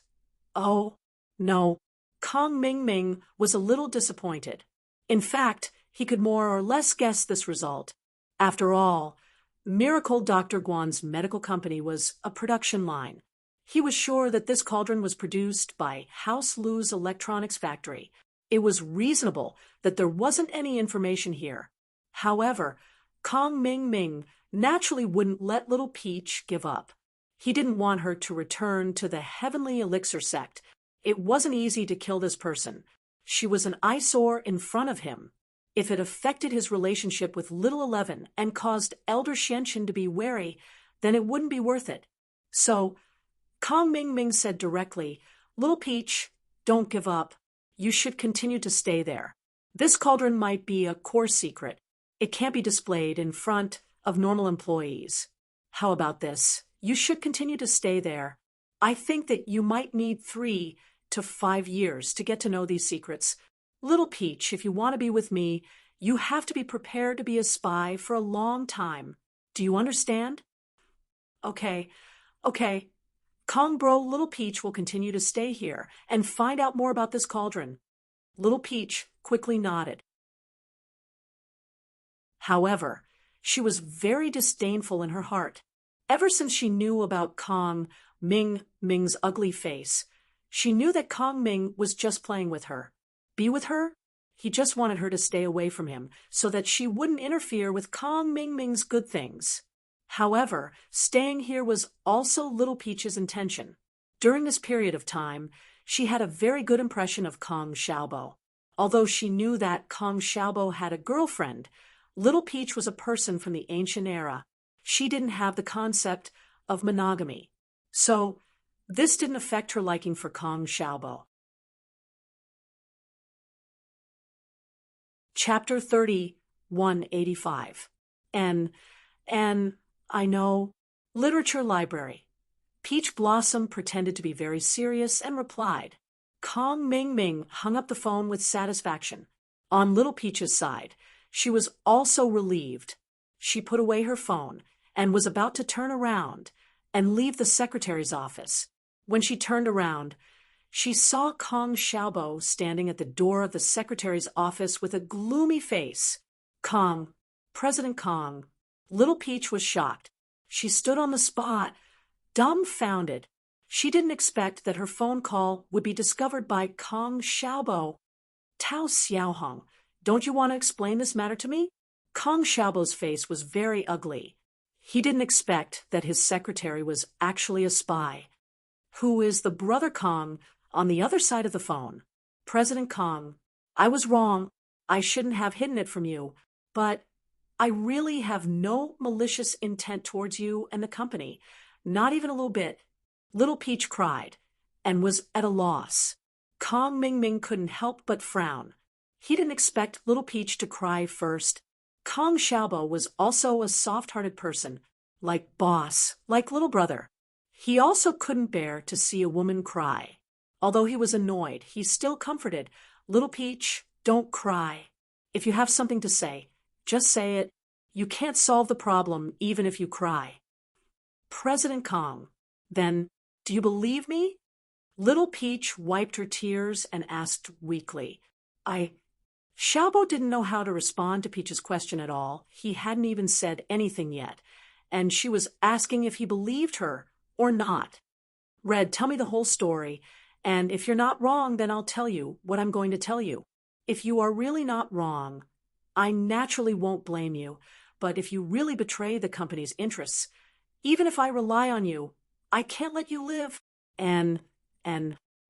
Oh, no. Kong Ming Ming was a little disappointed. In fact, he could more or less guess this result. After all, Miracle Dr. Guan's medical company was a production line. He was sure that this cauldron was produced by House Lu's electronics factory. It was reasonable that there wasn't any information here. However, Kong Ming Ming naturally wouldn't let Little Peach give up. He didn't want her to return to the Heavenly Elixir sect. It wasn't easy to kill this person. She was an eyesore in front of him. If it affected his relationship with Little 11 and caused Elder Xianqin to be wary, then it wouldn't be worth it. So, Kong Ming Ming said directly, Little Peach, don't give up. You should continue to stay there. This cauldron might be a core secret. It can't be displayed in front of normal employees. How about this? You should continue to stay there. I think that you might need 3 to 5 years to get to know these secrets. Little Peach, if you want to be with me, you have to be prepared to be a spy for a long time. Do you understand? Okay. Kong bro, Little Peach will continue to stay here and find out more about this cauldron. Little Peach quickly nodded. However, she was very disdainful in her heart. Ever since she knew about Kong Ming Ming's ugly face, she knew that Kong Ming was just playing with her. Be with her? He just wanted her to stay away from him so that she wouldn't interfere with Kong Ming Ming's good things. However, staying here was also Little Peach's intention. During this period of time, she had a very good impression of Kong Xiaobo. Although she knew that Kong Xiaobo had a girlfriend, Little Peach was a person from the ancient era. She didn't have the concept of monogamy. So, this didn't affect her liking for Kong Xiaobo. Chapter 30, 185. And, I know, Literature Library. Peach Blossom pretended to be very serious and replied. Kong Ming Ming hung up the phone with satisfaction. On Little Peach's side, she was also relieved. She put away her phone and was about to turn around and leave the secretary's office. When she turned around, she saw Kong Xiaobo standing at the door of the secretary's office with a gloomy face. Kong, President Kong. Little Peach was shocked. She stood on the spot, dumbfounded. She didn't expect that her phone call would be discovered by Kong Xiaobo. Tao Xiaohong, don't you want to explain this matter to me? Kong Xiaobo's face was very ugly. He didn't expect that his secretary was actually a spy. Who is the brother Kong on the other side of the phone? President Kong, I was wrong. I shouldn't have hidden it from you, but I really have no malicious intent towards you and the company, not even a little bit. Little Peach cried and was at a loss. Kong Ming Ming couldn't help but frown. He didn't expect Little Peach to cry first. Kong Xiaobo was also a soft-hearted person, like boss, like little brother. He also couldn't bear to see a woman cry. Although he was annoyed, he still comforted. Little Peach, don't cry. If you have something to say, just say it. You can't solve the problem even if you cry. President Kong, then, do you believe me? Little Peach wiped her tears and asked weakly. Xiaobo didn't know how to respond to Peach's question at all. He hadn't even said anything yet, and she was asking if he believed her or not. Red, tell me the whole story, and if you're not wrong, then I'll tell you what I'm going to tell you. If you are really not wrong, I naturally won't blame you, but if you really betray the company's interests, even if I rely on you, I can't let you live. And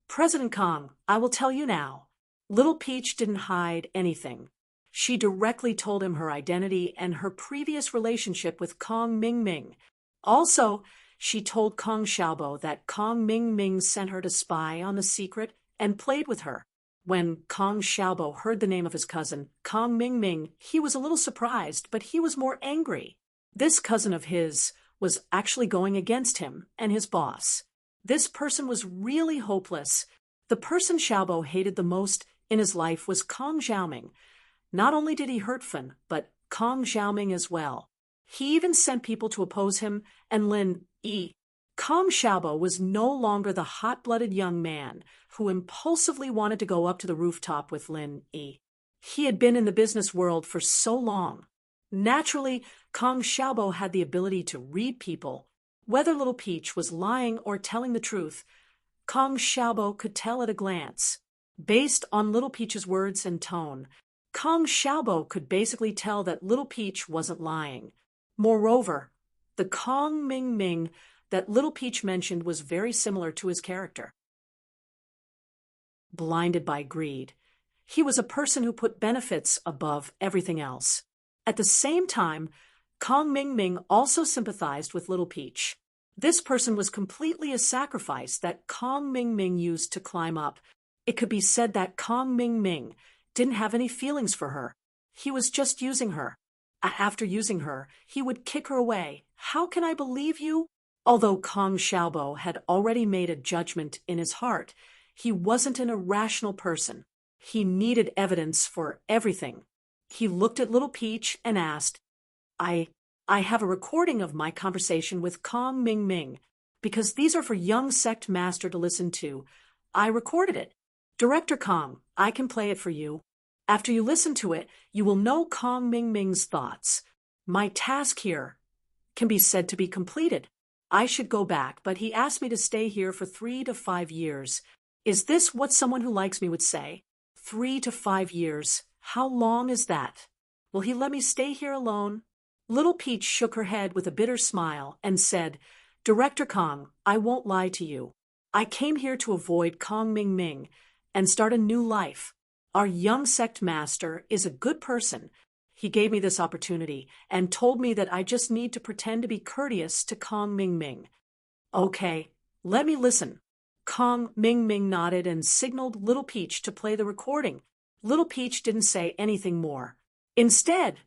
President Kong, I will tell you now. Little Peach didn't hide anything. She directly told him her identity and her previous relationship with Kong Ming Ming. Also, she told Kong Xiaobo that Kong Ming Ming sent her to spy on the secret and played with her. When Kong Xiaobo heard the name of his cousin, Kong Ming Ming, he was a little surprised, but he was more angry. This cousin of his was actually going against him and his boss. This person was really hopeless. The person Xiaobo hated the most in his life was Kong Xiaoming. Not only did he hurt Fan, but Kong Xiaoming as well. He even sent people to oppose him and Lin Yi. Kong Xiaobo was no longer the hot-blooded young man who impulsively wanted to go up to the rooftop with Lin Yi. He had been in the business world for so long. Naturally, Kong Xiaobo had the ability to read people. Whether Little Peach was lying or telling the truth, Kong Xiaobo could tell at a glance. Based on Little Peach's words and tone, Kong Xiaobo could basically tell that Little Peach wasn't lying. Moreover, the Kong Ming Ming that Little Peach mentioned was very similar to his character. Blinded by greed, he was a person who put benefits above everything else. At the same time, Kong Ming Ming also sympathized with Little Peach. This person was completely a sacrifice that Kong Ming Ming used to climb up. It could be said that Kong Ming Ming didn't have any feelings for her. He was just using her. After using her, he would kick her away. How can I believe you? Although Kong Xiaobo had already made a judgment in his heart, he wasn't an irrational person. He needed evidence for everything. He looked at Little Peach and asked, I have a recording of my conversation with Kong Ming Ming, because these are for young sect master to listen to. I recorded it. Director Kong, I can play it for you. After you listen to it, you will know Kong Ming Ming's thoughts. My task here can be said to be completed. I should go back, but he asked me to stay here for 3 to 5 years. Is this what someone who likes me would say? 3 to 5 years. How long is that? Will he let me stay here alone? Little Peach shook her head with a bitter smile and said, Director Kong, I won't lie to you. I came here to avoid Kong Ming Ming and start a new life. Our young sect master is a good person. He gave me this opportunity and told me that I just need to pretend to be courteous to Kong Ming Ming. Okay, let me listen. Kong Ming Ming nodded and signaled Little Peach to play the recording. Little Peach didn't say anything more. Instead,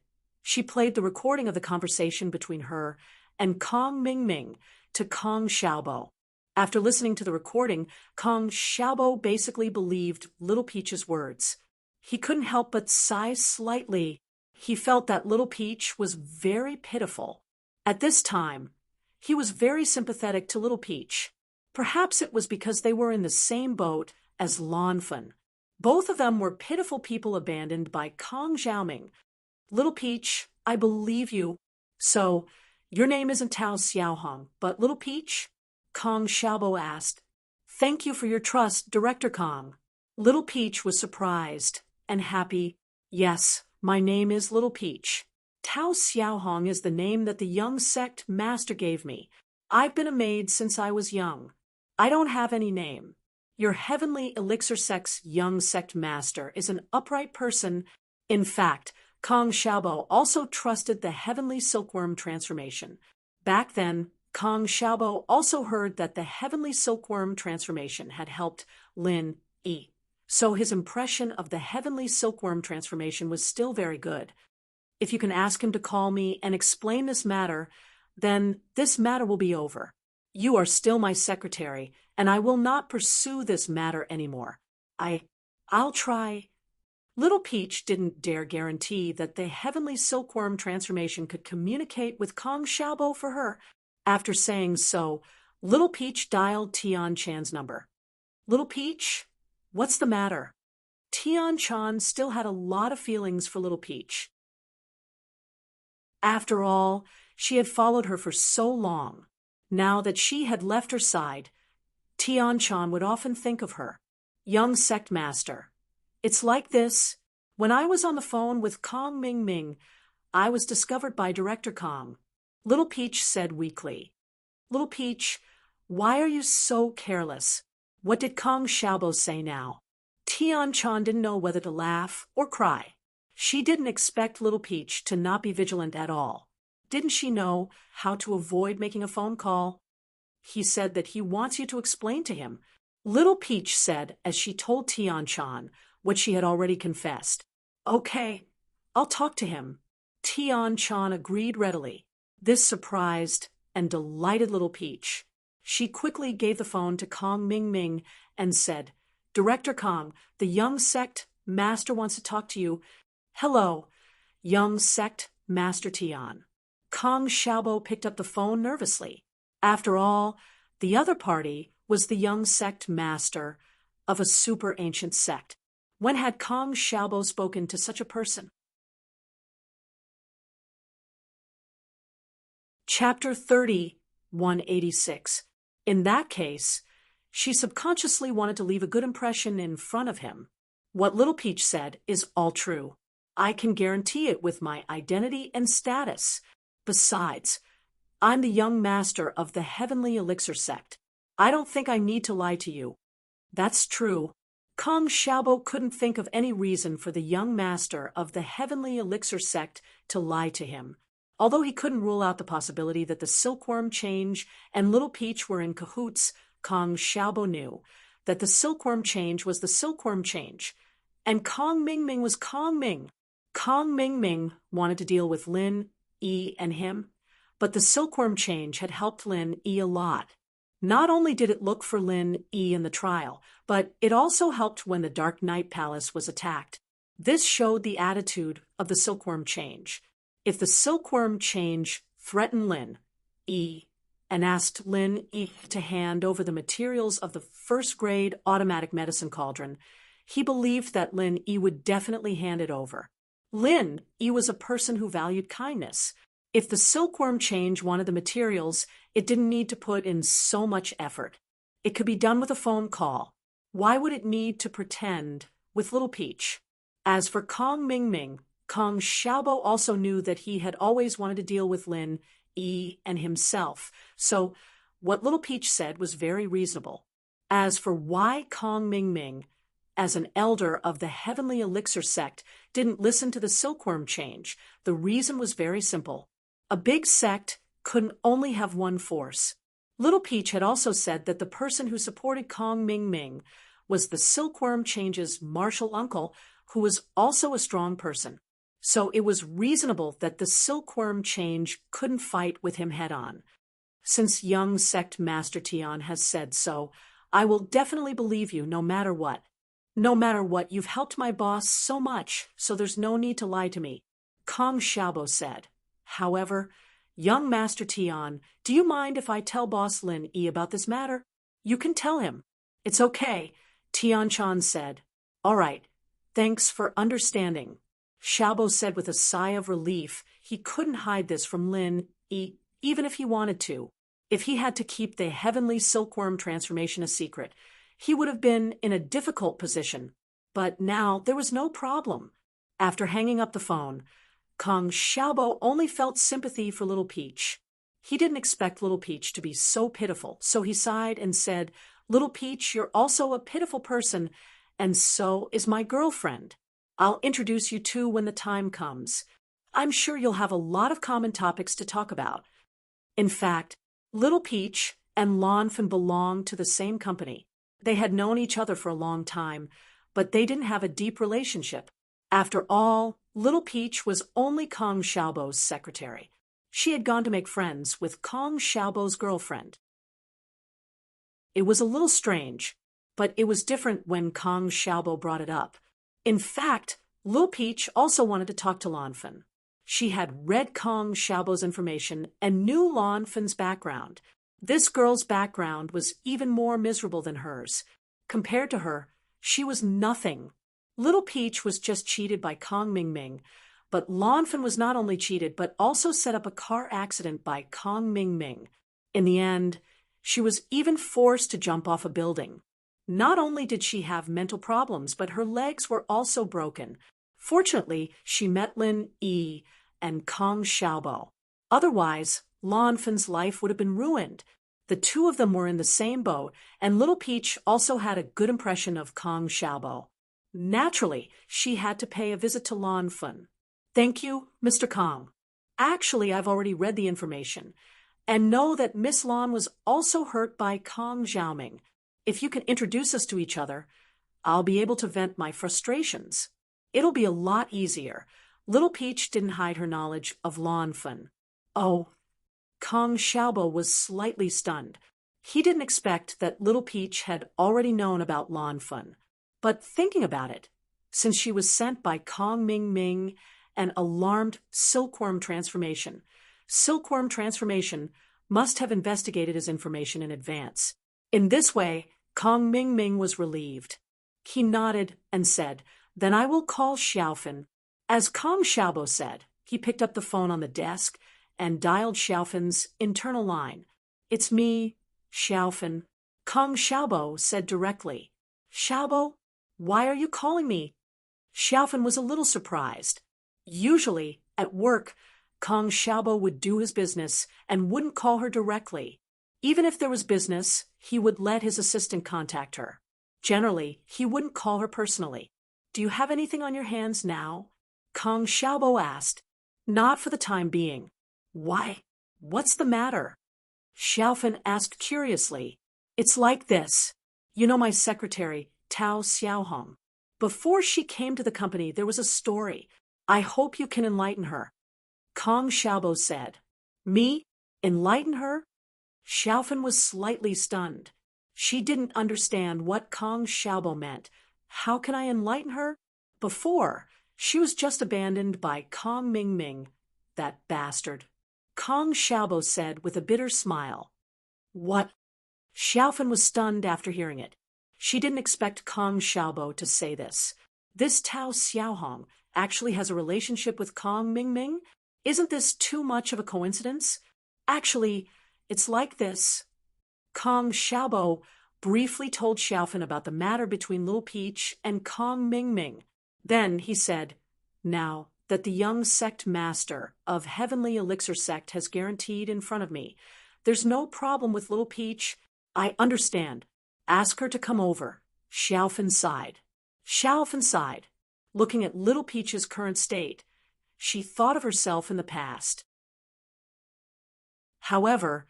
she played the recording of the conversation between her and Kong Ming Ming to Kong Xiaobo. After listening to the recording, Kong Xiaobo basically believed Little Peach's words. He couldn't help but sigh slightly. He felt that Little Peach was very pitiful. At this time, he was very sympathetic to Little Peach. Perhaps it was because they were in the same boat as Lan Fan. Both of them were pitiful people abandoned by Kong Xiaoming. Little Peach, I believe you. So, your name isn't Tao Xiaohong, but Little Peach? Kong Xiaobo asked. Thank you for your trust, Director Kong. Little Peach was surprised and happy. Yes, my name is Little Peach. Tao Xiaohong is the name that the young sect master gave me. I've been a maid since I was young. I don't have any name. Your heavenly elixir sect's young sect master is an upright person. In fact, Kong Xiaobo also trusted the heavenly silkworm transformation. Back then, Kong Xiaobo also heard that the heavenly silkworm transformation had helped Lin Yi. So his impression of the heavenly silkworm transformation was still very good. If you can ask him to call me and explain this matter, then this matter will be over. You are still my secretary, and I will not pursue this matter anymore. I'll try. Little Peach didn't dare guarantee that the heavenly silkworm transformation could communicate with Kong Xiaobo for her. After saying so, Little Peach dialed Tian Chan's number. Little Peach, what's the matter? Tian Chan still had a lot of feelings for Little Peach. After all, she had followed her for so long. Now that she had left her side, Tian Chan would often think of her. Young sect master. It's like this. When I was on the phone with Kong Ming Ming, I was discovered by Director Kong. Little Peach said weakly. Little Peach, why are you so careless? What did Kong Xiaobo say now? Tian Chan didn't know whether to laugh or cry. She didn't expect Little Peach to not be vigilant at all. Didn't she know how to avoid making a phone call? He said that he wants you to explain to him. Little Peach said as she told Tian Chan what she had already confessed. Okay, I'll talk to him. Tian Chan agreed readily. This surprised and delighted Little Peach. She quickly gave the phone to Kong Ming and said, Director Kong, the young sect master wants to talk to you. Hello, young sect master Tian. Kong Xiaobo picked up the phone nervously. After all, the other party was the young sect master of a super ancient sect. When had Kong Xiaobo spoken to such a person? Chapter 30, 186. In that case, she subconsciously wanted to leave a good impression in front of him. What Little Peach said is all true. I can guarantee it with my identity and status. Besides, I'm the young master of the Heavenly Elixir sect. I don't think I need to lie to you. That's true. Kong Xiaobo couldn't think of any reason for the young master of the Heavenly Elixir sect to lie to him. Although he couldn't rule out the possibility that the Silkworm Change and Little Peach were in cahoots, Kong Xiaobo knew that the Silkworm Change was the Silkworm Change, and Kong Ming was Kong Ming. Kong Ming wanted to deal with Lin, Yi, and him, but the Silkworm Change had helped Lin Yi a lot. Not only did it look for Lin Yi in the trial, but it also helped when the Dark Night Palace was attacked. This showed the attitude of the Silkworm Change. If the Silkworm Change threatened Lin Yi and asked Lin Yi to hand over the materials of the first-grade automatic medicine cauldron, he believed that Lin Yi would definitely hand it over. Lin Yi was a person who valued kindness. If the Silkworm Change wanted the materials, it didn't need to put in so much effort. It could be done with a phone call. Why would it need to pretend with Little Peach? As for Kong Ming, Kong Xiaobo also knew that he had always wanted to deal with Lin Yi and himself, so what Little Peach said was very reasonable. As for why Kong Ming, as an elder of the Heavenly Elixir sect, didn't listen to the Silkworm Change, the reason was very simple. A big sect couldn't only have one force. Little Peach had also said that the person who supported Kong Ming was the Silkworm Change's martial uncle, who was also a strong person. So it was reasonable that the Silkworm Change couldn't fight with him head-on. Since young sect Master Tian has said so, I will definitely believe you no matter what. No matter what, you've helped my boss so much, so there's no need to lie to me, Kong Xiaobo said. However, young Master Tian, do you mind if I tell Boss Lin Yi about this matter? You can tell him. It's okay, Tian Chan said. All right, thanks for understanding. Xiaobo said with a sigh of relief. He couldn't hide this from Lin Yi, even if he wanted to. If he had to keep the heavenly silkworm transformation a secret, he would have been in a difficult position. But now there was no problem. After hanging up the phone, Kong Xiaobo only felt sympathy for Little Peach. He didn't expect Little Peach to be so pitiful, so he sighed and said, Little Peach, you're also a pitiful person, and so is my girlfriend. I'll introduce you two when the time comes. I'm sure you'll have a lot of common topics to talk about. In fact, Little Peach and Lanfen belonged to the same company. They had known each other for a long time, but they didn't have a deep relationship. After all, Little Peach was only Kong Xiaobo's secretary. She had gone to make friends with Kong Xiaobo's girlfriend. It was a little strange, but it was different when Kong Xiaobo brought it up. In fact, Little Peach also wanted to talk to Lanfen. She had read Kong Xiaobo's information and knew Lanfen's background. This girl's background was even more miserable than hers. Compared to her, she was nothing. Little Peach was just cheated by Kong Ming, but Lanfen was not only cheated but also set up a car accident by Kong Ming. In the end, she was even forced to jump off a building. Not only did she have mental problems, but her legs were also broken. Fortunately, she met Lin Yi and Kong Xiaobo. Otherwise, Lanfen's life would have been ruined. The two of them were in the same boat, and Little Peach also had a good impression of Kong Xiaobo. Naturally, she had to pay a visit to Lan Fun. Thank you, Mr. Kong. Actually, I've already read the information, and know that Miss Lan was also hurt by Kong Xiaoming. If you can introduce us to each other, I'll be able to vent my frustrations. It'll be a lot easier. Little Peach didn't hide her knowledge of Lan Fun. Oh, Kong Xiaobo was slightly stunned. He didn't expect that Little Peach had already known about Lan Fun. But thinking about it, since she was sent by Kong Ming Ming and alarmed Silkworm Transformation, Silkworm Transformation must have investigated his information in advance. In this way, Kong Ming Ming was relieved. He nodded and said, "Then I will call Xiaofan." As Kong Xiaobo said, he picked up the phone on the desk and dialed Xiaofan's internal line. "It's me, Xiaofan." Kong Xiaobo said directly, "Xiaobo, why are you calling me?" Xiaofan was a little surprised. Usually, at work, Kong Xiaobo would do his business and wouldn't call her directly. Even if there was business, he would let his assistant contact her. Generally, he wouldn't call her personally. "Do you have anything on your hands now?" Kong Xiaobo asked. "Not for the time being." "Why? What's the matter?" Xiaofan asked curiously. "It's like this. You know my secretary, Tao Xiaohong. Before she came to the company, there was a story. I hope you can enlighten her." Kong Xiaobo said. "Me? Enlighten her?" Xiaofan was slightly stunned. She didn't understand what Kong Xiaobo meant. How can I enlighten her? Before, she was just abandoned by Kong Ming Ming. That bastard. Kong Xiaobo said with a bitter smile. "What?" Xiaofan was stunned after hearing it. She didn't expect Kong Xiaobo to say this. This Tao Xiaohong actually has a relationship with Kong Ming Ming? Isn't this too much of a coincidence? Actually, it's like this. Kong Xiaobo briefly told Xiaofan about the matter between Little Peach and Kong Ming Ming. Then he said, "Now that the young sect master of Heavenly Elixir Sect has guaranteed in front of me, there's no problem with Little Peach. I understand. Ask her to come over." Xiaofan sighed. Xiaofan sighed, looking at Little Peach's current state. She thought of herself in the past. However,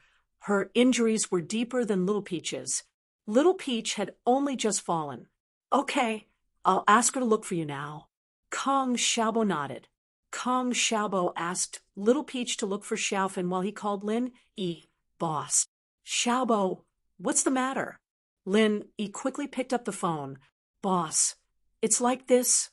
her injuries were deeper than Little Peach's. Little Peach had only just fallen. "Okay, I'll ask her to look for you now." Kong Xiaobo nodded. Kong Xiaobo asked Little Peach to look for Xiaofan while he called Lin Yi, "Boss." "Xiaobo, what's the matter?" Lin Yi quickly picked up the phone. "Boss, it's like this."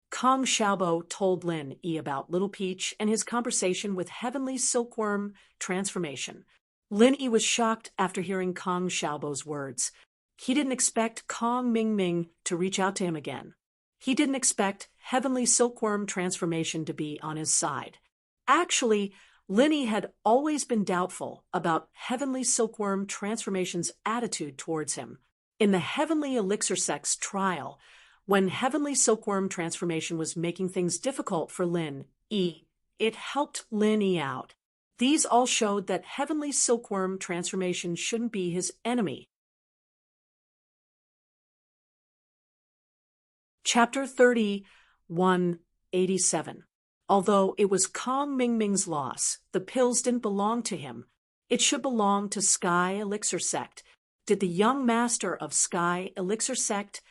Kong Xiaobo told Lin Yi about Little Peach and his conversation with Heavenly Silkworm Transformation. Lin Yi was shocked after hearing Kong Xiaobo's words. He didn't expect Kong Ming Ming to reach out to him again. He didn't expect Heavenly Silkworm Transformation to be on his side. Actually, Lin Yi had always been doubtful about Heavenly Silkworm Transformation's attitude towards him. In the Heavenly Elixir Sect's trial, when Heavenly Silkworm Transformation was making things difficult for Lin Yi, it helped Lin Yi out. These all showed that Heavenly Silkworm Transformation shouldn't be his enemy. Chapter 30, 187. Although it was Kong Ming Ming's loss, the pills didn't belong to him. It should belong to Sky Elixir Sect. Did the young master of Sky Elixir Sect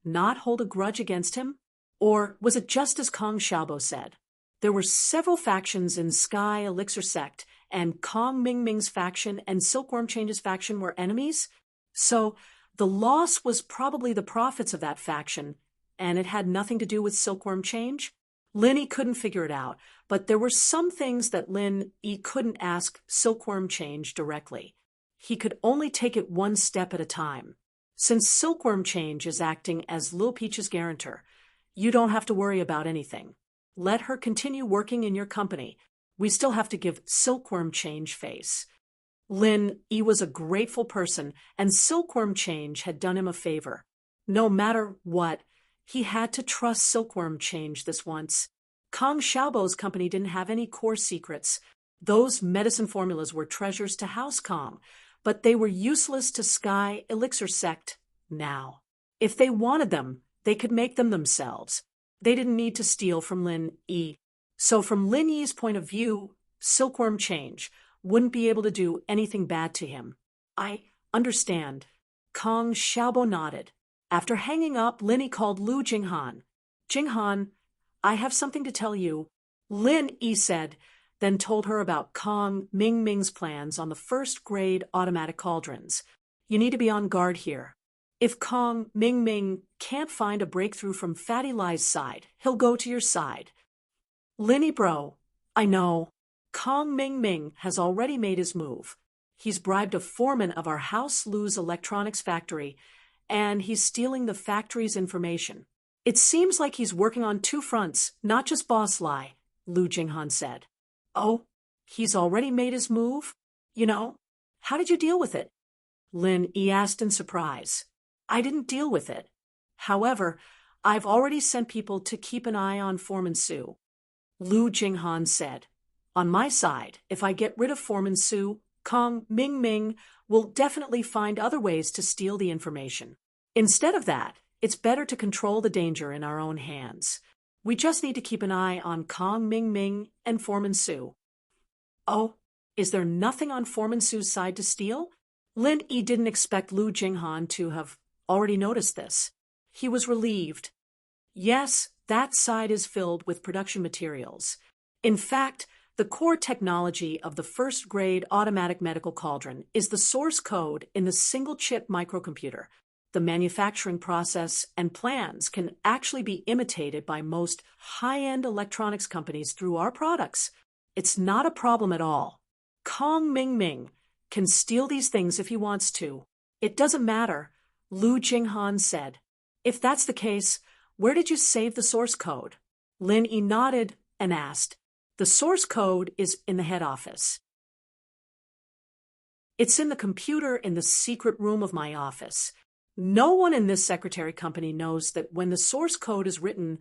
not hold a grudge against him? Or was it just as Kong Xiaobo said? There were several factions in Sky Elixir Sect, and Kong Ming Ming's faction and Silkworm Change's faction were enemies? So the loss was probably the profits of that faction, and it had nothing to do with Silkworm Change? Lin Yi couldn't figure it out, but there were some things that Lin Yi couldn't ask Silkworm Change directly. He could only take it one step at a time. Since Silkworm Change is acting as Lil Peach's guarantor, you don't have to worry about anything. Let her continue working in your company. We still have to give Silkworm Change face. Lin Yi was a grateful person, and Silkworm Change had done him a favor. No matter what, he had to trust Silkworm Change this once. Kong Xiaobo's company didn't have any core secrets. Those medicine formulas were treasures to House Kong. but they were useless to Sky Elixir Sect now. If they wanted them, they could make them themselves. They didn't need to steal from Lin Yi. So from Lin Yi's point of view, Silkworm Change wouldn't be able to do anything bad to him. I understand. Kong Xiaobo nodded. After hanging up, Lin Yi called Lu Jinghan. Jinghan, I have something to tell you. Lin Yi said, then told her about Kong Mingming's plans on the first-grade automatic cauldrons. You need to be on guard here. If Kong Mingming can't find a breakthrough from Fatty Lai's side, he'll go to your side. Linny bro, I know. Kong Mingming has already made his move. He's bribed a foreman of our House Lu's electronics factory, and he's stealing the factory's information. It seems like he's working on two fronts, not just Boss Lai, Lu Jinghan said. Oh, he's already made his move? How did you deal with it? Lin Yi asked in surprise. I didn't deal with it. However, I've already sent people to keep an eye on Foreman Su. Lu Jinghan said, on my side, if I get rid of Foreman Su, Kong Mingming will definitely find other ways to steal the information. Instead of that, it's better to control the danger in our own hands. We just need to keep an eye on Kong Mingming and Foreman Su. Oh, is there nothing on Foreman Su's side to steal? Lin Yi didn't expect Lu Jinghan to have already noticed this. He was relieved. Yes, that side is filled with production materials. In fact, the core technology of the first-grade automatic medical cauldron is the source code in the single-chip microcomputer. The manufacturing process and plans can actually be imitated by most high-end electronics companies through our products. It's not a problem at all. Kong Mingming can steal these things if he wants to. It doesn't matter, Lu Jinghan said. If that's the case, where did you save the source code? Lin Yi nodded and asked. The source code is in the head office. It's in the computer in the secret room of my office. No one in this secretary company knows that when the source code is written,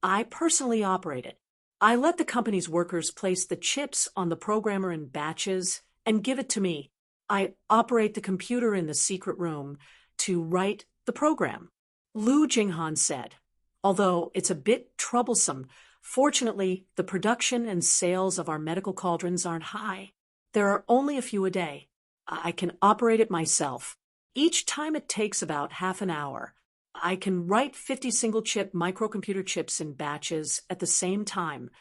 I personally operate it. I let the company's workers place the chips on the programmer in batches and give it to me. I operate the computer in the secret room to write the program. Lu Jinghan said, although it's a bit troublesome, fortunately, the production and sales of our medical cauldrons aren't high. There are only a few a day. I can operate it myself. Each time it takes about half an hour. I can write 50 single-chip microcomputer chips in batches at the same time.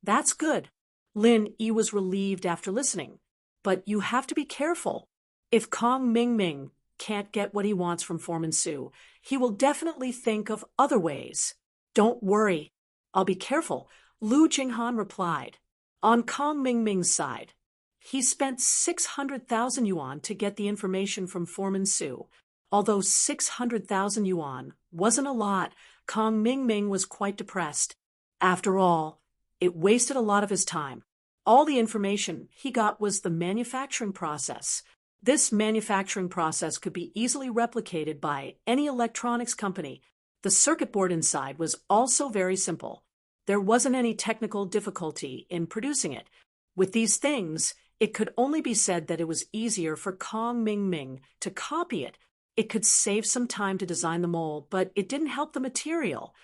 That's good. Lin Yi was relieved after listening. But you have to be careful. If Kong Mingming can't get what he wants from Foreman Su, he will definitely think of other ways. Don't worry. I'll be careful, Lu Jinghan replied. On Kong Mingming's side, he spent 600,000 yuan to get the information from Foreman Su. Although 600,000 yuan wasn't a lot, Kong Mingming was quite depressed. After all, it wasted a lot of his time. All the information he got was the manufacturing process. This manufacturing process could be easily replicated by any electronics company. The circuit board inside was also very simple. There wasn't any technical difficulty in producing it. With these things, it could only be said that it was easier for Kong Mingming to copy it. It could save some time to design the mold, but it didn't help the material.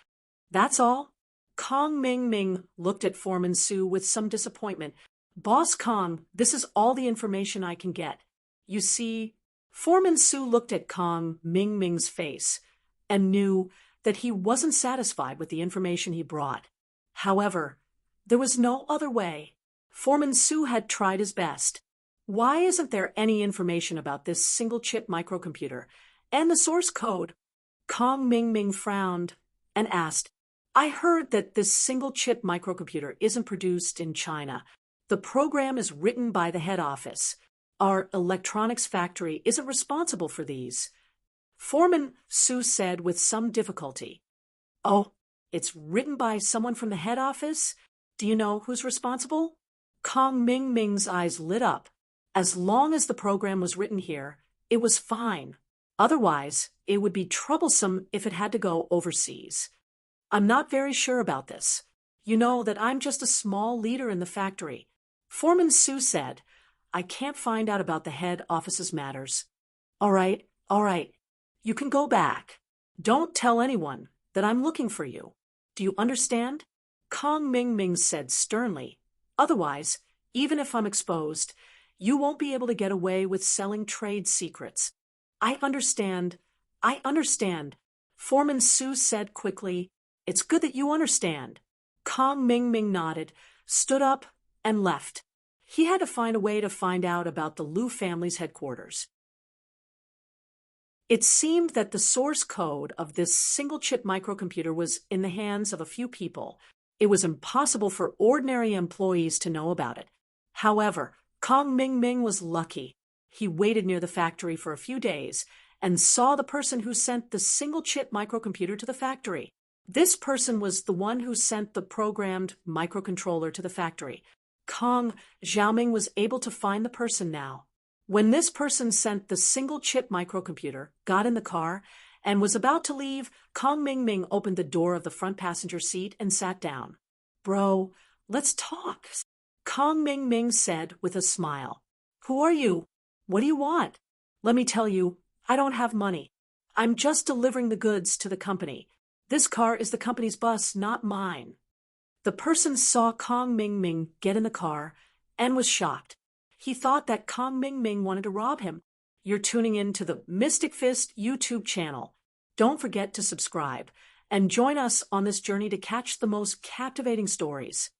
That's all. Kong Mingming looked at Foreman Su with some disappointment. Boss Kong, this is all the information I can get. You see, Foreman Su looked at Kong Mingming's face and knew that he wasn't satisfied with the information he brought. However, there was no other way. Foreman Su had tried his best. Why isn't there any information about this single-chip microcomputer and the source code? Kong Mingming frowned and asked, I heard that this single-chip microcomputer isn't produced in China. The program is written by the head office. Our electronics factory isn't responsible for these. Foreman Su said with some difficulty. Oh, it's written by someone from the head office? Do you know who's responsible? Kong Mingming's eyes lit up. As long as the program was written here, it was fine. Otherwise, it would be troublesome if it had to go overseas. I'm not very sure about this. You know that I'm just a small leader in the factory. Foreman Su said, I can't find out about the head office's matters. All right, all right. You can go back. Don't tell anyone that I'm looking for you. Do you understand? Kong Ming Ming said sternly. Otherwise, even if I'm exposed, you won't be able to get away with selling trade secrets. I understand. I understand. Foreman Su said quickly. It's good that you understand. Kong Ming Ming nodded, stood up, and left. He had to find a way to find out about the Liu family's headquarters. It seemed that the source code of this single-chip microcomputer was in the hands of a few people. It was impossible for ordinary employees to know about it. However, Kong Ming Ming was lucky. He waited near the factory for a few days and saw the person who sent the single-chip microcomputer to the factory. This person was the one who sent the programmed microcontroller to the factory. Kong Xiaoming was able to find the person now. When this person sent the single-chip microcomputer, got in the car, and was about to leave, Kong Ming Ming opened the door of the front passenger seat and sat down. Bro, let's talk, Kong Ming Ming said with a smile. Who are you? What do you want? Let me tell you, I don't have money. I'm just delivering the goods to the company. This car is the company's bus, not mine. The person saw Kong Ming Ming get in the car and was shocked. He thought that Kong Ming Ming wanted to rob him. You're tuning in to the Mystic Fist YouTube channel. Don't forget to subscribe and join us on this journey to catch the most captivating stories.